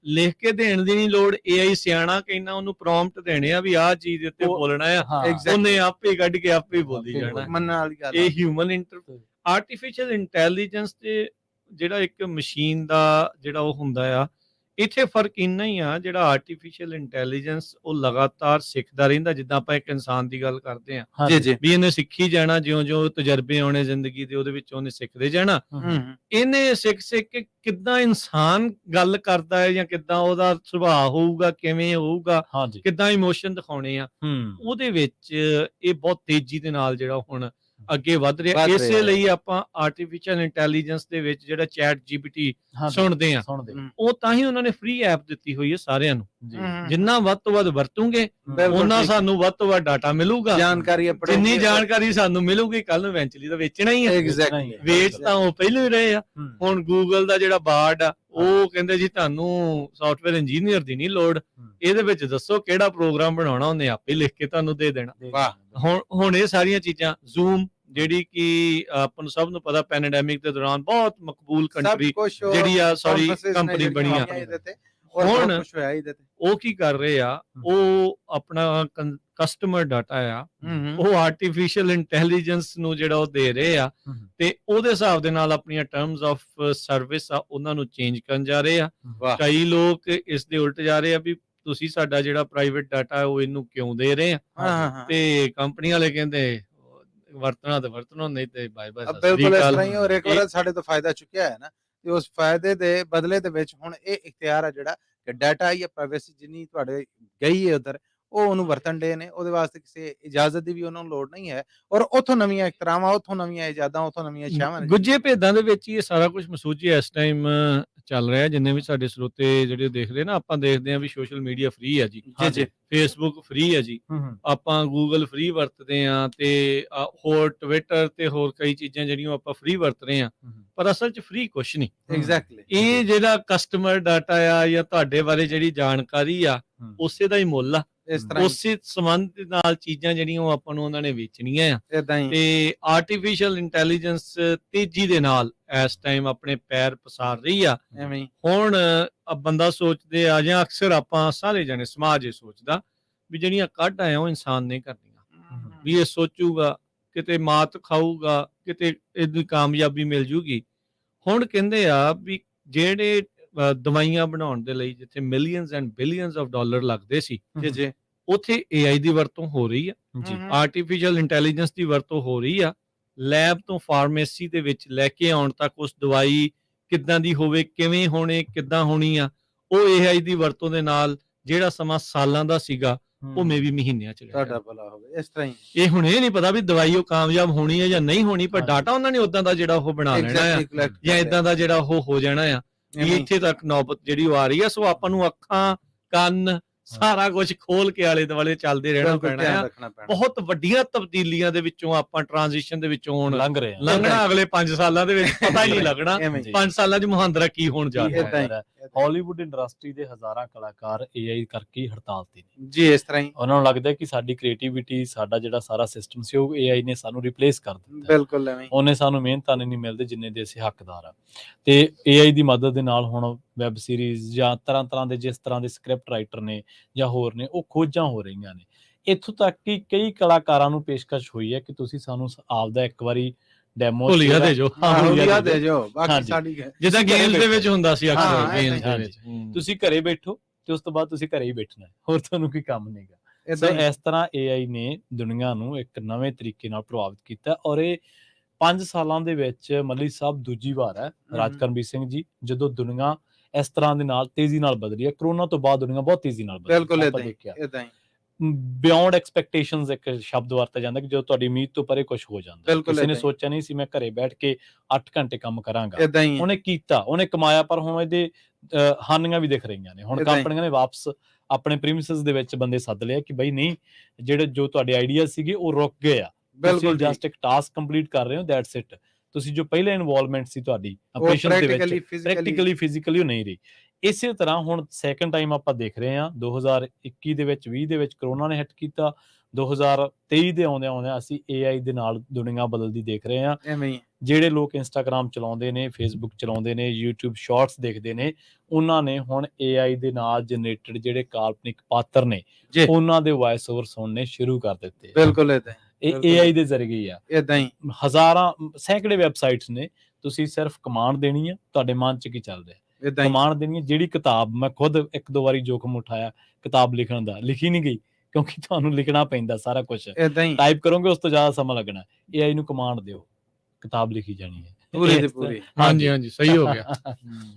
ਲਿਖ ਕੇ ਦੇਣ ਦੀ ਨਹੀਂ ਲੋੜ। AI ਸਿਆਣਾ ਕਹਿੰਦਾ ਉਹਨੂੰ ਪ੍ਰੌਂਪਟ ਦੇਣੇ ਆ ਵੀ ਆਹ ਚੀਜ਼ ਉੱਤੇ ਬੋਲਣਾ ਆ, ਉਹਨੇ ਆਪੇ ਕੱਢ ਕੇ ਆਪੇ ਬੋਲੀ ਜਾਣਾ। ਮੰਨਣ ਵਾਲੀ ਗੱਲ। ਇਹ ਹਿਊਮਨ ਆਰਟੀਫੀਸ਼ੀਅਲ ਇੰਟੈਲੀਜੈਂਸ ਤੇ ਜਿਹੜਾ ਇੱਕ ਮਸ਼ੀਨ ਦਾ ਜਿਹੜਾ ਉਹ ਹੁੰਦਾ ਆ, ਇੱਥੇ ਫਰਕ ਇੰਨਾ ਹੀ ਆ, ਜਿਹੜਾ ਆਰਟੀਫੀਸ਼ੀਅਲ ਇੰਟੈਲੀਜੈਂਸ ਉਹ ਲਗਾਤਾਰ ਸਿੱਖਦਾ ਰਹਿੰਦਾ। ਜਿੱਦਾਂ ਆਪਾਂ ਇੱਕ ਇਨਸਾਨ ਦੀ ਗੱਲ ਕਰਦੇ ਹਾਂ ਵੀ ਇਹਨੇ ਸਿੱਖੀ ਜਾਣਾ, ਜਿਉਂ-ਜਿਉਂ ਤਜਰਬੇ ਆਉਣੇ ਜ਼ਿੰਦਗੀ ਦੇ, ਉਹਦੇ ਵਿੱਚ ਉਹਨੇ ਸਿੱਖਦੇ ਜਾਣਾ। ਇਹਨੇ ਸਿੱਖ ਕੇ ਕਿੱਦਾਂ ਇਨਸਾਨ ਗੱਲ ਕਰਦਾ ਹੈ, ਜਾਂ ਕਿੱਦਾਂ ਉਹਦਾ ਸੁਭਾਅ ਹੋਊਗਾ, ਕਿਵੇਂ ਹੋਊਗਾ, ਕਿੱਦਾਂ ਇਮੋਸ਼ਨ ਦਿਖਾਉਣੇ ਆ, ਉਹਦੇ ਵਿੱਚ ਇਹ ਬਹੁਤ ਤੇਜ਼ੀ ਦੇ ਨਾਲ ਜਿਹੜਾ ਹੁਣ ਅੱਗੇ ਵੱਧ ਰਿਹਾ। ਇਸੇ ਲਈ ਆਪਾਂ ਆਰਟੀਫੀਸ਼ੀਅਲ ਇੰਟੈਲੀਜੈਂਸ ਦੇ ਵਿੱਚ ਜਿਹੜਾ ਚੈਟ GPT ਸੁਣਦੇ ਆ, ਉਹ ਤਾਂ ਹੀ ਉਹਨਾਂ ਨੇ ਫ੍ਰੀ ਐਪ ਦਿੱਤੀ ਹੋਈ ਹੈ ਸਾਰਿਆਂ ਨੂੰ। ਜਿੰਨਾ ਵੱਧ ਤੋਂ ਵੱਧ ਵਰਤੂਗੇ ਉਹਨਾਂ ਸਾਨੂੰ ਵੱਧ ਤੋਂ ਵੱਧ ਡਾਟਾ ਮਿਲੂਗਾ, ਜਾਣਕਾਰੀ। ਜਿੰਨੀ ਜਾਣਕਾਰੀ ਸਾਨੂੰ ਮਿਲੂਗੀ ਕੱਲ ਨੂੰ ਇਵੈਂਚੁਅਲੀ ਤਾਂ ਵੇਚਣਾ ਹੀ ਹੈ। ਵੇਚ ਤਾਂ ਉਹ ਪਹਿਲਾਂ ਹੀ ਰਹੇ ਆ। ਹੁਣ ਗੂਗਲ ਦਾ ਜਿਹੜਾ ਬਾਰਡ ਆ, ਉਹ ਕਹਿੰਦੇ ਜੀ ਤੁਹਾਨੂੰ ਸੌਫਟਵੇਅਰ ਇੰਜੀਨੀਅਰ ਦੀ ਨਹੀਂ ਲੋੜ, ਇਹਦੇ ਵਿੱਚ ਦੱਸੋ ਕਿਹੜਾ ਪ੍ਰੋਗਰਾਮ ਬਣਾਉਣਾ, ਉਹਨੇ ਆਪੇ ਲਿਖ ਕੇ ਤੁਹਾਨੂੰ ਦੇ ਦੇਣਾ। ਹੁਣ ਇਹ ਸਾਰੀਆਂ ਚੀਜ਼ਾਂ, ਜ਼ੂਮ ਜਿਹੜੀ ਕਿ ਆਪਾਂ ਨੂੰ ਸਭ ਨੂੰ ਪਤਾ ਪੈਂਡੈਮਿਕ ਦੇ ਦੌਰਾਨ ਬਹੁਤ ਮਕਬੂਲ ਕੰਟਰੀ ਜਿਹੜੀ ਆ ਕੰਪਨੀ ਬਣੀ ਆ। ਹੁਣ ਉਹ ਕੀ ਕਰ ਰਹੇ ਆ, ਉਹ ਆਪਣਾ ਕਸਟਮਰ ਡਾਟਾ ਆ, ਉਹ ਆਰਟੀਫੀਸ਼ੀਅਲ ਇੰਟੈਲੀਜੈਂਸ ਨੂੰ ਜਿਹੜਾ ਉਹ ਦੇ ਰਹੇ ਆ, ਤੇ ਉਹਦੇ ਹਿਸਾਬ ਦੇ ਨਾਲ ਆਪਣੀਆਂ ਟਰਮਸ ਆਫ ਸਰਵਿਸ ਆ ਉਹਨਾਂ ਨੂੰ ਚੇਂਜ ਕਰਨ ਜਾ ਰਹੇ ਆ। ਕਈ ਲੋਕ ਇਸ ਦੇ ਉਲਟ ਜਾ ਰਹੇ ਆ ਵੀ ਤੁਸੀਂ ਸਾਡਾ ਜਿਹੜਾ ਪ੍ਰਾਈਵੇਟ ਡਾਟਾ ਹੈ ਉਹ ਇਹਨੂੰ ਕਿਉਂ ਦੇ ਰਹੇ ਆ, ਤੇ ਕੰਪਨੀ ਵਾਲੇ ਕਹਿੰਦੇ ਵਰਤਣਾ ਤੇ ਵਰਤਣਾ, ਨਹੀਂ ਤੇ ਬਾਏ ਬਾਏ। ਬਿਲਕੁਲ ਇਸ ਤਰ੍ਹਾਂ ਹੀ। ਔਰ ਇੱਕ ਵਾਰ ਸਾਡੇ ਤੋਂ ਫਾਇਦਾ ਚੁੱਕਿਆ ਹੈ ਨਾ, ਤੇ ਉਸ ਫਾਇਦੇ ਦੇ ਬਦਲੇ ਦੇ ਵਿੱਚ ਹੁਣ ਇਹ ਇਖਤਿਆਰ ਆ ਜਿਹੜਾ ਕਿ ਡਾਟਾ ਜਾਂ ਪ੍ਰਾਈਵੇਸੀ ਜਿੰਨੀ ਤੁਹਾਡੇ ਗਈ ਹੈ ਉਧਰ, ਉਹ ਉਹਨੂੰ ਵਰਤਣ ਦੇ ਨੇ। ਉਹਦੇ ਵਾਸਤੇ ਕਿਸੇ ਇਜਾਜ਼ਤ ਦੀ ਵੀ ਉਹਨਾਂ ਨੂੰ ਲੋੜ ਨਹੀਂ ਹੈ। ਔਰ ਉੱਥੋਂ ਨਵੀਆਂ ਇਖਤਰਾਵਾਂ, ਉੱਥੋਂ ਨਵੀਆਂ ਇਜਾਦਾਂ, ਉੱਥੋਂ ਨਵੀਆਂ ਛਾਵਾਂ, ਗੁੱਜੇ ਭੇਦਾਂ ਦੇ ਵਿੱਚ ਹੀ ਇਹ ਸਾਰਾ ਕੁਝ ਮਸੂਦ ਜੀ ਇਸ ਟਾਈਮ ਚੱਲ ਰਿਹਾ। ਜਿੰਨੇ ਵੀ ਸਾਡੇ ਸਰੋਤੇ ਜਿਹੜੇ ਦੇਖ ਰਹੇ ਨਾ, ਆਪਾਂ ਦੇਖਦੇ ਹਾਂ ਵੀ ਸੋਸ਼ਲ ਮੀਡੀਆ ਫ੍ਰੀ ਆ ਜੀ, ਫੇਸਬੁੱਕ ਫ੍ਰੀ ਆ ਜੀ, ਆਪਾਂ ਗੂਗਲ ਫ੍ਰੀ ਵਰਤਦੇ ਆ, ਤੇ ਹੋਰ ਟਵਿੱਟਰ ਤੇ ਹੋਰ ਕਈ ਚੀਜ਼ਾਂ ਜਿਹੜੀਆਂ ਆਪਾਂ ਫ੍ਰੀ ਵਰਤ ਰਹੇ ਆ। ਪਰ ਅਸਲ 'ਚ ਫ੍ਰੀ ਕੁਛ ਨਹੀਂ। ਐਗਜ਼ੈਕਟਲੀ ਇਹ ਜਿਹੜਾ ਕਸਟਮਰ ਡਾਟਾ ਆ ਜਾਂ ਤੁਹਾਡੇ ਬਾਰੇ ਜਿਹੜੀ ਜਾਣਕਾਰੀ ਆ ਉਸੇ ਦਾ ਹੀ ਮੁੱਲ ਆ। ਇਸ ਤਰ੍ਹਾਂ ਉਸੇ ਸੰਬੰਧ ਦੇ ਨਾਲ ਚੀਜ਼ਾਂ ਜਿਹੜੀਆਂ ਉਹ ਆਪਾਂ ਨੂੰ ਉਹਨਾਂ ਨੇ ਵੇਚਣੀਆਂ ਆ। ਇਦਾਂ ਹੀ ਤੇ ਆਰਟੀਫੀਸ਼ੀਅਲ ਇੰਟੈਲੀਜੈਂਸ ਤੇਜ਼ੀ ਦੇ ਨਾਲ ਇਸ ਟਾਈਮ ਆਪਣੇ ਪੈਰ ਪਸਾਰ ਰਹੀ ਆ। ਐਵੇਂ ਹੀ ਹੁਣ ਬੰਦਾ ਸੋਚਦੇ ਆ ਜਾਂ ਅਕਸਰ ਆਪਾਂ ਸਾਰੇ ਜਣੇ ਸਮਾਜ ਇਹ ਸੋਚਦਾ ਵੀ ਜਿਹੜੀਆਂ ਕੱਢ ਆਇਆ ਉਹ ਇਨਸਾਨ ਨੇ ਕਰਨੀਆਂ, ਵੀ ਇਹ ਸੋਚੂਗਾ ਕਿਤੇ ਮਾਤ ਖਾਊਗਾ, ਕਿਤੇ ਇਹਦੀ ਕਾਮਯਾਬੀ ਮਿਲ ਜੂਗੀ। ਹੁਣ ਕਹਿੰਦੇ ਆ ਵੀ ਜਿਹੜੇ ਦਵਾਈਆਂ ਬਣਾਉਣ ਦੇ ਲਈ ਜਿੱਥੇ millions and billions of dollar ਲੱਗਦੇ ਸੀ, ਜੀ ਉੱਥੇ AI ਦੀ ਵਰਤੋਂ ਹੋ ਰਹੀ ਆ, ਜੀ ਆਰਟੀਫੀਸ਼ੀਅਲ ਇੰਟੈਲੀਜੈਂਸ ਦੀ ਵਰਤੋਂ ਹੋ ਰਹੀ ਆ। ਲੈਬ ਤੋਂ ਫਾਰਮੇਸੀ ਦੇ ਵਿੱਚ ਲੈ ਕੇ ਆਉਣ ਤੱਕ ਉਸ ਦਵਾਈ ਕਿੱਦਾਂ ਦੀ ਹੋਵੇ, ਕਿਵੇਂ ਹੋਣੇ, ਕਿੱਦਾਂ ਹੋਣੀ ਆ, ਉਹ AI ਦੀ ਵਰਤੋਂ ਦੇ ਨਾਲ ਜਿਹੜਾ ਸਮਾਂ ਸਾਲਾਂ ਦਾ ਸੀਗਾ ਉਹ ਮੇਬੀ ਮਹੀਨਿਆਂ ਚ ਤੁਹਾਡਾ ਗਿਆ। ਭਲਾ ਹੋਵੇ। ਇਸ ਤਰ੍ਹਾਂ ਹੀ ਇਹ ਹੁਣ ਇਹ ਨਹੀਂ ਪਤਾ ਵੀ ਦਵਾਈ ਉਹ ਕਾਮਯਾਬ ਹੋਣੀ ਹੈ ਜਾਂ ਨਹੀਂ ਹੋਣੀ, ਪਰ ਹਾਂਜੀ। ਡਾਟਾ ਉਹਨਾਂ ਨੇ ਉਦਾਂ ਦਾ ਜਿਹੜਾ ਉਹ ਬਣਾ ਲੈਣਾ ਆ ਜਾਂ ਇਦਾਂ ਦਾ ਜਿਹੜਾ ਉਹ ਹੋ ਜਾਣਾ ਆ ਵੀ ਇੱਥੇ ਤੱਕ ਨੌਬਤ ਜਿਹੜੀ ਉਹ ਆ ਰਹੀ ਆ। ਸੋ ਆਪਾਂ ਨੂੰ ਅੱਖਾਂ, ਕੰਨ, ਸਾਰਾ ਕੁਝ ਖੋਲ ਕੇ ਆਲੇ ਦੁਆਲੇ ਚੱਲਦੇ ਰਹਿਣਾ ਪੈਣਾ ਆ। ਰੱਖਣਾ ਪੈਣਾ। ਬਹੁਤ ਵੱਡੀਆਂ ਤਬਦੀਲੀਆਂ ਦੇ ਵਿੱਚੋਂ ਆਪਾਂ ਟ੍ਰਾਂਜੀਸ਼ਨ ਦੇ ਵਿੱਚੋਂ ਹੁਣ ਲੰਘ ਰਹੇ ਹਾਂ। ਲੰਘਣਾ ਅਗਲੇ 5 ਸਾਲਾਂ ਦੇ ਵਿੱਚ ਪਤਾ ਹੀ ਨਹੀਂ ਲੱਗਣਾ ਐਵੇਂ ਹੀ। 5 ਸਾਲਾਂ 'ਚ ਮੁਹਾਂਦਰਾ ਕੀ ਹੋਣ ਜਾ ਰਿਹਾ ਏਦਾਂ ਹੈ। ਹੀ। ਹਾਲੀਵੁੱਡ ਇੰਡਸਟਰੀ ਦੇ ਹਜ਼ਾਰਾਂ ਕਲਾਕਾਰ AI ਕਰਕੇ ਹੀ ਹੜਤਾਲ ਤੇ ਨੇ। ਜੀ ਇਸ ਤਰ੍ਹਾਂ ਹੀ ਉਹਨਾਂ ਨੂੰ ਲੱਗਦਾ ਕਿ ਸਾਡੀ ਕ੍ਰੀਏਟੀਵਿਟੀ, ਸਾਡਾ ਜਿਹੜਾ ਸਾਰਾ ਸਿਸਟਮ ਸੀ ਉਹ AI ਨੇ ਸਾਨੂੰ ਰਿਪਲੇਸ ਕਰ ਦਿੱਤਾ ਹੈ। ਬਿਲਕੁਲ ਐਵੇਂ ਹੀ। ਉਹਨੇ ਸਾਨੂੰ ਮਿਹਨਤਾਂ ਨਹੀਂ ਮਿਲਦੇ ਜਿੰਨੇ ਦੇ ਅਸੀਂ ਹੱਕਦਾਰ ਆ। ਤੇ AI ਦੀ ਮਦਦ ਦੇ ਨਾਲ ਹੁਣ ਵੈਬ ਸੀਰੀਜ਼ ਜਾਂ ਤਰ੍ਹਾਂ ਦੇ ਜਿਸ ਤਰ੍ਹਾਂ ਦੇ ਸਕ੍ਰਿਪਟ ਰਾਈਟਰ ਨੇ ਜਾਂ ਹੋਰ ਨੇ, ਉਹ ਖੋਜਾਂ ਹੋ ਰਹੀਆਂ ਨੇ। ਇੱਥੋਂ ਤੱਕ ਕਿ ਕਈ ਕਲਾਕਾਰਾਂ ਨੂੰ ਪੇਸ਼ਕਸ਼ ਹੋਈ ਹੈ ਕਿ ਤੁਸੀਂ ਸਾਨੂੰ ਆਪਦਾ ਇੱਕ ਵਾਰੀ ਡੈਮੋ ਹੋਲੀਆ ਦੇ ਜੋ ਹੋਲੀਆ ਦੇ ਜੋ ਬਾਕੀ ਹਾਂਜੀ। ਸਾਡੀ ਜਿੱਦਾਂ ਗੇਮਸ ਦੇ ਵਿੱਚ ਹੁੰਦਾ ਸੀ ਹਾਂ, ਅਕਸਰ ਗੇਮਸ ਦੇ ਹਾਂਜੀ। ਵਿੱਚ। ਤੁਸੀਂ ਘਰੇ ਬੈਠੋ ਤੇ ਉਸ ਤੋਂ ਬਾਅਦ ਤੁਸੀਂ ਘਰੇ ਹੀ ਬੈਠਣਾ ਹੈ, ਹੋਰ ਤੁਹਾਨੂੰ ਕੋਈ ਕੰਮ ਨਹੀਂਗਾ। ਸੋ ਇਸ ਤਰ੍ਹਾਂ AI ਨੇ ਦੁਨੀਆ ਨੂੰ ਇੱਕ ਨਵੇਂ ਤਰੀਕੇ ਨਾਲ ਪ੍ਰਭਾਵਿਤ ਕੀਤਾ ਔਰ ਇਹ 5 ਸਾਲਾਂ ਦੇ ਵਿੱਚ ਮੱਲੀ ਸਾਹਿਬ ਦੂਜੀ ਵਾਰ ਹੈ ਰਾਜਕਰਮਵੀਰ ਸਿੰਘ ਜੀ ਜਦੋਂ ਦੁਨੀਆ ਇਸ ਤਰ੍ਹਾਂ ਦੇ ਨਾਲ ਤੇਜ਼ੀ ਨਾਲ ਬਦਲ ਰਹੀ ਹੈ। ਕਰੋਨਾ ਤੋਂ ਬਾਅਦ ਦੁਨੀਆ ਬਹੁਤ ਤੇਜ਼ੀ ਨਾਲ ਬਦਲ ਬਿਲਕੁਲ ਆਪਾਂ ਇਦਾਂ ਹੀ ਦੇਖਿਆ ਇਦਾਂ ਹੀ ਬਿਯੋਂਡ ਐਕਸਪੈਕਟੇਸ਼ਨਸ ਇੱਕ ਸ਼ਬਦ ਵਰਤਿਆ ਜਾਂਦਾ ਕਿ ਜਦੋਂ ਤੁਹਾਡੀ ਉਮੀਦ ਤੋਂ ਪਰੇ ਕੁਝ ਹੋ ਜਾਂਦਾ। ਬਿਲਕੁਲ ਕਿਸੇ ਨੇ ਏਦਾਂ ਹੀ। ਸੋਚਿਆ ਨਹੀਂ ਸੀ ਮੈਂ ਘਰੇ ਬੈਠ ਕੇ 8 ਘੰਟੇ ਕੰਮ ਕਰਾਂਗਾ। ਇਦਾਂ ਹੀ ਉਹਨੇ ਕੀਤਾ, ਉਹਨੇ ਕਮਾਇਆ, ਪਰ ਹੁਣ ਇਹਦੇ ਹਾਨੀਆਂ ਵੀ ਦਿਖ ਰਹੀਆਂ ਨੇ। ਹੁਣ ਏਦਾਂ ਹੀ। ਕੰਪਨੀਆਂ ਨੇ ਵਾਪਸ ਆਪਣੇ ਪ੍ਰੀਮਿਸਿਸ ਦੇ ਵਿੱਚ ਬੰਦੇ ਸੱਦ ਲਿਆ ਕਿ ਬਈ ਨਹੀਂ, ਜਿਹੜੇ ਜੋ ਤੁਹਾਡੇ ਆਈਡੀਆ ਸੀਗੇ ਉਹ ਰੁਕ ਗਏ ਆ। ਬਿਲਕੁਲ ਜਸਟ ਇੱਕ ਟਾਸਕ ਕੰਪਲੀਟ ਕਰ ਰਹੇ ਹੋ, ਦੈਟਸ ਇਟ। ਤੁਸੀਂ ਜੋ ਪਹਿਲੇ ਇਨਵੋਲਵਮੈਂਟ ਸੀ ਤੁਹਾਡੀ ਉਹ ਆਪਰੇਸ਼ਨ ਦੇ ਵਿੱਚ ਪ੍ਰੈਕਟੀਕਲੀ ਪ੍ਰੈਕਟੀਕਲੀ ਫਿਜ਼ੀਕਲੀ ਉਹ ਨਹੀਂ ਰਹੀ। ਇਸੇ ਤਰ੍ਹਾਂ ਹੁਣ ਸੈਕੰਡ ਟਾਈਮ ਆਪਾਂ ਦੇਖ ਰਹੇ ਹਾਂ 2021 ਦੇ ਵਿੱਚ 20 ਦੇ ਵਿੱਚ ਕਰੋਨਾ ਨੇ ਹਿੱਟ ਕੀਤਾ, 2023 ਦੇ ਆਉਂਦਿਆਂ ਅਸੀਂ AI ਦੇ ਨਾਲ ਦੁਨੀਆ ਬਦਲਦੀ ਦੇਖ ਰਹੇ ਹਾਂ। ਐਵੇਂ ਹੀ ਜਿਹੜੇ ਲੋਕ ਇੰਸਟਾਗ੍ਰਾਮ ਚਲਾਉਂਦੇ ਨੇ, ਫੇਸਬੁੱਕ ਚਲਾਉਂਦੇ ਨੇ, YouTube ਸ਼ਾਰਟਸ ਦੇਖਦੇ ਨੇ, ਉਹਨਾਂ ਨੇ ਹੁਣ AI ਦੇ ਨਾਲ ਜਨਰੇਟਡ ਜਿਹੜੇ ਕਾਲਪਨਿਕ ਪਾਤਰ ਨੇ ਜੀ। ਉਹਨਾਂ ਦੇ ਵਾਇਸ ਓਵਰ ਸੁਣਨੇ ਸ਼ੁਰੂ ਕਰ ਦਿੱਤੇ। ਬਿਲਕੁਲ ਇਦਾਂ ਇਹ ਬਿਲਕੁਲ। AI ਦੇ ਜ਼ਰੀਏ ਹੀ ਆ। ਇਦਾਂ ਹੀ ਹਜ਼ਾਰਾਂ ਸੈਂਕੜੇ ਵੈਬਸਾਈਟਸ ਨੇ, ਤੁਸੀਂ ਸਿਰਫ ਕਮਾਂਡ ਦੇਣੀ ਆ, ਤੁਹਾਡੇ ਮਨ 'ਚ ਕੀ ਚੱਲ ਰਿਹਾ ਇਦਾਂ ਹੀ ਕਮਾਂਡ ਦੇਣੀ ਹੈ। ਜਿਹੜੀ ਕਿਤਾਬ ਮੈਂ ਖੁਦ 1-2 ਵਾਰੀ ਜੋਖਮ ਉਠਾਇਆ ਕਿਤਾਬ ਲਿਖਣ ਦਾ, ਲਿਖੀ ਨਹੀਂ ਗਈ ਕਿਉਂਕਿ ਤੁਹਾਨੂੰ ਲਿਖਣਾ ਪੈਂਦਾ ਸਾਰਾ ਕੁਝ। ਇਦਾਂ ਹੀ ਟਾਈਪ ਕਰੋਗੇ ਉਸ ਤੋਂ ਜ਼ਿਆਦਾ ਸਮਾਂ ਲੱਗਣਾ। AI ਨੂੰ ਕਮਾਂਡ ਦਿਓ, ਕਿਤਾਬ ਲਿਖੀ ਜਾਣੀ ਹੈ ਪੂਰੀ ਦੀ ਪੂਰੀ। ਹਾਂਜੀ ਹਾਂਜੀ ਸਹੀ ਹੋ ਗਿਆ।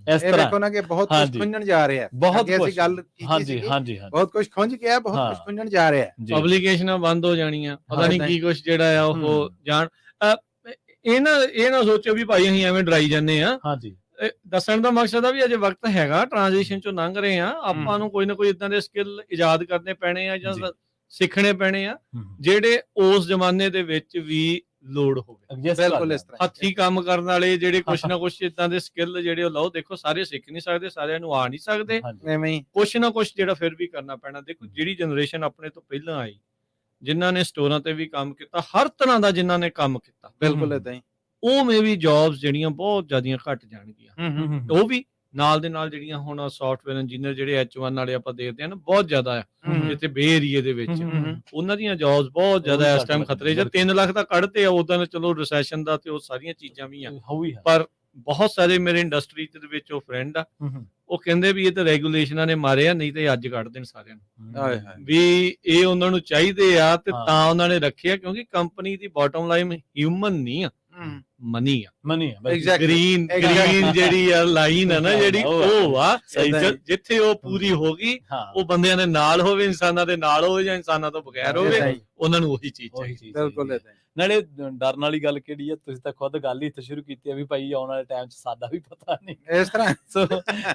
ਇਸ ਇਹ ਤਰ੍ਹਾਂ ਦੇਖੋ ਨਾ ਕਿ ਬਹੁਤ ਕੁਝ ਹਾਂਜੀ। ਖੁੰਝਣ ਜਾ ਰਿਹਾ ਹੈ। ਬਹੁਤ ਅੱਗੇ ਕੁਝ ਅਸੀਂ ਗੱਲ ਕੀਤੀ ਹਾਂਜੀ ਸੀਗੀ, ਹਾਂਜੀ ਹਾਂਜੀ ਬਹੁਤ ਕੁਝ ਖੁੰਝ ਗਿਆ, ਬਹੁਤ ਹਾਂ। ਕੁਝ ਖੁੰਝਣ ਜਾ ਰਿਹਾ ਹੈ। ਜੀ। ਪਬਲਿਕੇਸ਼ਨਾਂ ਬੰਦ ਹੋ ਜਾਣੀਆਂ, ਪਤਾ ਹਾਂ, ਨਹੀਂ ਏਦਾਂ ਕੀ ਕੁਝ ਜਿਹੜਾ ਆ ਉਹ ਹੂੰ। ਜਾਣ। ਇਹ ਨਾ ਸੋਚੋ ਵੀ ਭਾਈ ਅਸੀਂ ਐਵੇਂ ਡਰਾਈ ਜਾਂਦੇ ਆ। ਹਾਂਜੀ ਦੱਸਣ ਦਾ ਮਕਸਦ ਆ ਵੀ ਅਜੇ ਵਕਤ ਹੈਗਾ, ਟ੍ਰਾਂਜੀਸ਼ਨ ਚੋਂ ਲੰਘ ਰਹੇ ਆ ਆਪਾਂ ਨੂੰ। ਕੋਈ ਨਾ ਕੋਈ ਇਦਾਂ ਦੇ ਸਕਿੱਲ ਇਜਾਦ ਕਰਨੇ ਪੈਣੇ ਆ ਜਾਂ ਜੀ। ਸਿੱਖਣੇ ਪੈਣੇ ਆ ਜਿਹੜੇ ਉਸ ਜ਼ਮਾਨੇ ਦੇ ਵਿੱਚ ਵੀ ਲੋੜ ਹੋਵੇ। ਬਿਲਕੁਲ ਇਸ ਤਰ੍ਹਾਂ ਹੱਥੀ ਕੰਮ ਕਰਨ ਵਾਲੇ ਜਿਹੜੇ ਕੁਛ ਨਾ ਕੁਛ ਇਦਾਂ ਦੇ ਸਕਿੱਲ ਜਿਹੜੇ ਉਹ ਲਓ। ਦੇਖੋ ਸਾਰੇ ਸਿੱਖ ਨਹੀਂ ਸਕਦੇ, ਸਾਰਿਆਂ ਨੂੰ ਆ ਨਹੀਂ ਸਕਦੇ, ਐਵੇਂ ਹੀ ਕੁਛ ਨਾ ਕੁਛ ਜਿਹੜਾ ਫਿਰ ਵੀ ਕਰਨਾ ਪੈਣਾ। ਦੇਖੋ ਜਿਹੜੀ ਜਨਰੇਸ਼ਨ ਆਪਣੇ ਤੋਂ ਪਹਿਲਾਂ ਆਈ, ਜਿਨ੍ਹਾਂ ਨੇ ਸਟੋਰਾਂ ਤੇ ਵੀ ਕੰਮ ਕੀਤਾ, ਹਰ ਤਰ੍ਹਾਂ ਦਾ ਜਿਨ੍ਹਾਂ ਨੇ ਕੰਮ ਕੀਤਾ, ਬਿਲਕੁਲ ਇਦਾਂ ਹੀ ਉਹ ਮੇ ਵੀ ਜੌਬਸ ਜਿਹੜੀਆਂ ਬਹੁਤ ਜ਼ਿਆਦੀਆਂ ਘਟ ਜਾਣਗੀਆਂ। ਉਹ ਵੀ ਨਾਲ ਦੇ ਨਾਲ ਜਿਹੜੀਆਂ ਹੁਣ ਸੌਫਟਵੇਅਰ ਇੰਜੀਨੀਅਰ ਜਿਹੜੇ H1 ਵਾਲੇ ਆਪਾਂ ਦੇਖਦੇ ਆ ਨਾ, ਬਹੁਤ ਜ਼ਿਆਦਾ ਆ ਇੱਥੇ ਬੇ ਏਰੀਏ ਦੇ ਵਿੱਚ। ਉਹਨਾਂ ਦੀਆਂ ਜੌਬਸ ਬਹੁਤ ਜ਼ਿਆਦਾ ਇਸ ਟਾਈਮ ਖਤਰੇ 'ਚ। 3 ਲੱਖ ਤਾਂ ਕੱਢਦੇ ਆ ਉਦਾਂ, ਚਲੋ ਰਿਸੈਸ਼ਨ ਦਾ ਤੇ ਉਹ ਸਾਰੀਆਂ ਚੀਜ਼ਾਂ ਵੀ ਆ, ਪਰ ਬਹੁਤ ਸਾਰੇ ਮੇਰੇ ਇੰਡਸਟਰੀ ਦੇ ਵਿੱਚ ਉਹ ਫਰੈਂਡ ਆ, ਉਹ ਕਹਿੰਦੇ ਵੀ ਇਹ ਤਾਂ ਰੈਗੂਲੇਸ਼ਨਾਂ ਨੇ ਮਾਰੇ ਆ, ਨਹੀਂ ਤੇ ਅੱਜ ਕੱਢ ਦੇਣ ਸਾਰਿਆਂ ਨੂੰ। ਵੀ ਇਹ ਉਹਨਾਂ ਨੂੰ ਚਾਹੀਦੇ ਆ ਤੇ ਤਾਂ ਉਹਨਾਂ ਨੇ ਰੱਖਿਆ, ਕਿਉਂਕਿ ਕੰਪਨੀ ਦੀ ਬਾਟਮ ਲਾਈਨ ਹਿਊਮਨ ਨਹੀਂ ਆ, ਮਨੀ ਆ। ਗ੍ਰੀਨ ਜਿਹੜੀ ਆ ਲਾਈਨ ਆ ਨਾ, ਜਿਹੜੀ ਉਹ ਆ ਜਿੱਥੇ ਉਹ ਪੂਰੀ ਹੋ ਗਈ, ਉਹ ਬੰਦਿਆਂ ਦੇ ਨਾਲ ਹੋਵੇ, ਇਨਸਾਨਾਂ ਦੇ ਨਾਲ ਹੋਵੇ ਜਾਂ ਇਨਸਾਨਾਂ ਤੋਂ ਬਗੈਰ ਹੋਵੇ, ਉਹਨਾਂ ਨੂੰ ਉਹੀ ਚੀਜ਼ ਚਾਹੀਦੀ। ਬਿਲਕੁਲ ਨਾਲੇ ਡਰਨ ਵਾਲੀ ਗੱਲ ਕਿਹੜੀ ਆ, ਤੁਸੀਂ ਤਾਂ ਖੁਦ ਗੱਲ ਹੀ ਇੱਥੇ ਸ਼ੁਰੂ ਕੀਤੀ ਆ ਵੀ ਭਾਈ ਆਉਣ ਵਾਲੇ ਟਾਈਮ 'ਚ ਸਾਡਾ ਵੀ ਪਤਾ ਨਹੀਂ। ਇਸ ਤਰ੍ਹਾਂ ਸੋ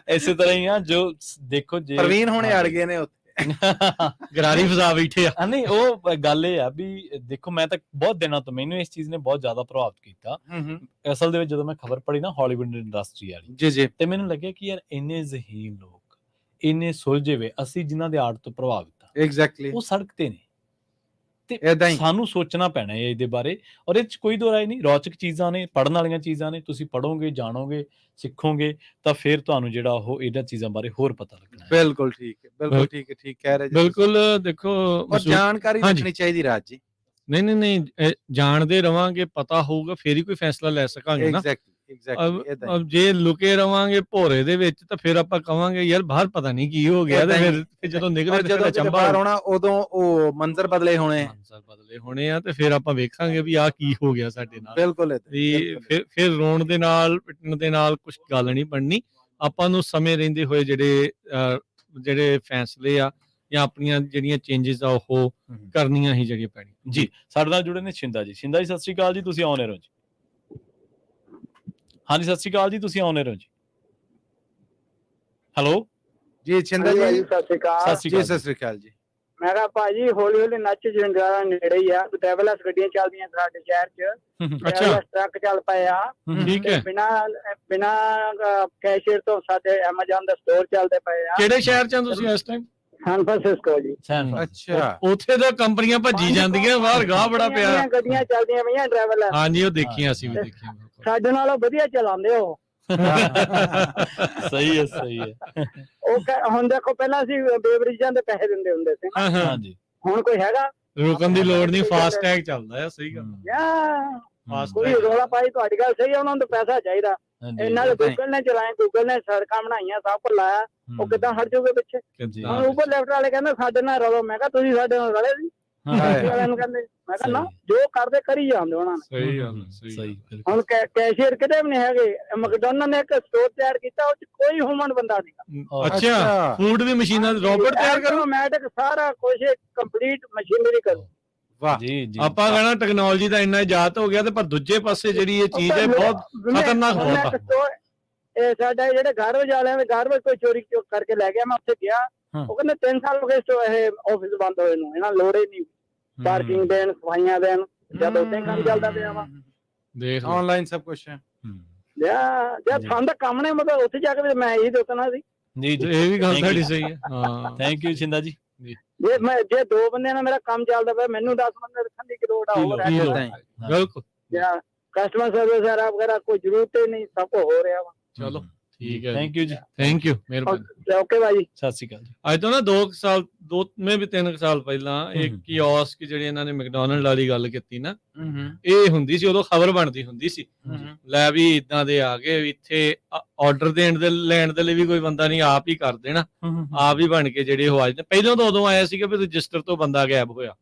ਇਸੇ ਤਰ੍ਹਾਂ ਹੀ ਆ ਜੋ ਦੇਖੋ ਜੇ ਪ੍ਰਵੀਨ ਹੋਣੇ ਅੜ ਗਏ ਨੇ ਉੱਥੇ। ਗਰਾਰੀ ਫਸਾ ਬੈਠੇ ਆ। ਨਹੀਂ ਉਹ ਗੱਲ ਇਹ ਆ ਵੀ ਦੇਖੋ ਮੈਂ ਤਾਂ ਬਹੁਤ ਦਿਨਾਂ ਤੋਂ ਮੈਨੂੰ ਇਸ ਚੀਜ਼ ਨੇ ਬਹੁਤ ਜ਼ਿਆਦਾ ਪ੍ਰਭਾਵਿਤ ਕੀਤਾ। ਅਸਲ ਦੇ ਵਿੱਚ ਜਦੋਂ ਮੈਂ ਖਬਰ ਪੜ੍ਹੀ ਨਾ ਹਾਲੀਵੁੱਡ ਇੰਡਸਟਰੀ ਵਾਲੀ ਜੀ ਤੇ ਮੈਨੂੰ ਲੱਗਿਆ ਕਿ ਯਾਰ ਇੰਨੇ ਜ਼ਹੀਨ ਲੋਕ, ਇੰਨੇ ਸੁਲਝੇ ਹੋਏ, ਅਸੀਂ ਜਿਨ੍ਹਾਂ ਦੇ ਆਰਟ ਤੋਂ ਪ੍ਰਭਾਵਿਤ ਆ, ਐਗਜ਼ੈਕਟਲੀ ਉਹ ਸੜਕ ਤੇ ਨੇ ਤੇ ਏਦਾਂ ਹੀ ਸਾਨੂੰ ਸੋਚਣਾ ਪੈਣਾ ਹੈ ਇਹਦੇ ਬਾਰੇ। ਔਰ ਇਹ 'ਚ ਕੋਈ ਦੋ ਰਾਏ ਨਹੀਂ, ਰੌਚਕ ਚੀਜ਼ਾਂ ਨੇ, ਪੜ੍ਹਨ ਵਾਲੀਆਂ ਚੀਜ਼ਾਂ ਨੇ। ਤੁਸੀਂ ਪੜ੍ਹੋਗੇ, ਜਾਣੋਗੇ, ਸਿੱਖੋਗੇ ਤਾਂ ਫਿਰ ਤੁਹਾਨੂੰ ਜਿਹੜਾ ਉਹ ਇਹਨਾਂ ਚੀਜ਼ਾਂ ਬਾਰੇ ਹੋਰ ਪਤਾ ਲੱਗਣਾ ਹੈ। ਬਿਲਕੁਲ ਠੀਕ ਹੈ, ਬਿਲਕੁਲ ਠੀਕ ਹੈ, ਠੀਕ ਕਹਿ ਰਹੇ ਜੀ। ਬਿਲਕੁਲ ਦੇਖੋ ਔਰ ਜਾਣਕਾਰੀ ਰੱਖਣੀ ਚਾਹੀਦੀ ਰਾਜ ਜੀ। ਨਹੀਂ ਜਾਣਦੇ ਰਵਾਂਗੇ, ਪਤਾ ਹੋਊਗਾ, ਫੇਰ ਹੀ ਕੋਈ ਫੈਸਲਾ ਲੈ ਸਕਾਂਗੇ ਨਾ। ਐਗਜ਼ੈਕਟਲੀ ਅਬ ਜੇ ਲੁਕੇ ਰਵਾਂਗੇ ਭੋਰੇ ਦੇ ਵਿੱਚ ਤਾਂ ਫਿਰ ਆਪਾਂ ਕਵਾਂਗੇ ਯਾਰ ਬਾਹਰ ਪਤਾ ਨਹੀਂ ਕੀ ਹੋ ਗਿਆ, ਤੇ ਫਿਰ ਜਦੋਂ ਨਿਕਲੇ ਜਦੋਂ ਚੰਬਾ ਬਾਹਰ ਆਉਣਾ ਉਦੋਂ ਉਹ ਮੰਜ਼ਰ ਬਦਲੇ ਹੋਣੇ ਆ, ਤੇ ਫਿਰ ਆਪਾਂ ਵੇਖਾਂਗੇ ਵੀ ਆਹ ਕੀ ਹੋ ਗਿਆ ਸਾਡੇ ਨਾਲ। ਬਿਲਕੁਲ ਵੀ ਫਿਰ ਰੋਣ ਦੇ ਨਾਲ, ਪਿੱਟਣ ਦੇ ਨਾਲ ਕੁਝ ਗੱਲ ਨਹੀਂ ਬਣਨੀ। ਆਪਾਂ ਨੂੰ ਸਮੇਂ ਰਹਿੰਦੇ ਹੋਏ ਜਿਹੜੇ ਫੈਸਲੇ ਆ ਜਾਂ ਆਪਣੀਆਂ ਜਿਹੜੀਆਂ ਚੇਂਜਸ ਆ ਉਹ ਕਰਨੀਆਂ ਹੀ ਜਿਹੜੀਆਂ ਪੈਣੀਆਂ। ਜੀ ਸਾਡੇ ਨਾਲ ਜੁੜੇ ਨੇ ਸ਼ਿੰਦਾ ਜੀ। ਸ਼ਿੰਦਾ ਜੀ ਸਤਿ ਸ਼੍ਰੀ ਅਕਾਲ ਜੀ, ਤੁਸੀਂ ਆਨ 에ਅਰ ਹੋ ਜੀ। ਹਾਂਜੀ ਸਤਿ ਸ਼੍ਰੀ ਅਕਾਲ ਜੀ, ਤੁਸੀਂ ਆਨ 에ਅਰ ਹੋ ਜੀ। ਹੈਲੋ ਜੀ ਸ਼ਿੰਦਾ ਜੀ, ਸਤਿ ਸ਼੍ਰੀ ਅਕਾਲ ਜੀ। ਸਤਿ ਸ਼੍ਰੀ ਅਕਾਲ ਜੀ। ਮੈਂ ਕਿਹਾ ਭਾਜੀ ਹੌਲੀ ਹੌਲੀ ਨੱਚ ਜਿੰਦਰਾ ਨੇੜੇ ਹੀ ਆ, ਟਰੈਵਲਰਸ ਗੱਡੀਆਂ ਚੱਲਦੀਆਂ ਸਾਡੇ ਸ਼ਹਿਰ 'ਚ। ਅੱਛਾ ਟਰੱਕ ਚੱਲ ਪਏ ਆ, ਠੀਕ ਹੈ। ਬਿਨਾ ਕੈਸ਼ੀਅਰ ਤੋਂ ਸਾਡੇ ਐਮਾਜ਼ਨ ਦਾ ਸਟੋਰ ਚੱਲਦੇ ਪਏ ਆ। ਕਿਹੜੇ ਸ਼ਹਿਰ 'ਚ ਤੁਸੀਂ ਇਸ ਟਾਈਮ? ਸੈਨ ਫਰਾਂਸਿਸਕੋ ਜੀ। ਅੱਛਾ, ਉੱਥੇ ਤਾਂ ਕੰਪਨੀਆਂ ਭੱਜੀ ਜਾਂਦੀਆਂ, ਬਾਹਰ ਗਾਹ ਬੜਾ ਪਿਆ। ਗੱਡੀਆਂ ਚੱਲਦੀਆਂ ਪਈਆਂ ਟਰੈਵਲਰ। ਹਾਂਜੀ ਉਹ ਦੇਖੀਆਂ, ਅਸੀਂ ਵੀ ਦੇਖੀਆਂ। ਸਾਡੇ ਨਾਲੋਂ ਵਧੀਆ ਚਲਾਉਂਦੇ ਹੋ। ਸਹੀ ਹੈ। ਉਹ ਹੁਣ ਦੇਖੋ ਪਹਿਲਾਂ ਅਸੀਂ ਬੇਵਰੀਜਾਂ ਦੇ ਪੈਸੇ ਦਿੰਦੇ ਹੁੰਦੇ ਸੀ, ਹਾਂਜੀ ਹੁਣ ਕੋਈ ਹੈਗਾ? ਰੁਕਣ ਦੀ ਲੋੜ ਨਹੀਂ, ਫਾਸਟ ਟੈਗ ਚੱਲਦਾ ਆ। ਸਹੀ ਗੱਲ, ਕੋਈ ਰੌਲਾ ਪਾਈ, ਤੁਹਾਡੀ ਗੱਲ ਸਹੀ ਹੈ, ਉਹਨਾਂ ਨੂੰ ਪੈਸਾ ਚਾਹੀਦਾ। ਇਹਨਾਂ ਦੇ ਗੂਗਲ ਨੇ ਚਲਾਏ, ਗੂਗਲ ਨੇ ਸੜਕਾਂ ਬਣਾਈਆਂ, ਸਭ ਕੁਝ ਲਾਇਆ, ਉਹ ਕਿੱਦਾਂ ਹਟ ਜਾਊਗੇ ਪਿੱਛੇ? ਹੁਣ ਉੱਪਰ ਲੈਫਟ ਵਾਲੇ ਕਹਿੰਦੇ ਸਾਡੇ ਨਾਲ ਰਲੋ। ਮੈਂ ਕਿਹਾ ਤੁਸੀਂ ਸਾਡੇ ਨਾਲ ਰਲੇ ਸੀ? ਵਾਲਿਆਂ ਨੂੰ ਕਹਿੰਦੇ, ਮੈਂ ਕਿਹਾ ਨਾ, ਜੋ ਕਰਦੇ ਕਰੀ ਜਾਂਦੇ ਉਹਨਾਂ ਨੇ। ਸਹੀ ਗੱਲ, ਸਹੀ। ਹੁਣ ਕੈਸ਼ੀਅਰ ਕਿਤੇ ਵੀ ਨਹੀਂ ਹੈਗੇ। ਮੈਕਡੋਨਲਡ ਨੇ ਇੱਕ ਸਟੋਰ ਤਿਆਰ ਕੀਤਾ, ਉਹ 'ਚ ਕੋਈ ਹਿਊਮਨ ਬੰਦਾ ਨਹੀਂ। ਅੱਛਾ, ਫੂਡ ਵੀ ਮਸ਼ੀਨਾਂ ਰੋਬੋਟ ਤਿਆਰ ਕਰੋ, ਆਟੋਮੈਟਿਕ ਸਾਰਾ ਕੁਝ ਕੰਪਲੀਟ ਮਸ਼ੀਨਰੀ ਕਰੋ। ਵਾਹ ਜੀ। ਆਪਾਂ ਕਹਿਣਾ ਟੈਕਨੋਲੋਜੀ ਦਾ ਇੰਨਾ ਇਜਾਦ ਹੋ ਗਿਆ, ਤੇ ਪਰ ਦੂਜੇ ਪਾਸੇ ਜਿਹੜੀ ਇਹ ਚੀਜ਼ ਹੈ ਬਹੁਤ ਖਤਰਨਾਕ ਹੋ ਰਹੀ। ਇਹ ਸਾਡੇ ਜਿਹੜੇ ਗਾਰਬੇਜ ਵਾਲਿਆਂ ਦੇ ਗਾਰਬੇਜ ਕੋਈ ਚੋਰੀ ਕਰਕੇ ਲੈ ਗਿਆ, ਮੈਂ ਉੱਥੇ ਗਿਆ, ਉਹ ਕਹਿੰਦੇ 3 ਸਾਲ ਹੋ ਗਏ ਇਹ ਆਫਿਸ ਬੰਦ ਹੋਏ ਨੂੰ, ਇਹਨਾਂ ਲੋੜ ਹੀ ਨਹੀਂ ਪਾਰਕਿੰਗ ਦੇਣ, ਸਫਾਈਆਂ ਦੇਣ, ਜਦ ਉੱਥੇ ਕੰਮ ਚੱਲਦਾ ਪਿਆ ਵਾ। ਦੇਖ ਆਨਲਾਈਨ ਸਭ ਕੁਝ ਹੈ। ਜੇ ਸਾਨੂੰ ਕੰਮ ਨੇ, ਮਤਲਬ ਉੱਥੇ ਜਾ ਕੇ ਮੈਂ ਇਹੀ ਦੱਸਣਾ ਸੀ। ਜੀ ਇਹ ਵੀ ਗੱਲ ਤੁਹਾਡੀ ਸਹੀ ਹੈ। ਹਾਂ, ਥੈਂਕ ਯੂ ਸ਼ਿੰਦਾ ਜੀ। ਜੇ 2 ਬੰਦਿਆਂ ਨਾਲ ਮੇਰਾ ਕੰਮ ਚੱਲਦਾ ਪਿਆ, ਮੈਨੂੰ 10 ਬੰਦੇ ਰੱਖਣ ਦੀ ਕੀ ਲੋੜ ਆ? ਹੋਰ ਬਿਲਕੁਲ, ਕਸਟਮਰ ਸਰਵਿਸ ਵਗੈਰਾ ਕੋਈ ਜ਼ਰੂਰਤ ਹੀ ਨਹੀਂ, ਸਭ ਕੁਝ ਹੋ ਰਿਹਾ ਵਾ। ਚਲੋ ਠੀਕ ਹੈ, ਥੈਂਕ ਯੂ ਜੀ। ਥੈਂਕ ਯੂ, ਮਿਹਰਬਾਨੀ। ਓਕੇ ਭਾਈ, ਸਤਿ ਸ਼੍ਰੀ ਅਕਾਲ ਜੀ। ਅੱਜ ਤੋਂ ਨਾ 3 ਸਾਲ ਪਹਿਲਾਂ ਇੱਕ ਕਿਓਸਕ ਜਿਹੜੀ ਇਹਨਾਂ ਨੇ ਮੈਕਡੋਨਲਡ ਵਾਲੀ ਗੱਲ ਕੀਤੀ ਨਾ, ਇਹ ਹੁੰਦੀ ਸੀ, ਉਦੋਂ ਖਬਰ ਬਣਦੀ ਹੁੰਦੀ ਸੀ, ਲੈ ਵੀ ਇਦਾਂ ਦੇ ਆ ਗਏ, ਇੱਥੇ ਆਰਡਰ ਲੈਣ ਦੇ ਲਈ ਵੀ ਕੋਈ ਬੰਦਾ ਨਹੀਂ, ਆਪ ਹੀ ਕਰ ਦੇਣਾ, ਆਪ ਹੀ ਬਣ ਕੇ ਜਿਹੜੇ ਉਹ ਅੱਜ ਪਹਿਲਾਂ ਤਾਂ ਉਦੋਂ ਆਇਆ ਸੀਗਾ ਵੀ ਰਜਿਸਟਰ ਤੋਂ ਬੰਦਾ ਗਾਇਬ ਹੋਇਆ,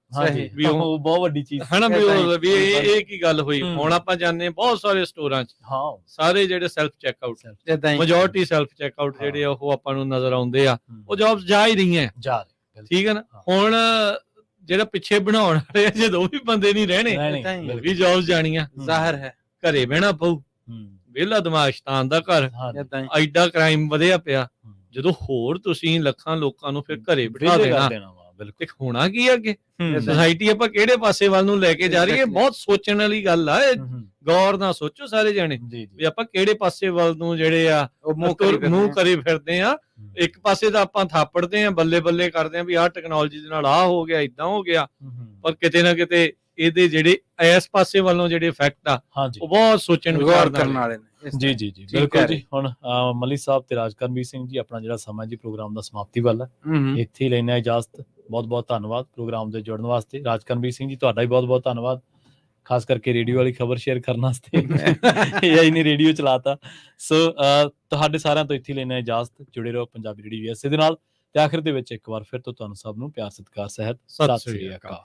ਵੀ ਉਹ ਬਹੁਤ ਵੱਡੀ ਚੀਜ਼ ਹੈ ਨਾ, ਵੀ ਇਹ ਕੀ ਗੱਲ ਹੋਈ। ਹੁਣ ਆਪਾਂ ਜਾਣਦੇ ਬਹੁਤ ਸਾਰੇ ਸਟੋਰਾਂ 'ਚ ਸਾਰੇ ਜਿਹੜੇ self checkout, majority self checkout ਜਿਹੜੇ ਉਹ ਆਪਾਂ ਨੂੰ ਨਜ਼ਰ ਆਉਂਦੇ ਆ, ਉਹ ਜੌਬਸ ਜਾ ਹੀ ਰਹੀਆਂ, ਠੀਕ ਹੈ ਨਾ। ਹੁਣ ਜਿਹੜਾ ਪਿੱਛੇ ਬਣਾਉਣ ਵਾਲੇ ਜਦੋਂ ਵੀ ਬੰਦੇ ਨਹੀਂ ਰਹਿਣੇ, ਵੀ ਜੌਬਸ ਜਾਣੀਆਂ, ਜ਼ਾਹਿਰ ਹੈ ਘਰੇ ਬਹਿਣਾ ਪਊ। ਵਿਹਲਾ ਦਿਮਾਗ ਸ਼ੈਤਾਨ ਦਾ ਘਰ, ਐਡਾ ਕ੍ਰਾਈਮ ਵਧਿਆ ਪਿਆ। ਜਦੋਂ ਹੋਰ ਤੁਸੀਂ ਲੱਖਾਂ ਲੋਕਾਂ ਨੂੰ ਫਿਰ ਘਰੇ ਬਿਠਾ ਦੇਣਾ, ਤੇ ਹੋਣਾ ਕੀ ਅੱਗੇ ਸੋਸਾਇਟੀ ਆਪਾਂ ਕਿਹੜੇ ਪਾਸੇ ਵੱਲ ਨੂੰ ਲੈ ਕੇ ਜਾ ਰਹੀ ਹੈ? ਬਹੁਤ ਸੋਚਣ ਵਾਲੀ ਗੱਲ ਆ। ਗੌਰ ਨਾਲ ਸੋਚੋ ਸਾਰੇ ਜਾਣੇ ਵੀ ਆਪਾਂ ਕਿਹੜੇ ਪਾਸੇ ਵੱਲ ਨੂੰ ਜਿਹੜੇ ਆ ਮੂੰਹ ਕਰੀ ਫਿਰਦੇ ਆ। ਇੱਕ ਪਾਸੇ ਤਾਂ ਆਪਾਂ ਥਾਪੜਦੇ ਆ, ਬੱਲੇ ਬੱਲੇ ਕਰਦੇ ਆ ਵੀ ਆਹ ਟੈਕਨੋਲੋਜੀ ਦੇ ਨਾਲ ਆਹ ਹੋ ਗਿਆ, ਇਦਾਂ ਹੋ ਗਿਆ, ਪਰ ਕਿਤੇ ਨਾ ਕਿਤੇ ਇਹਦੇ ਜਿਹੜੇ ਇਸ ਪਾਸੇ ਵੱਲੋਂ ਜਿਹੜੇ ਇਫੈਕਟ ਆ ਉਹ ਬਹੁਤ ਸੋਚਣ ਵਿਚਾਰ ਕਰਨ ਵਾਲੇ ਨੇ। ਜੀ ਬਿਲਕੁਲ ਜੀ। ਹੁਣ ਮਲੀ ਸਾਹਿਬ ਤੇ ਰਾਜਕਰਮਵੀਰ ਸਿੰਘ ਜੀ, ਆਪਣਾ ਜਿਹੜਾ ਸਮਾਂ ਜੀ ਪ੍ਰੋਗਰਾਮ ਦਾ ਸਮਾਪਤੀ ਵੱਲ ਹੈ, ਇੱਥੇ ਹੀ ਲੈਣਾ ਇਜਾਜ਼ਤ। ਬਹੁਤ ਬਹੁਤ ਧੰਨਵਾਦ ਪ੍ਰੋਗਰਾਮ ਦੇ ਜੁੜਨ ਵਾਸਤੇ। ਰਾਜਕਰਮਵੀਰ ਸਿੰਘ ਜੀ, ਤੁਹਾਡਾ ਵੀ ਬਹੁਤ ਬਹੁਤ ਧੰਨਵਾਦ, ਖਾਸ ਕਰਕੇ ਰੇਡੀਓ ਵਾਲੀ ਖਬਰ ਸ਼ੇਅਰ ਕਰਨ ਵਾਸਤੇ। ਇਹ ਨਹੀਂ ਰੇਡੀਓ ਚਲਾਤਾ। ਸੋ ਤੁਹਾਡੇ ਸਾਰਿਆਂ ਤੋਂ ਇੱਥੇ ਲੈਣਾ ਇਜਾਜ਼ਤ। ਜੁੜੇ ਰਹੋ ਪੰਜਾਬੀ ਰੇਡੀਓ USA ਦੇ ਨਾਲ। ਤੇ ਆਖਿਰ ਦੇ ਵਿੱਚ ਇੱਕ ਵਾਰ ਫਿਰ ਤੋਂ ਤੁਹਾਨੂੰ ਸਭ ਨੂੰ ਪਿਆਰ ਸਤਿਕਾਰ ਸਹਿਤ ਸਤਿ ਸ੍ਰੀ ਅਕਾਲ।